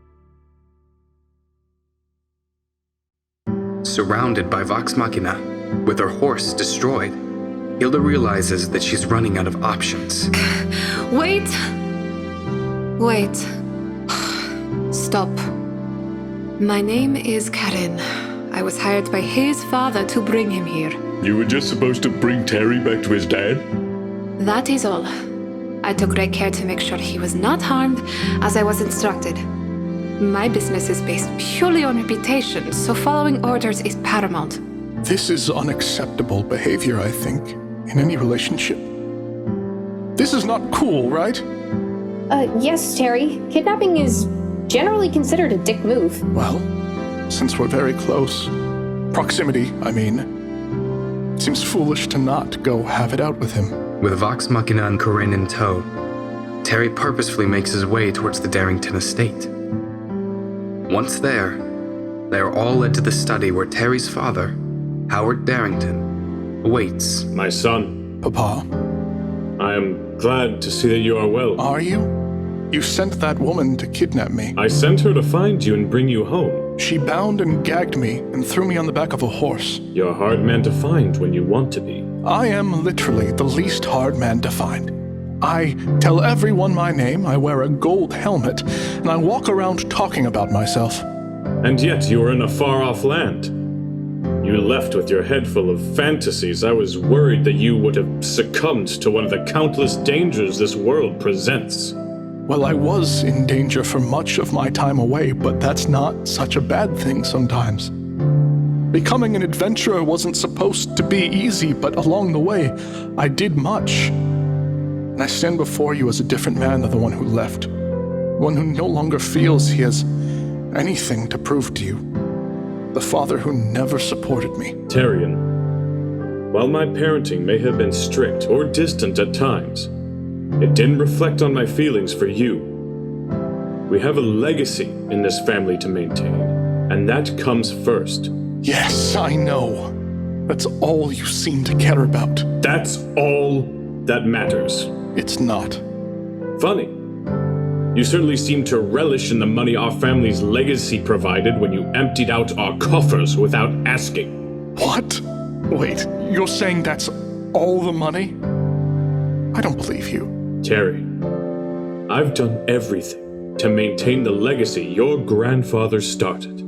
Surrounded by Vox Machina, with her horse destroyed, Hilda realizes that she's running out of options.
Wait. Stop. My name is Karen. I was hired by his father to bring him here.
You were just supposed to bring Terry back to his dad?
That is all. I took great care to make sure he was not harmed, as I was instructed. My business is based purely on reputation, so following orders is paramount.
This is unacceptable behavior, I think, in any relationship. This is not cool, right?
Yes, Terry. Kidnapping is generally considered a dick move.
Well, since we're very close, proximity, I mean, it seems foolish to not go have it out with him.
With Vox Machina and Corinne in tow, Terry purposefully makes his way towards the Darrington estate. Once there, they are all led to the study where Terry's father, Howard Darrington, awaits.
My son.
Papa.
I am glad to see that you are well.
Are you? You sent that woman to kidnap me.
I sent her to find you and bring you home.
She bound and gagged me and threw me on the back of a horse.
You're a hard man to find when you want to be.
I am literally the least hard man to find. I tell everyone my name, I wear a gold helmet, and I walk around talking about myself.
And yet you are in a far-off land. You left with your head full of fantasies. I was worried that you would have succumbed to one of the countless dangers this world presents.
Well, I was in danger for much of my time away, but that's not such a bad thing sometimes. Becoming an adventurer wasn't supposed to be easy, but along the way, I did much. And I stand before you as a different man than the one who left. One who no longer feels he has anything to prove to you. The father who never supported me.
Taryon, while my parenting may have been strict or distant at times, it didn't reflect on my feelings for you. We have a legacy in this family to maintain, and that comes first.
Yes, I know. That's all you seem to care about.
That's all that matters.
It's not.
Funny. You certainly seem to relish in the money our family's legacy provided when you emptied out our coffers without asking.
What? Wait, you're saying that's all the money? I don't believe you.
Terry, I've done everything to maintain the legacy your grandfather started.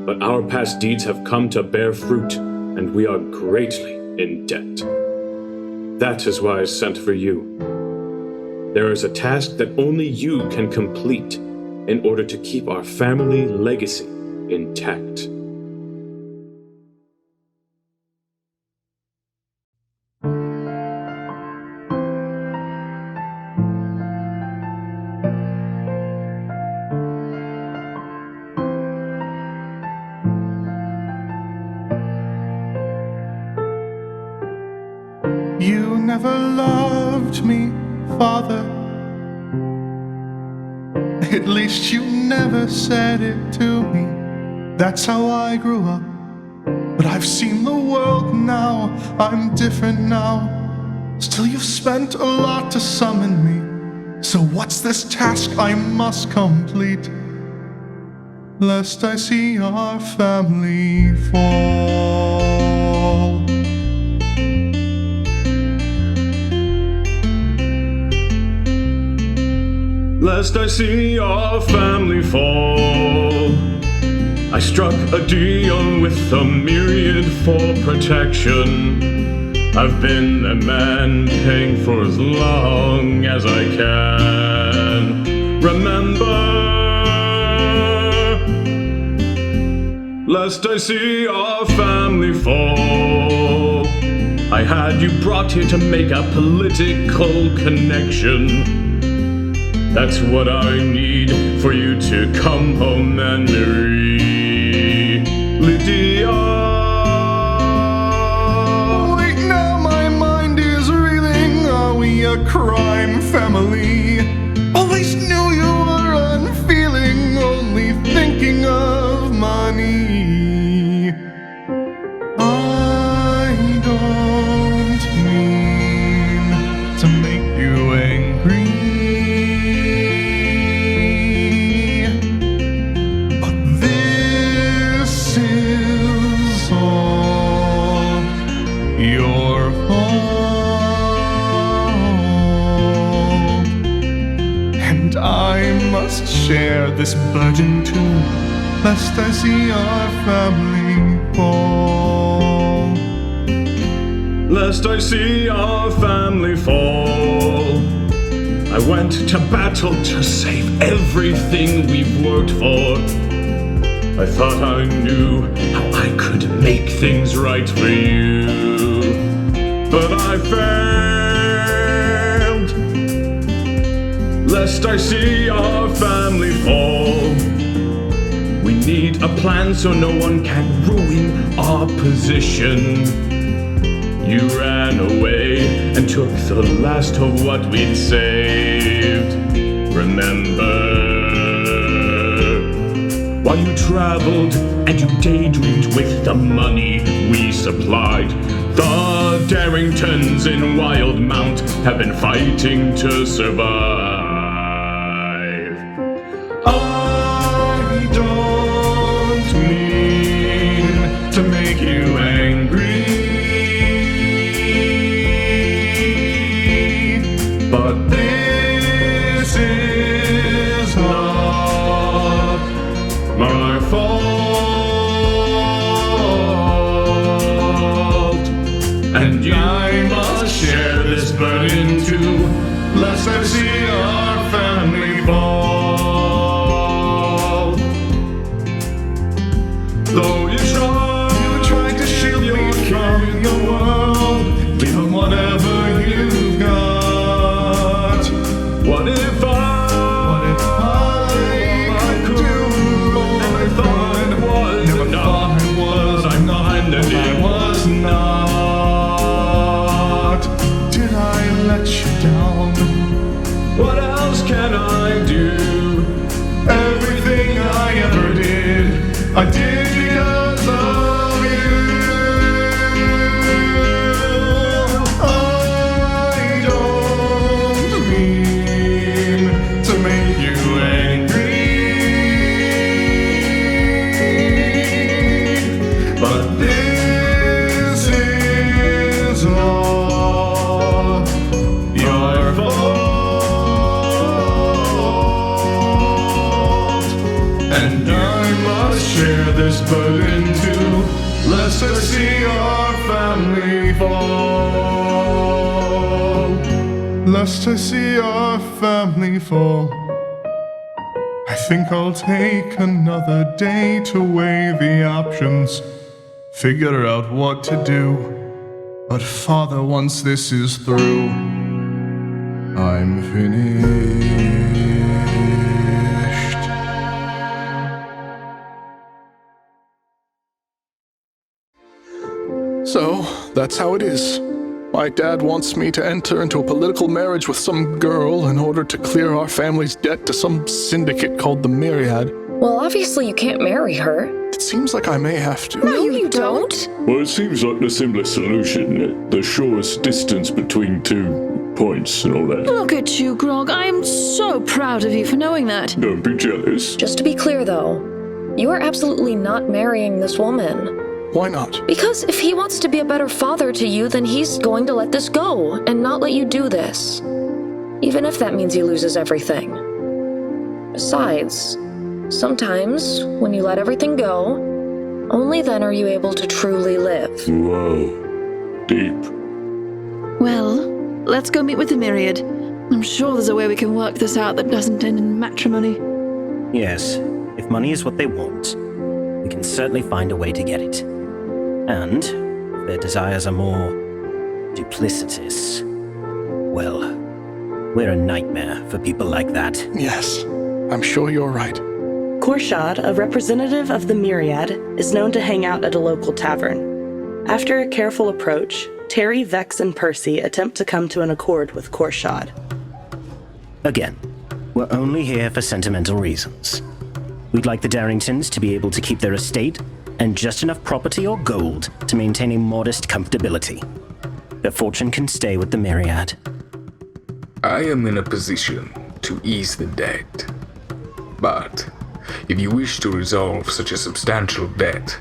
But our past deeds have come to bear fruit, and we are greatly in debt. That is why I sent for you. There is a task that only you can complete in order to keep our family legacy intact.
You never loved me, Father. At least you never said it to me. That's how I grew up. But I've seen the world now. I'm different now. Still, you've spent a lot to summon me. So what's this task I must complete? Lest I see our family fall.
Lest I see our family fall. I struck a deal with a myriad for protection. I've been a man paying for as long as I can remember. Lest I see our family fall. I had you brought here to make a political connection. That's what I need for you to come home and marry Lydia.
Wait, now my mind is reeling. Are we a crime family? Always knew you were unfeeling, only thinking of money. I don't mean to make you angry. Share this burden too, lest I see our family fall.
Lest I see our family fall. I went to battle to save everything we've worked for. I thought I knew how I could make things right for you. But I failed, lest I see our family fall. We need a plan so no one can ruin our position. You ran away and took the last of what we'd saved. Remember, while you traveled and you daydreamed with the money we supplied, the Darringtons in Wildmount have been fighting to survive. I don't mean to make you angry, but this is not my fault, and I must share this burden too, lest I see our family fall. Though you try to shield me from the world, give them whatever you've got. What if I could do what I thought it was? Never thought it was. I'm not, and it was not. Did I let you down? What else can I do? Everything I ever did, I did because of you. I don't mean to make you angry, but this is all your fault, and I must share this burden too, lest I see our family fall. Lest I see our family fall. I think I'll take another day to weigh the options, figure out what to do. But Father, once this is through, I'm finished.
So, that's how it is. My dad wants me to enter into a political marriage with some girl in order to clear our family's debt to some syndicate called the Myriad.
Well, obviously you can't marry her.
It seems like I may have to.
No, you don't.
Well, it seems like the simplest solution, the shortest distance between 2 points and all that.
Look at you, Grog. I am so proud of you for knowing that.
Don't be jealous.
Just to be clear, though, you are absolutely not marrying this woman.
Why not?
Because if he wants to be a better father to you, then he's going to let this go and not let you do this. Even if that means he loses everything. Besides, sometimes when you let everything go, only then are you able to truly live.
Whoa. Deep.
Well, let's go meet with the Myriad. I'm sure there's a way we can work this out that doesn't end in matrimony.
Yes, if money is what they want, we can certainly find a way to get it. And if their desires are more duplicitous, well, we're a nightmare for people like that.
Yes, I'm sure you're right.
Korshad, a representative of the Myriad, is known to hang out at a local tavern. After a careful approach, Terry, Vex, and Percy attempt to come to an accord with Korshad.
Again, we're only here for sentimental reasons. We'd like the Darringtons to be able to keep their estate and just enough property or gold to maintain a modest comfortability. Their fortune can stay with the Myriad.
I am in a position to ease the debt. But if you wish to resolve such a substantial debt,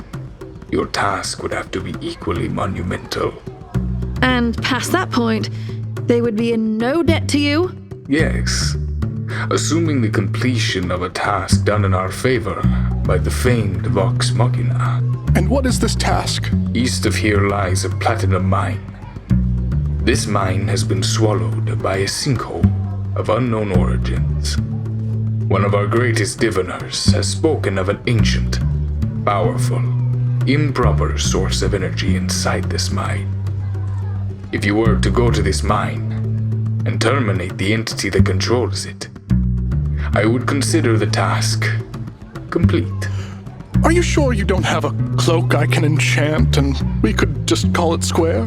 your task would have to be equally monumental.
And past that point, they would be in no debt to you?
Yes. Assuming the completion of a task done in our favor by the famed Vox Machina.
And what is this task?
East of here lies a platinum mine. This mine has been swallowed by a sinkhole of unknown origins. One of our greatest diviners has spoken of an ancient, powerful, improper source of energy inside this mine. If you were to go to this mine and terminate the entity that controls it, I would consider the task complete.
Are you sure you don't have a cloak I can enchant and we could just call it square?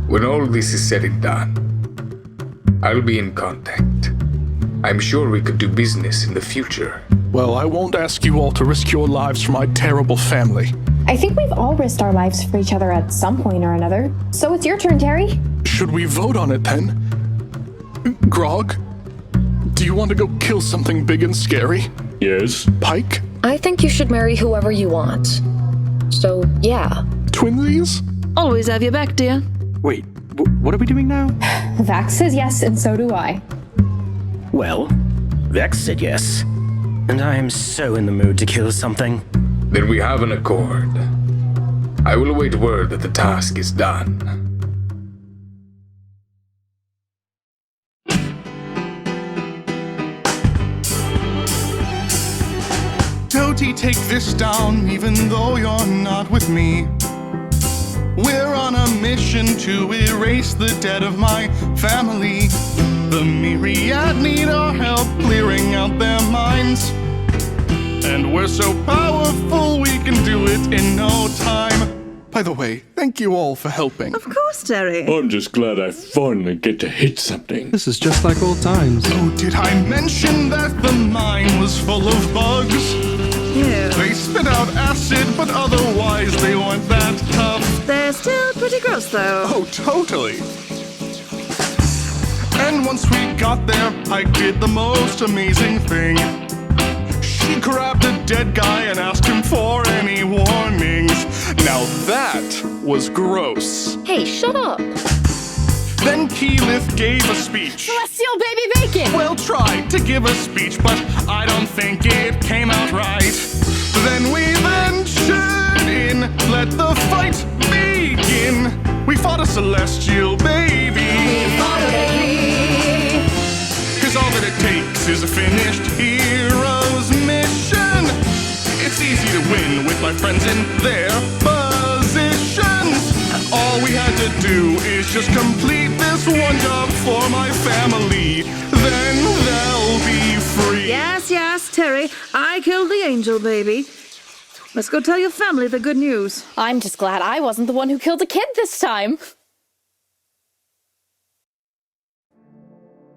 When all this is said and done, I'll be in contact. I'm sure we could do business in the future.
Well, I won't ask you all to risk your lives for my terrible family.
I think we've all risked our lives for each other at some point or another. So it's your turn, Terry.
Should we vote on it then? Grog? Do you want to go kill something big and scary?
Yes.
Pike?
I think you should marry whoever you want. So, yeah.
Twinsies?
Always have your back, dear.
Wait, what are we doing now?
Vax says yes, and so do I.
Well, Vex said yes. And I am so in the mood to kill something.
Then we have an accord. I will await word that the task is done.
Doty, take this down, even though you're not with me. We're on a mission to erase the dead of my family. The myriad need our help clearing out their minds. And we're so powerful we can do it in no time.
By the way, thank you all for helping.
Of course, Terry.
I'm just glad I finally get to hit something.
This is just like old times.
Oh, did I mention that the mine was full of bugs?
Yeah.
They spit out acid, but otherwise they weren't that tough.
They're still pretty gross, though.
Oh, totally. And once we got there, Pike did the most amazing thing. She grabbed a dead guy and asked him for any warnings. Now that was gross.
Hey, shut up.
Then Keyleth gave a speech.
Celestial baby bacon!
Well, tried to give a speech, but I don't think it came out right. Then we ventured in, let the fight begin. We fought a celestial baby.
We fought a baby.
'Cause all that it takes is a finished hero's mission. It's easy to win with my friends in their positions. All we had to do is just complete this one job for my family. Then they'll be free.
Yes, Terry. I killed the angel baby. Let's go tell your family the good news.
I'm just glad I wasn't the one who killed a kid this time.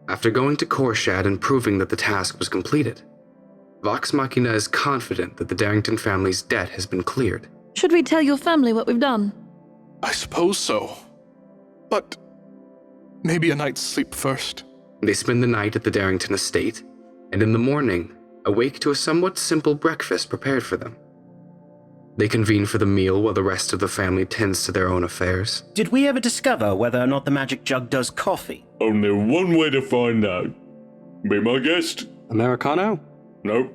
After going to Korshad and proving that the task was completed, Vox Machina is confident that the Darrington family's debt has been cleared.
Should we tell your family what we've done?
I suppose so. But maybe a night's sleep first.
They spend the night at the Darrington estate, and in the morning, awake to a somewhat simple breakfast prepared for them. They convene for the meal while the rest of the family tends to their own affairs.
Did we ever discover whether or not the magic jug does coffee?
Only one way to find out. Be my guest.
Americano?
Nope.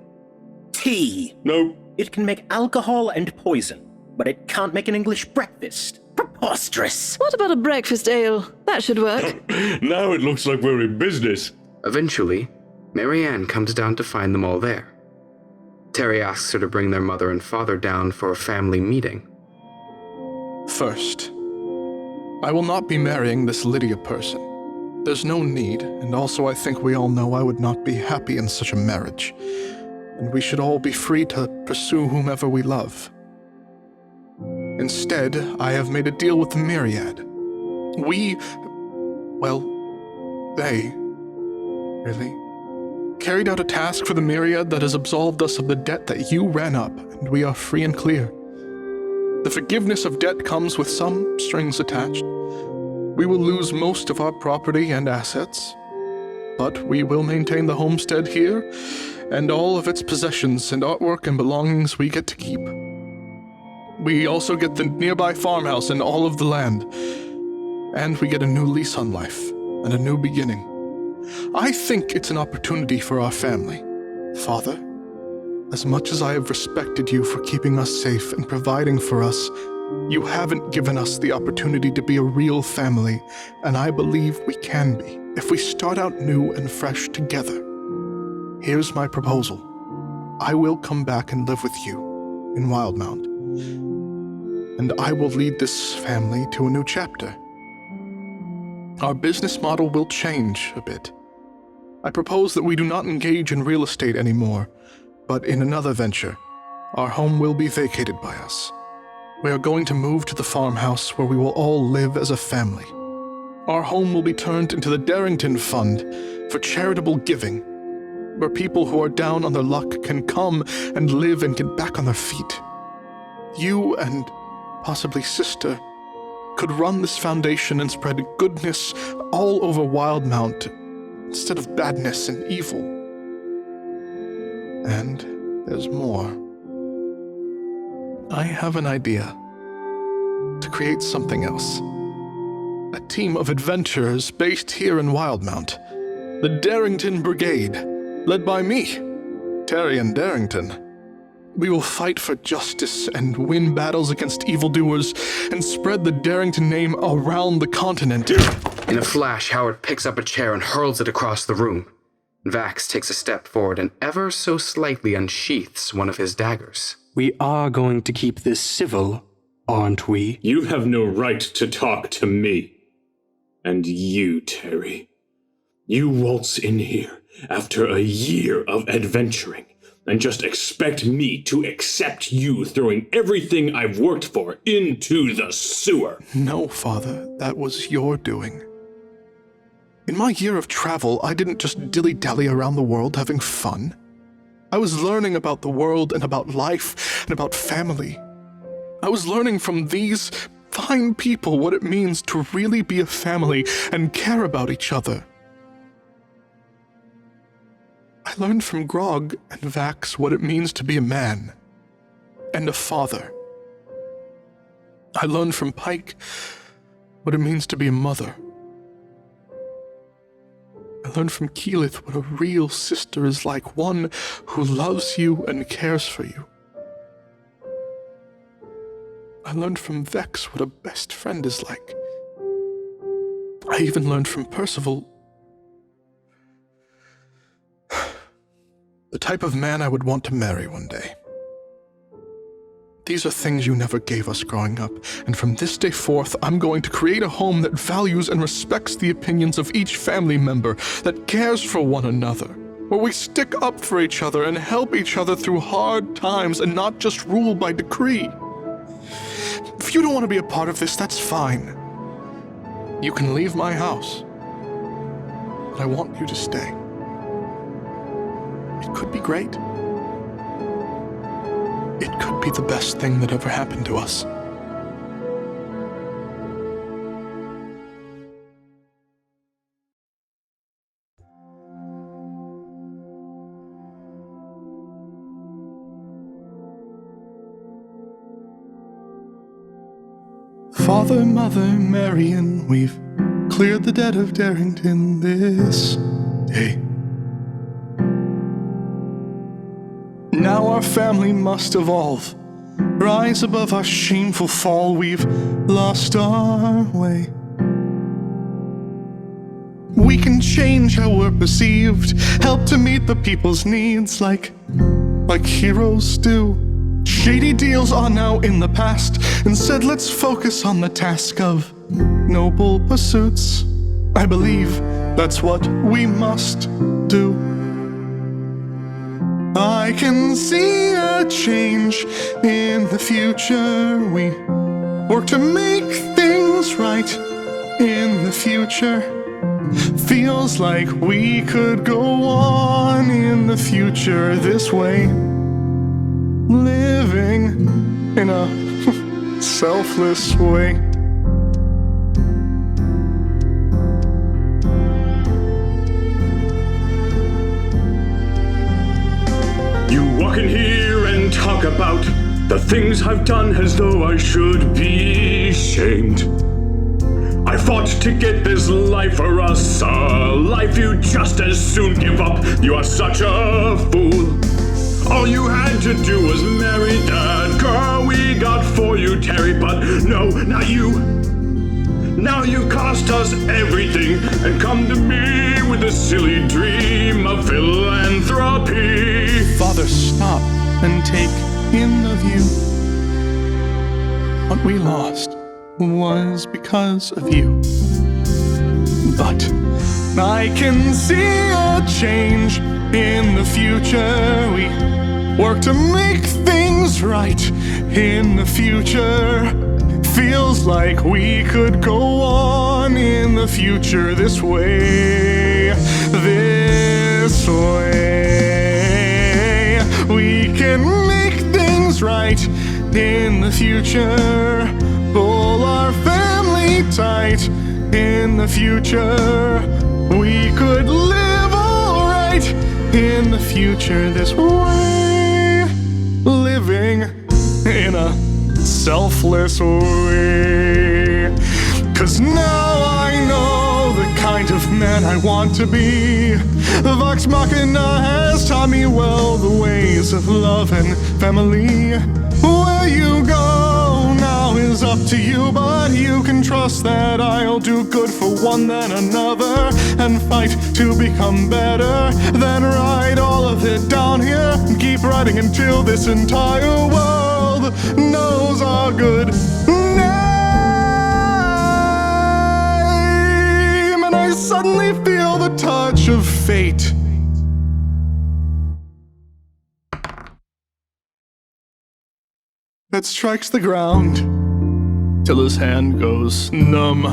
Tea.
Nope.
It can make alcohol and poison, but it can't make an English breakfast. Preposterous.
What about a breakfast ale? That should work.
Now it looks like we're in business.
Eventually, Marianne comes down to find them all there. Terry asks her to bring their mother and father down for a family meeting.
First, I will not be marrying this Lydia person. There's no need, and also I think we all know I would not be happy in such a marriage. And we should all be free to pursue whomever we love. Instead, I have made a deal with the Myriad. They, really, carried out a task for the Myriad that has absolved us of the debt that you ran up, and we are free and clear. The forgiveness of debt comes with some strings attached. We will lose most of our property and assets, but we will maintain the homestead here, and all of its possessions and artwork and belongings we get to keep. We also get the nearby farmhouse and all of the land, and we get a new lease on life and a new beginning. I think it's an opportunity for our family. Father, as much as I have respected you for keeping us safe and providing for us, you haven't given us the opportunity to be a real family, and I believe we can be if we start out new and fresh together. Here's my proposal. I will come back and live with you, in Wildmount. And I will lead this family to a new chapter. Our business model will change a bit. I propose that we do not engage in real estate anymore, but in another venture. Our home will be vacated by us. We are going to move to the farmhouse where we will all live as a family. Our home will be turned into the Darrington Fund for charitable giving, where people who are down on their luck can come and live and get back on their feet. You and possibly sister could run this foundation and spread goodness all over Wildmount instead of badness and evil. And there's more. I have an idea to create something else. A team of adventurers based here in Wildmount. The Darrington Brigade, led by me, Taryon Darrington. We will fight for justice and win battles against evildoers and spread the Darrington name around the continent.
In a flash, Howard picks up a chair and hurls it across the room. Vax takes a step forward and ever so slightly unsheaths one of his daggers.
We are going to keep this civil, aren't we?
You have no right to talk to me. And you, Terry. You waltz in here after a year of adventuring and just expect me to accept you throwing everything I've worked for into the sewer.
No, Father, that was your doing. In my year of travel, I didn't just dilly-dally around the world having fun. I was learning about the world and about life and about family. I was learning from these fine people what it means to really be a family and care about each other. I learned from Grog and Vax what it means to be a man and a father. I learned from Pike what it means to be a mother. I learned from Keyleth what a real sister is like, one who loves you and cares for you. I learned from Vex what a best friend is like. I even learned from Percival the type of man I would want to marry one day. These are things you never gave us growing up, and from this day forth, I'm going to create a home that values and respects the opinions of each family member, that cares for one another, where we stick up for each other and help each other through hard times and not just rule by decree. If you don't want to be a part of this, that's fine. You can leave my house, but I want you to stay. It could be great. It could be the best thing that ever happened to us. Father, Mother, Marion, we've cleared the debt of Darrington this day. Now our family must evolve, rise above our shameful fall. We've lost our way. We can change how we're perceived, help to meet the people's needs like heroes do. Shady deals are now in the past. Instead, let's focus on the task of noble pursuits. I believe that's what we must do. I can see a change in the future. We work to make things right in the future. Feels like we could go on in the future this way. Living in a selfless way.
You walk in here and talk about the things I've done as though I should be shamed. I fought to get this life for us, a life you just as soon give up. You are such a fool. All you had to do was marry that girl we got for you, Terry, but no, not you. Now you cost us everything and come to me with a silly dream of philanthropy.
Father, stop and take in the you. What we lost was because of you. But I can see a change in the future. We work to make things right in the future. Feels like we could go on in the future this way. This way. We can make things right in the future. Pull our family tight in the future. We could live alright in the future this way. Living in a selfless way. 'Cause now I know the kind of man I want to be. Vox Machina has taught me well the ways of love and family. Where you go now is up to you, but you can trust that I'll do good for one then another, and fight to become better, then write all of it down here and keep writing until this entire world knows our good name. And I suddenly feel the touch of fate. That strikes the ground till his hand goes numb.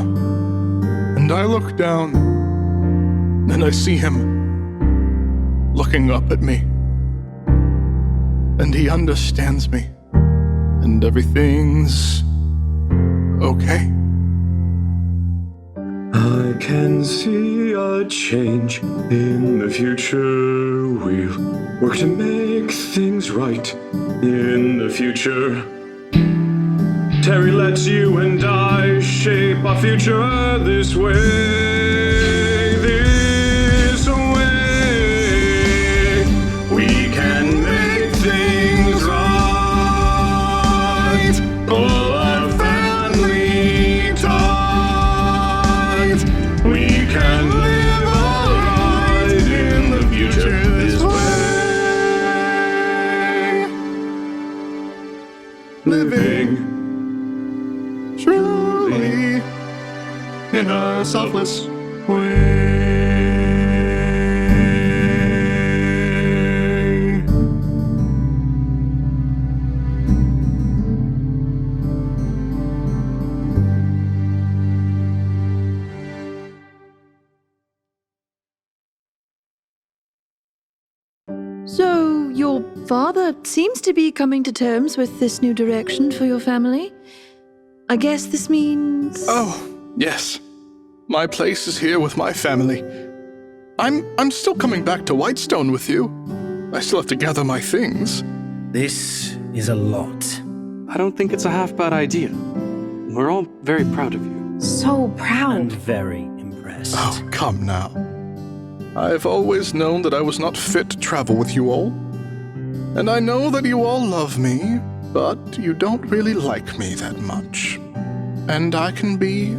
And I look down and I see him looking up at me. And he understands me. And everything's okay.
I can see a change in the future. We'll work to make things right in the future. Terry lets you and I shape our future this way. This way. We can make things right. Pull our family tight. We can live alright in the future this way. Living truly in a selfless way.
So, your father seems to be coming to terms with this new direction for your family. I guess this means...
Oh, yes. My place is here with my family. I'm still coming back to Whitestone with you. I still have to gather my things.
This is a lot.
I don't think it's a half bad idea. We're all very proud of you.
So proud.
And very impressed.
Oh, come now. I've always known that I was not fit to travel with you all. And I know that you all love me, but you don't really like me that much. And I can be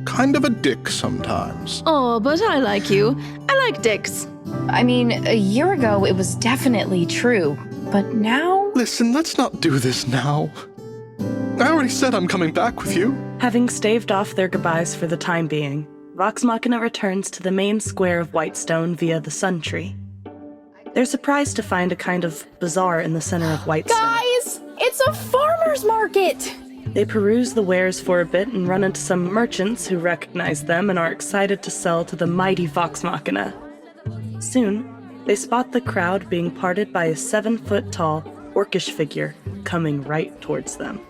kind of a dick sometimes.
Oh, but I like you. I like dicks.
I mean, a year ago it was definitely true, but now...
Listen, let's not do this now. I already said I'm coming back with you.
Having staved off their goodbyes for the time being, Vox Machina returns to the main square of Whitestone via the Sun Tree. They're surprised to find a kind of bazaar in the center of Whitestone.
Guys, it's a farmer's market!
They peruse the wares for a bit and run into some merchants who recognize them and are excited to sell to the mighty Vox Machina. Soon, they spot the crowd being parted by a 7-foot-tall, orcish figure coming right towards them.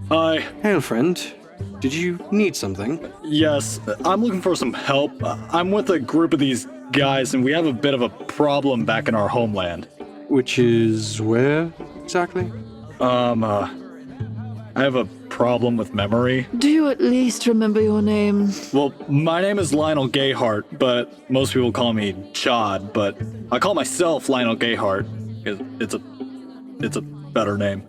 Hi.
Hail, friend. Did you need something?
Yes, I'm looking for some help. I'm with a group of these guys, and we have a bit of a problem back in our homeland.
Which is where, exactly?
I have a problem with memory.
Do you at least remember your name?
Well, my name is Lionel Gayhart, but most people call me Chad, but I call myself Lionel Gayhart, because it's a better name.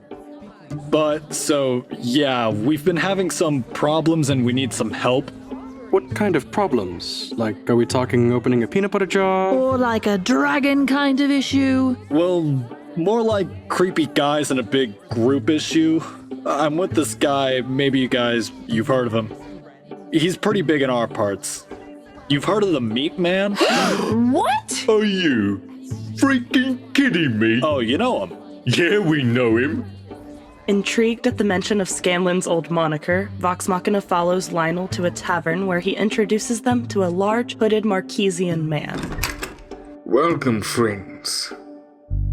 But, so, yeah, we've been having some problems and we need some help.
What kind of problems? Like, are we talking opening a peanut butter jar?
Or like a dragon kind of issue?
Well, more like creepy guys and a big group issue. I'm with this guy, maybe you've heard of him. He's pretty big in our parts. You've heard of the Meat Man?
What?
Are you freaking kidding me?
Oh, you know him?
Yeah, we know him.
Intrigued at the mention of Scanlan's old moniker, Vox Machina follows Lionel to a tavern where he introduces them to a large hooded Marquesian man.
Welcome, friends.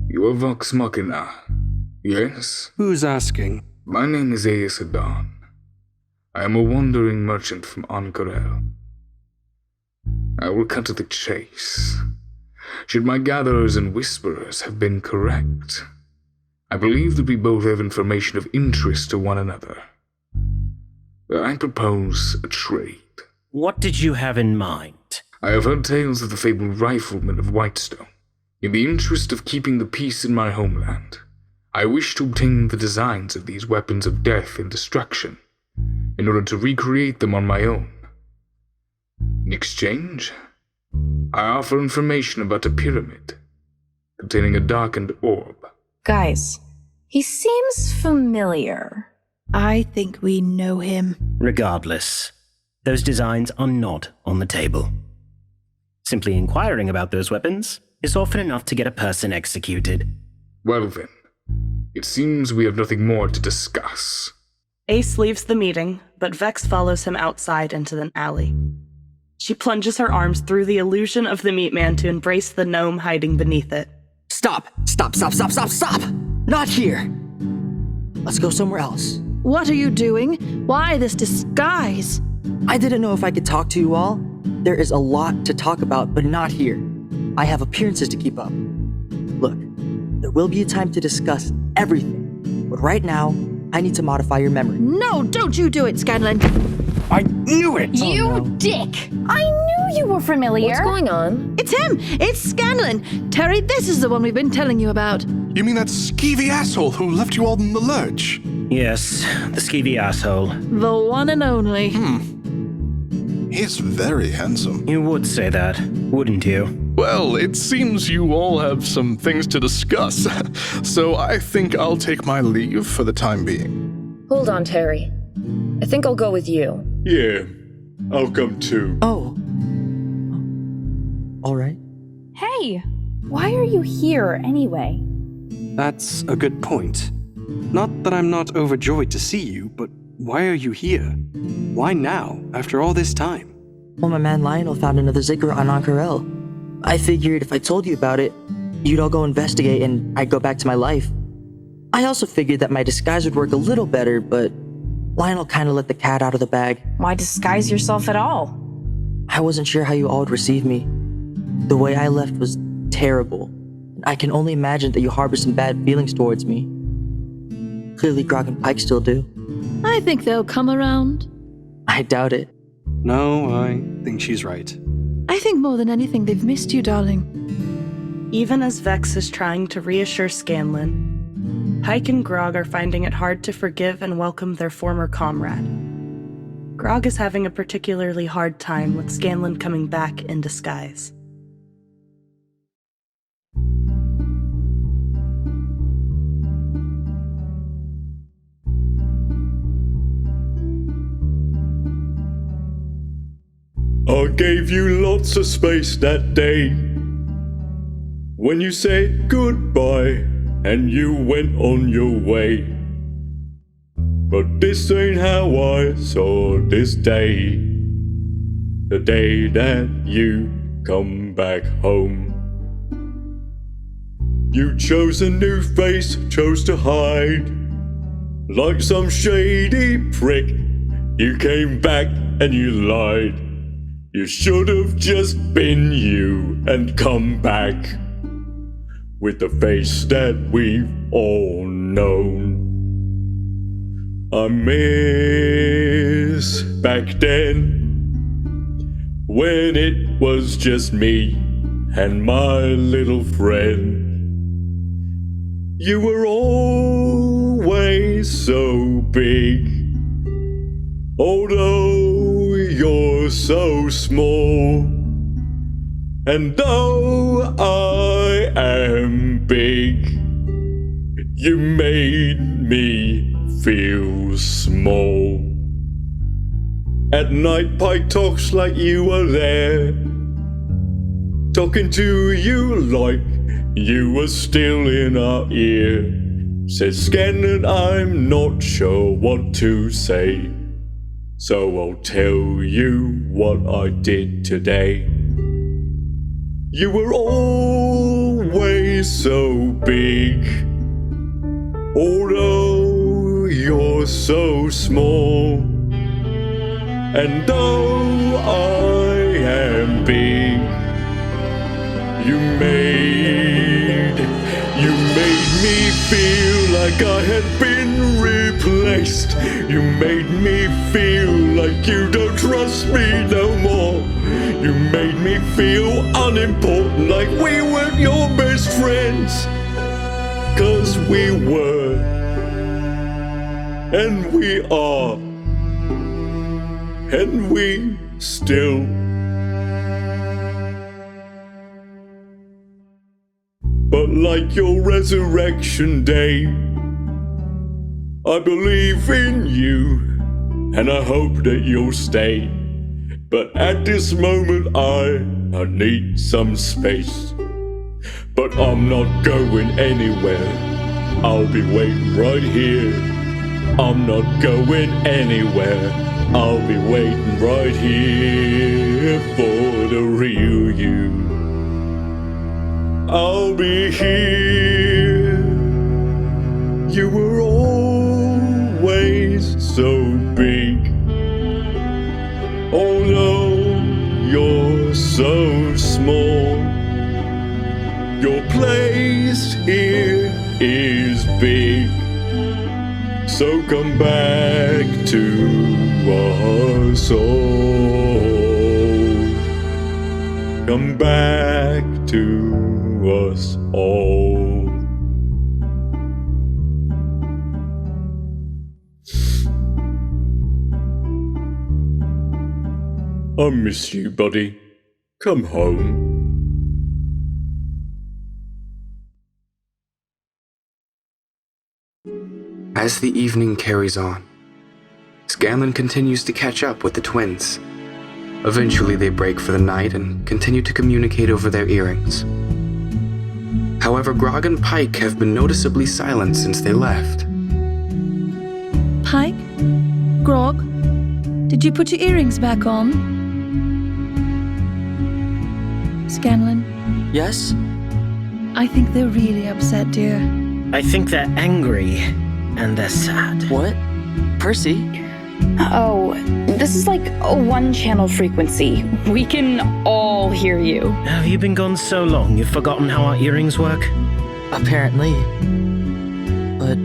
You are Vox Machina, yes?
Who's asking?
My name is Aesadon. I am a wandering merchant from Ankarel. I will cut to the chase. Should my gatherers and whisperers have been correct, I believe that we both have information of interest to one another. I propose a trade.
What did you have in mind?
I have heard tales of the fabled riflemen of Whitestone. In the interest of keeping the peace in my homeland, I wish to obtain the designs of these weapons of death and destruction, in order to recreate them on my own. In exchange, I offer information about a pyramid containing a darkened orb.
Guys, he seems familiar.
I think we know him.
Regardless, those designs are not on the table. Simply inquiring about those weapons is often enough to get a person executed.
Well then, it seems we have nothing more to discuss.
Ace leaves the meeting, but Vex follows him outside into an alley. She plunges her arms through the illusion of the Meat Man to embrace the gnome hiding beneath it.
Stop! Stop! Stop! Stop! Stop! Stop! Not here! Let's go somewhere else.
What are you doing? Why this disguise?
I didn't know if I could talk to you all. There is a lot to talk about, but not here. I have appearances to keep up. Look, there will be a time to discuss everything, but right now, I need to modify your memory.
No, don't you do it, Scanlan!
I knew it!
You dick! I knew you were familiar.
What's going on?
It's him! It's Scanlan! Terry, this is the one we've been telling you about.
You mean that skeevy asshole who left you all in the lurch?
Yes, the skeevy asshole.
The one and only.
He's very handsome.
You would say that, wouldn't you?
Well, it seems you all have some things to discuss, so I think I'll take my leave for the time being.
Hold on, Terry. I think I'll go with you.
Yeah, I'll come too.
Oh. All right.
Hey, why are you here anyway?
That's a good point. Not that I'm not overjoyed to see you, but why are you here? Why now, after all this time?
Well, my man Lionel found another ziggurat on Ankarel. I figured if I told you about it, you'd all go investigate and I'd go back to my life. I also figured that my disguise would work a little better, but Lionel kind of let the cat out of the bag.
Why disguise yourself at all?
I wasn't sure how you all would receive me. The way I left was terrible. I can only imagine that you harbor some bad feelings towards me. Clearly Grog and Pike still do.
I think they'll come around.
I doubt it.
No, I think she's right.
I think more than anything they've missed you, darling.
Even as Vex is trying to reassure Scanlan, Pike and Grog are finding it hard to forgive and welcome their former comrade. Grog is having a particularly hard time with Scanlan coming back in disguise.
I gave you lots of space that day when you said goodbye and you went on your way. But this ain't how I saw this day, the day that you come back home. You chose a new face, chose to hide, like some shady prick. You came back and you lied. You should have just been you and come back with the face that we've all known. I miss back then when it was just me and my little friend. You were always so big, although you're so small. And though I am big, You made me feel small. At night, Pike talks like you were there, talking to you like you were still in our ear. Says Scanlan, I'm not sure what to say, so I'll tell you what I did today. You were always so big, although you're so small. And though I am big, you made me feel like I had been replaced. You made me feel like you don't trust me no more. You made me feel unimportant, like we weren't your best friends. 'Cause we were, and we are, and we still. But like your resurrection day, I believe in you, and I hope that you'll stay. But at this moment I need some space. But I'm not going anywhere, I'll be waiting right here. I'm not going anywhere, I'll be waiting right here for the real you. I'll be here. You were always so big, although you're so small. Your place here is big, so come back to us all. Come back to us all. I miss you, buddy. Come home.
As the evening carries on, Scanlan continues to catch up with the twins. Eventually they break for the night and continue to communicate over their earrings. However, Grog and Pike have been noticeably silent since they left.
Pike? Grog? Did you put your earrings back on? Scanlan?
Yes?
I think they're really upset, dear.
I think they're angry, and they're sad.
What? Percy?
Oh, this is like a one-channel frequency. We can all hear you.
Have you been gone so long you've forgotten how our earrings work?
Apparently. But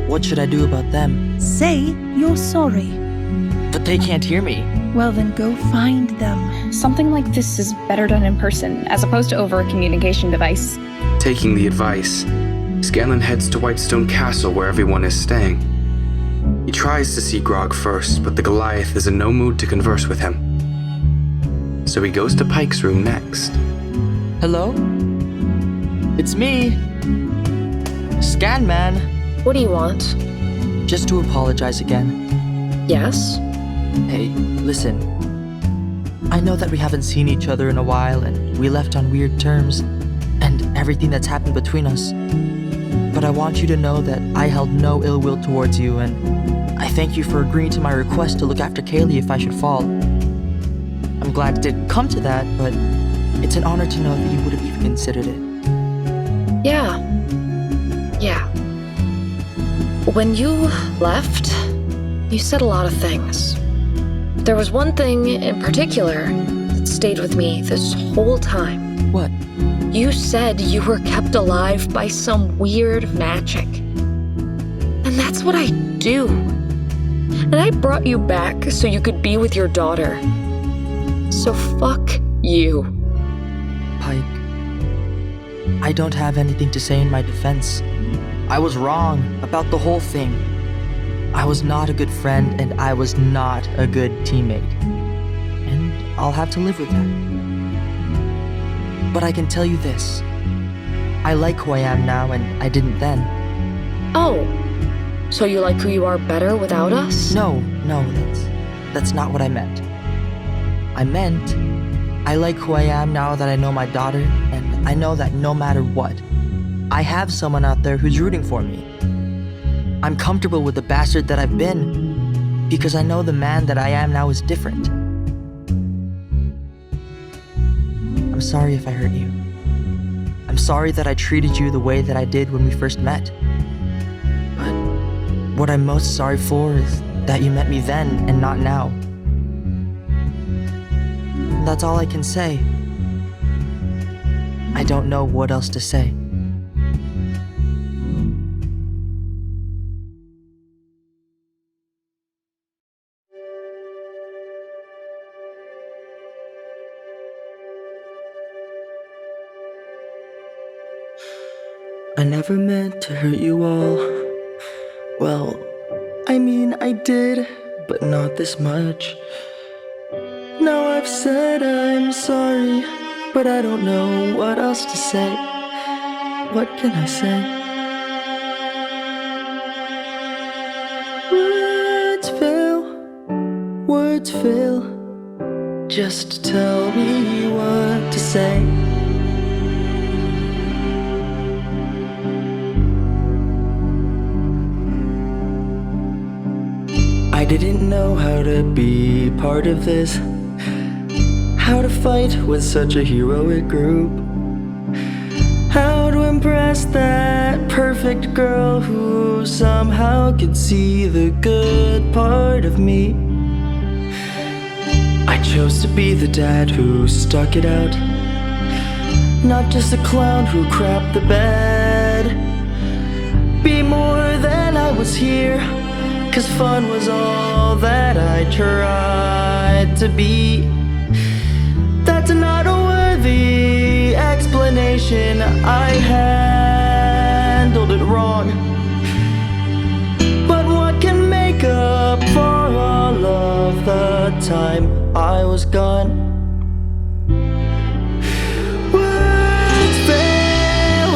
what should I do about them?
Say you're sorry.
But they can't hear me.
Well, then go find them.
Something like this is better done in person, as opposed to over a communication device.
Taking the advice, Scanlan heads to Whitestone Castle where everyone is staying. He tries to see Grog first, but the Goliath is in no mood to converse with him. So he goes to Pike's room next.
Hello? It's me. Scanman.
What do you want?
Just to apologize again.
Yes?
Hey, listen. I know that we haven't seen each other in a while and we left on weird terms and everything that's happened between us. But I want you to know that I held no ill will towards you, and I thank you for agreeing to my request to look after Callie if I should fall. I'm glad it didn't come to that, but it's an honor to know that you would have even considered it.
Yeah. When you left, you said a lot of things. There was one thing in particular that stayed with me this whole time.
What?
You said you were kept alive by some weird magic. And that's what I do. And I brought you back so you could be with your daughter. So fuck you.
Pike, I don't have anything to say in my defense. I was wrong about the whole thing. I was not a good friend and I was not a good teammate. And I'll have to live with that. But I can tell you this. I like who I am now and I didn't then.
Oh, so you like who you are better without us?
No, that's not what I meant. I meant I like who I am now that I know my daughter, and I know that no matter what, I have someone out there who's rooting for me. I'm comfortable with the bastard that I've been, because I know the man that I am now is different. I'm sorry if I hurt you. I'm sorry that I treated you the way that I did when we first met. But what I'm most sorry for is that you met me then and not now. That's all I can say. I don't know what else to say. I never meant to hurt you all. Well, I mean, I did, but not this much. Now I've said I'm sorry, but I don't know what else to say. What can I say? Words fail. Just tell me what to say. I didn't know how to be part of this, how to fight with such a heroic group, how to impress that perfect girl who somehow could see the good part of me. I chose to be the dad who stuck it out, not just a clown who crapped the bed. Be more than I was here, 'cause fun was all that I tried to be. That's not a worthy explanation. I handled it wrong. But what can make up for all of the time I was gone? Words fail.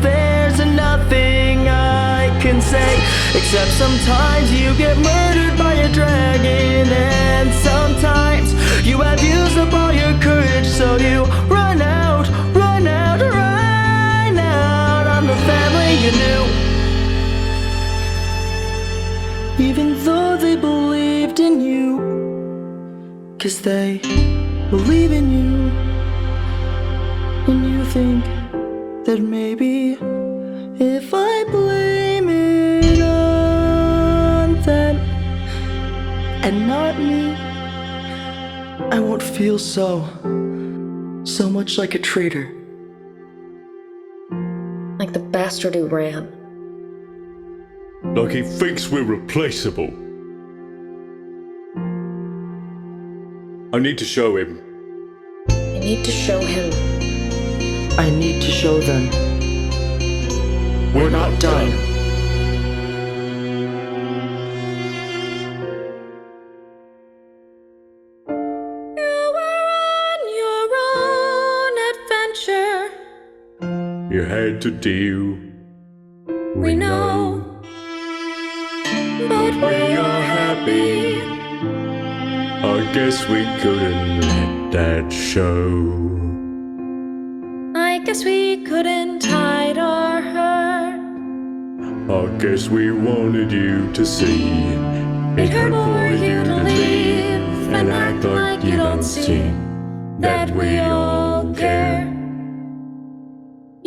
There's nothing I can say, except sometimes you get murdered by a dragon, and sometimes you have used up all your courage, so you run out on the family you knew. Even though they believed in you, 'cause they believe in you, and you think that maybe if I blame it on them and not me, I won't feel so much like a traitor.
Like the bastard who ran.
Like he thinks we're replaceable. I need to show him.
I need to show him.
I need to show them. We're not done.
You had to deal.
We know, but we are happy.
I guess we couldn't let that show.
I guess we couldn't hide our hurt.
I guess we wanted you to see. It hurt for you to leave and act like you don't see that we all care.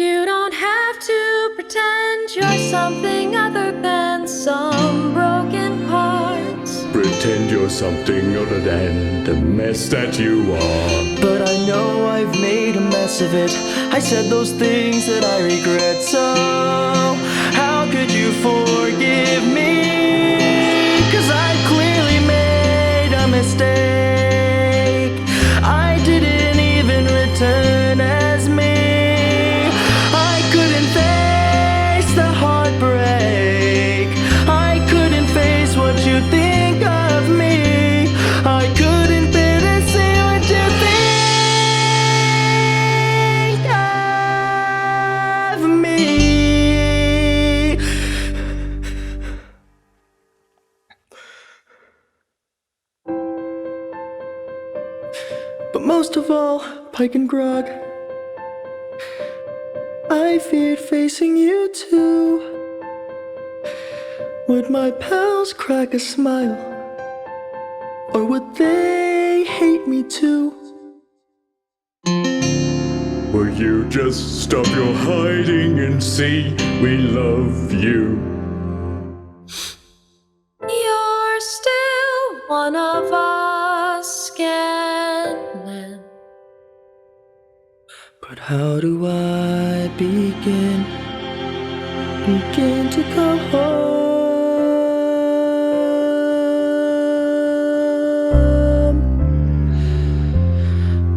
You don't have to pretend you're something other than some broken parts.
Pretend you're something other than the mess that you are.
But I know I've made a mess of it. I said those things that I regret, so how could you forgive me? 'Cause I clearly made a mistake. I didn't even return as me. You think of me, I couldn't bear to see what you think of me.
But most of all, Pike and Grog, I feared facing you too. Would my pals crack a smile? Or would they hate me too?
Will you just stop your hiding and see we love you?
You're still one of us, Scanlan.
But how do I begin to come home?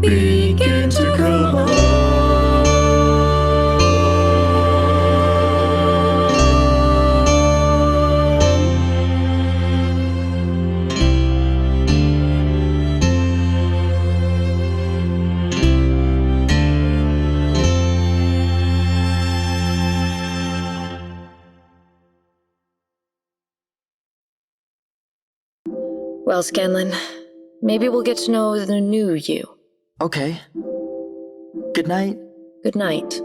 Begin to come home.
Well, Scanlan, maybe we'll get to know the new you.
Okay. Good night.
Good night.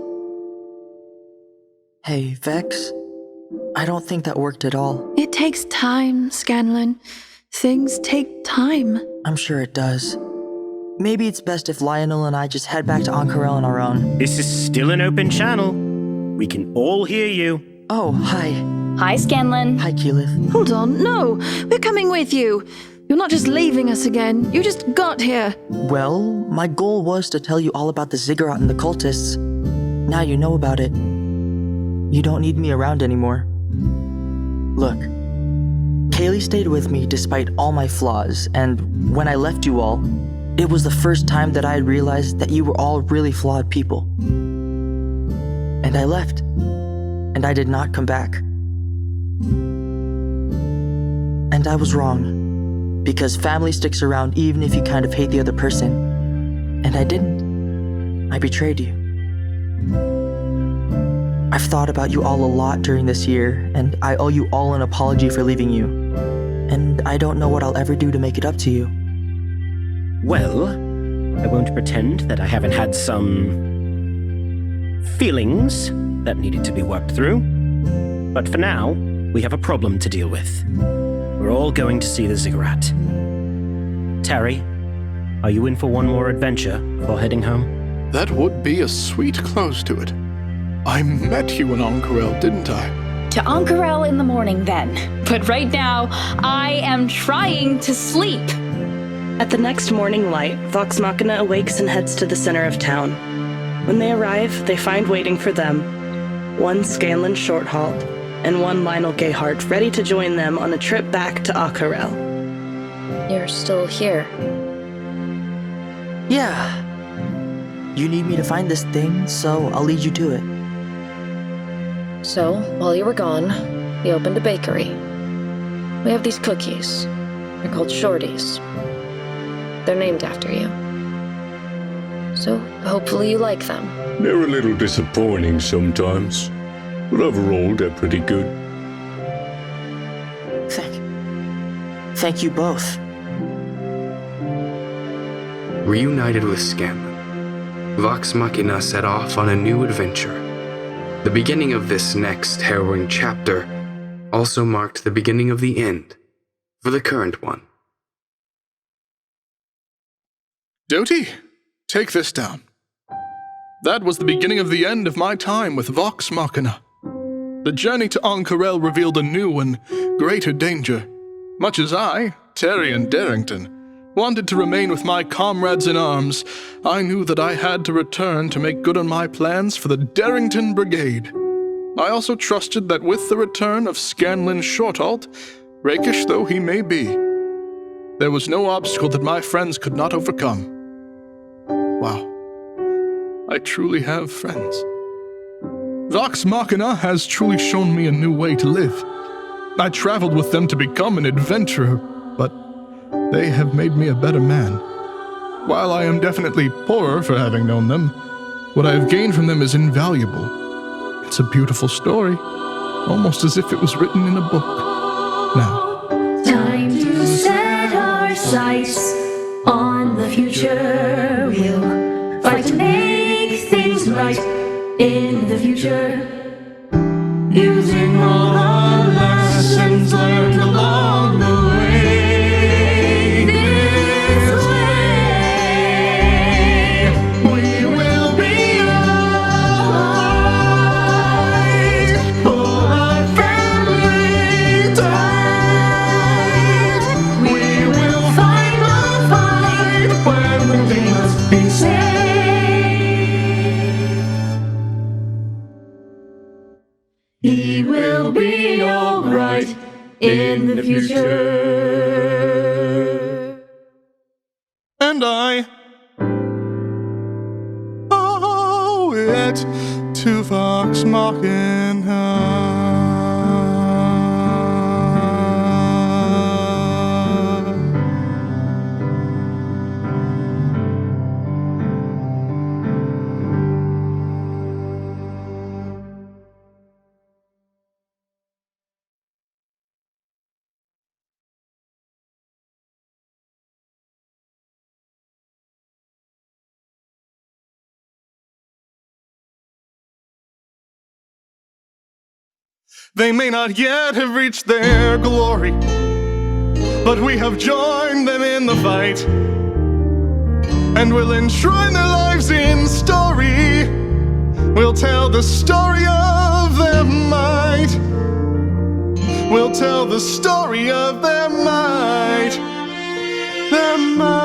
Hey, Vex. I don't think that worked at all.
It takes time, Scanlan. Things take time.
I'm sure it does. Maybe it's best if Lionel and I just head back to Ank'Harel on our own.
This is still an open channel. We can all hear you.
Oh, hi.
Hi, Scanlan.
Hi, Keyleth.
Hold on, no. We're coming with you. You're not just leaving us again. You just got here.
Well, my goal was to tell you all about the ziggurat and the cultists. Now you know about it. You don't need me around anymore. Look, Callie stayed with me despite all my flaws, and when I left you all, it was the first time that I had realized that you were all really flawed people. And I left, and I did not come back. And I was wrong. Because family sticks around even if you kind of hate the other person. And I didn't. I betrayed you. I've thought about you all a lot during this year, and I owe you all an apology for leaving you. And I don't know what I'll ever do to make it up to you.
Well, I won't pretend that I haven't had some feelings that needed to be worked through. But for now, we have a problem to deal with. We're all going to see the ziggurat. Terry, are you in for one more adventure before heading home?
That would be a sweet close to it. I met you in Ank'Harel, didn't I?
To Ank'Harel in the morning, then. But right now, I am trying to sleep.
At the next morning light, Vox Machina awakes and heads to the center of town. When they arrive, they find waiting for them one Scanlan Shorthalt and one Lionel Gayhart ready to join them on a trip back to Ank'Harel.
You're still here.
Yeah. You need me to find this thing, so I'll lead you to it.
So, while you were gone, we opened a bakery. We have these cookies. They're called Shorties. They're named after you. So, hopefully you like them.
They're a little disappointing sometimes, but overall they're pretty good.
Thank you both.
Reunited with Scanlan, Vox Machina set off on a new adventure. The beginning of this next harrowing chapter also marked the beginning of the end for the current one.
Doty, take this down. That was the beginning of the end of my time with Vox Machina. The journey to Ank'Harel revealed a new and greater danger. Much as I, Taryon Darrington, wanted to remain with my comrades in arms, I knew that I had to return to make good on my plans for the Darrington Brigade. I also trusted that with the return of Scanlan Shorthalt, rakish though he may be, there was no obstacle that my friends could not overcome. Wow. I truly have friends. Vox Machina has truly shown me a new way to live. I traveled with them to become an adventurer, but they have made me a better man. While I am definitely poorer for having known them, what I have gained from them is invaluable. It's a beautiful story, almost as if it was written in a book. Now,
Time to set our sights on in the future we'll fight to make things right. In the future, using all our lessons learned along the way. This way, we will be alright. For our family died. We will fight the fight when they must be saved. He will be alright in the future.
And I owe it to Vox Machina. They may not yet have reached their glory, but we have joined them in the fight, and we'll enshrine their lives in story. We'll tell the story of their might. We'll tell the story of their might. Their might.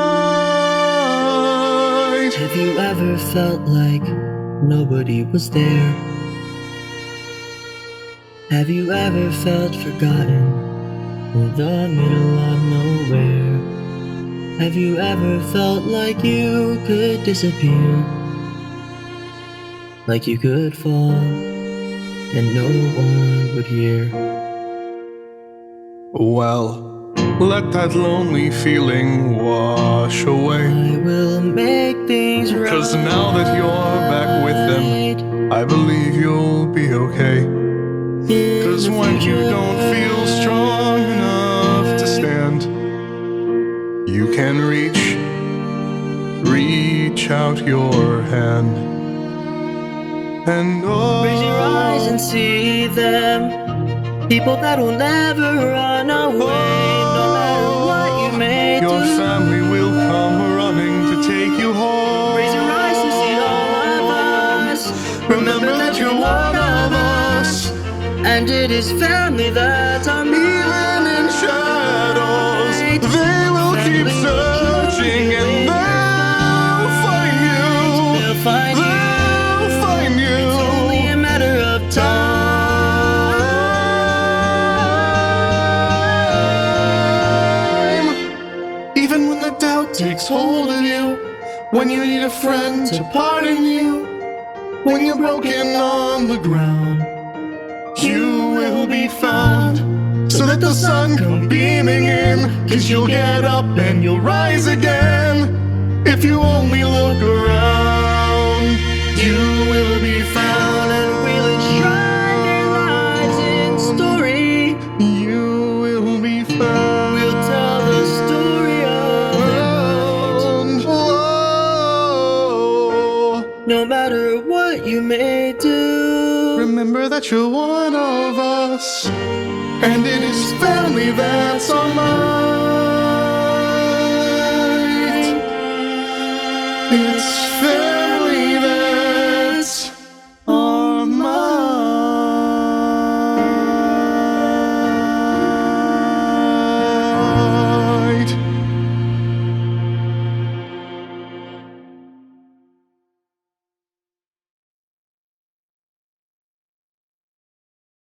Have you ever felt like nobody was there? Have you ever felt forgotten in the middle of nowhere? Have you ever felt like you could disappear? Like you could fall and no one would hear?
Well, let that lonely feeling wash away.
I will make things right.
'Cause now that you're back with them, I believe you'll be okay. 'Cause when you don't feel strong enough to stand, you can reach out your hand. And oh,
raise your eyes and see them. People that will never run away, no matter what you may do.
Your family will come running to take you home.
Raise your eyes to see all of us. Remember that you're one of us. And it is family that's our mind.
Even in shadows, they will keep searching and they'll find you.
They'll find you.
They'll find you.
It's only a matter of time.
Even when the doubt takes hold of you, when you need a friend to pardon you, when you're broken on the ground, you will be found, so let the sun come beaming in, 'cause you'll get up and you'll rise again. If you only look around, you will be found, and we'll enshrine your lives in story. You will be found.
We'll tell the story of
it.
No matter what you may do,
remember that you're one of us, and it is family that's our might. It's family.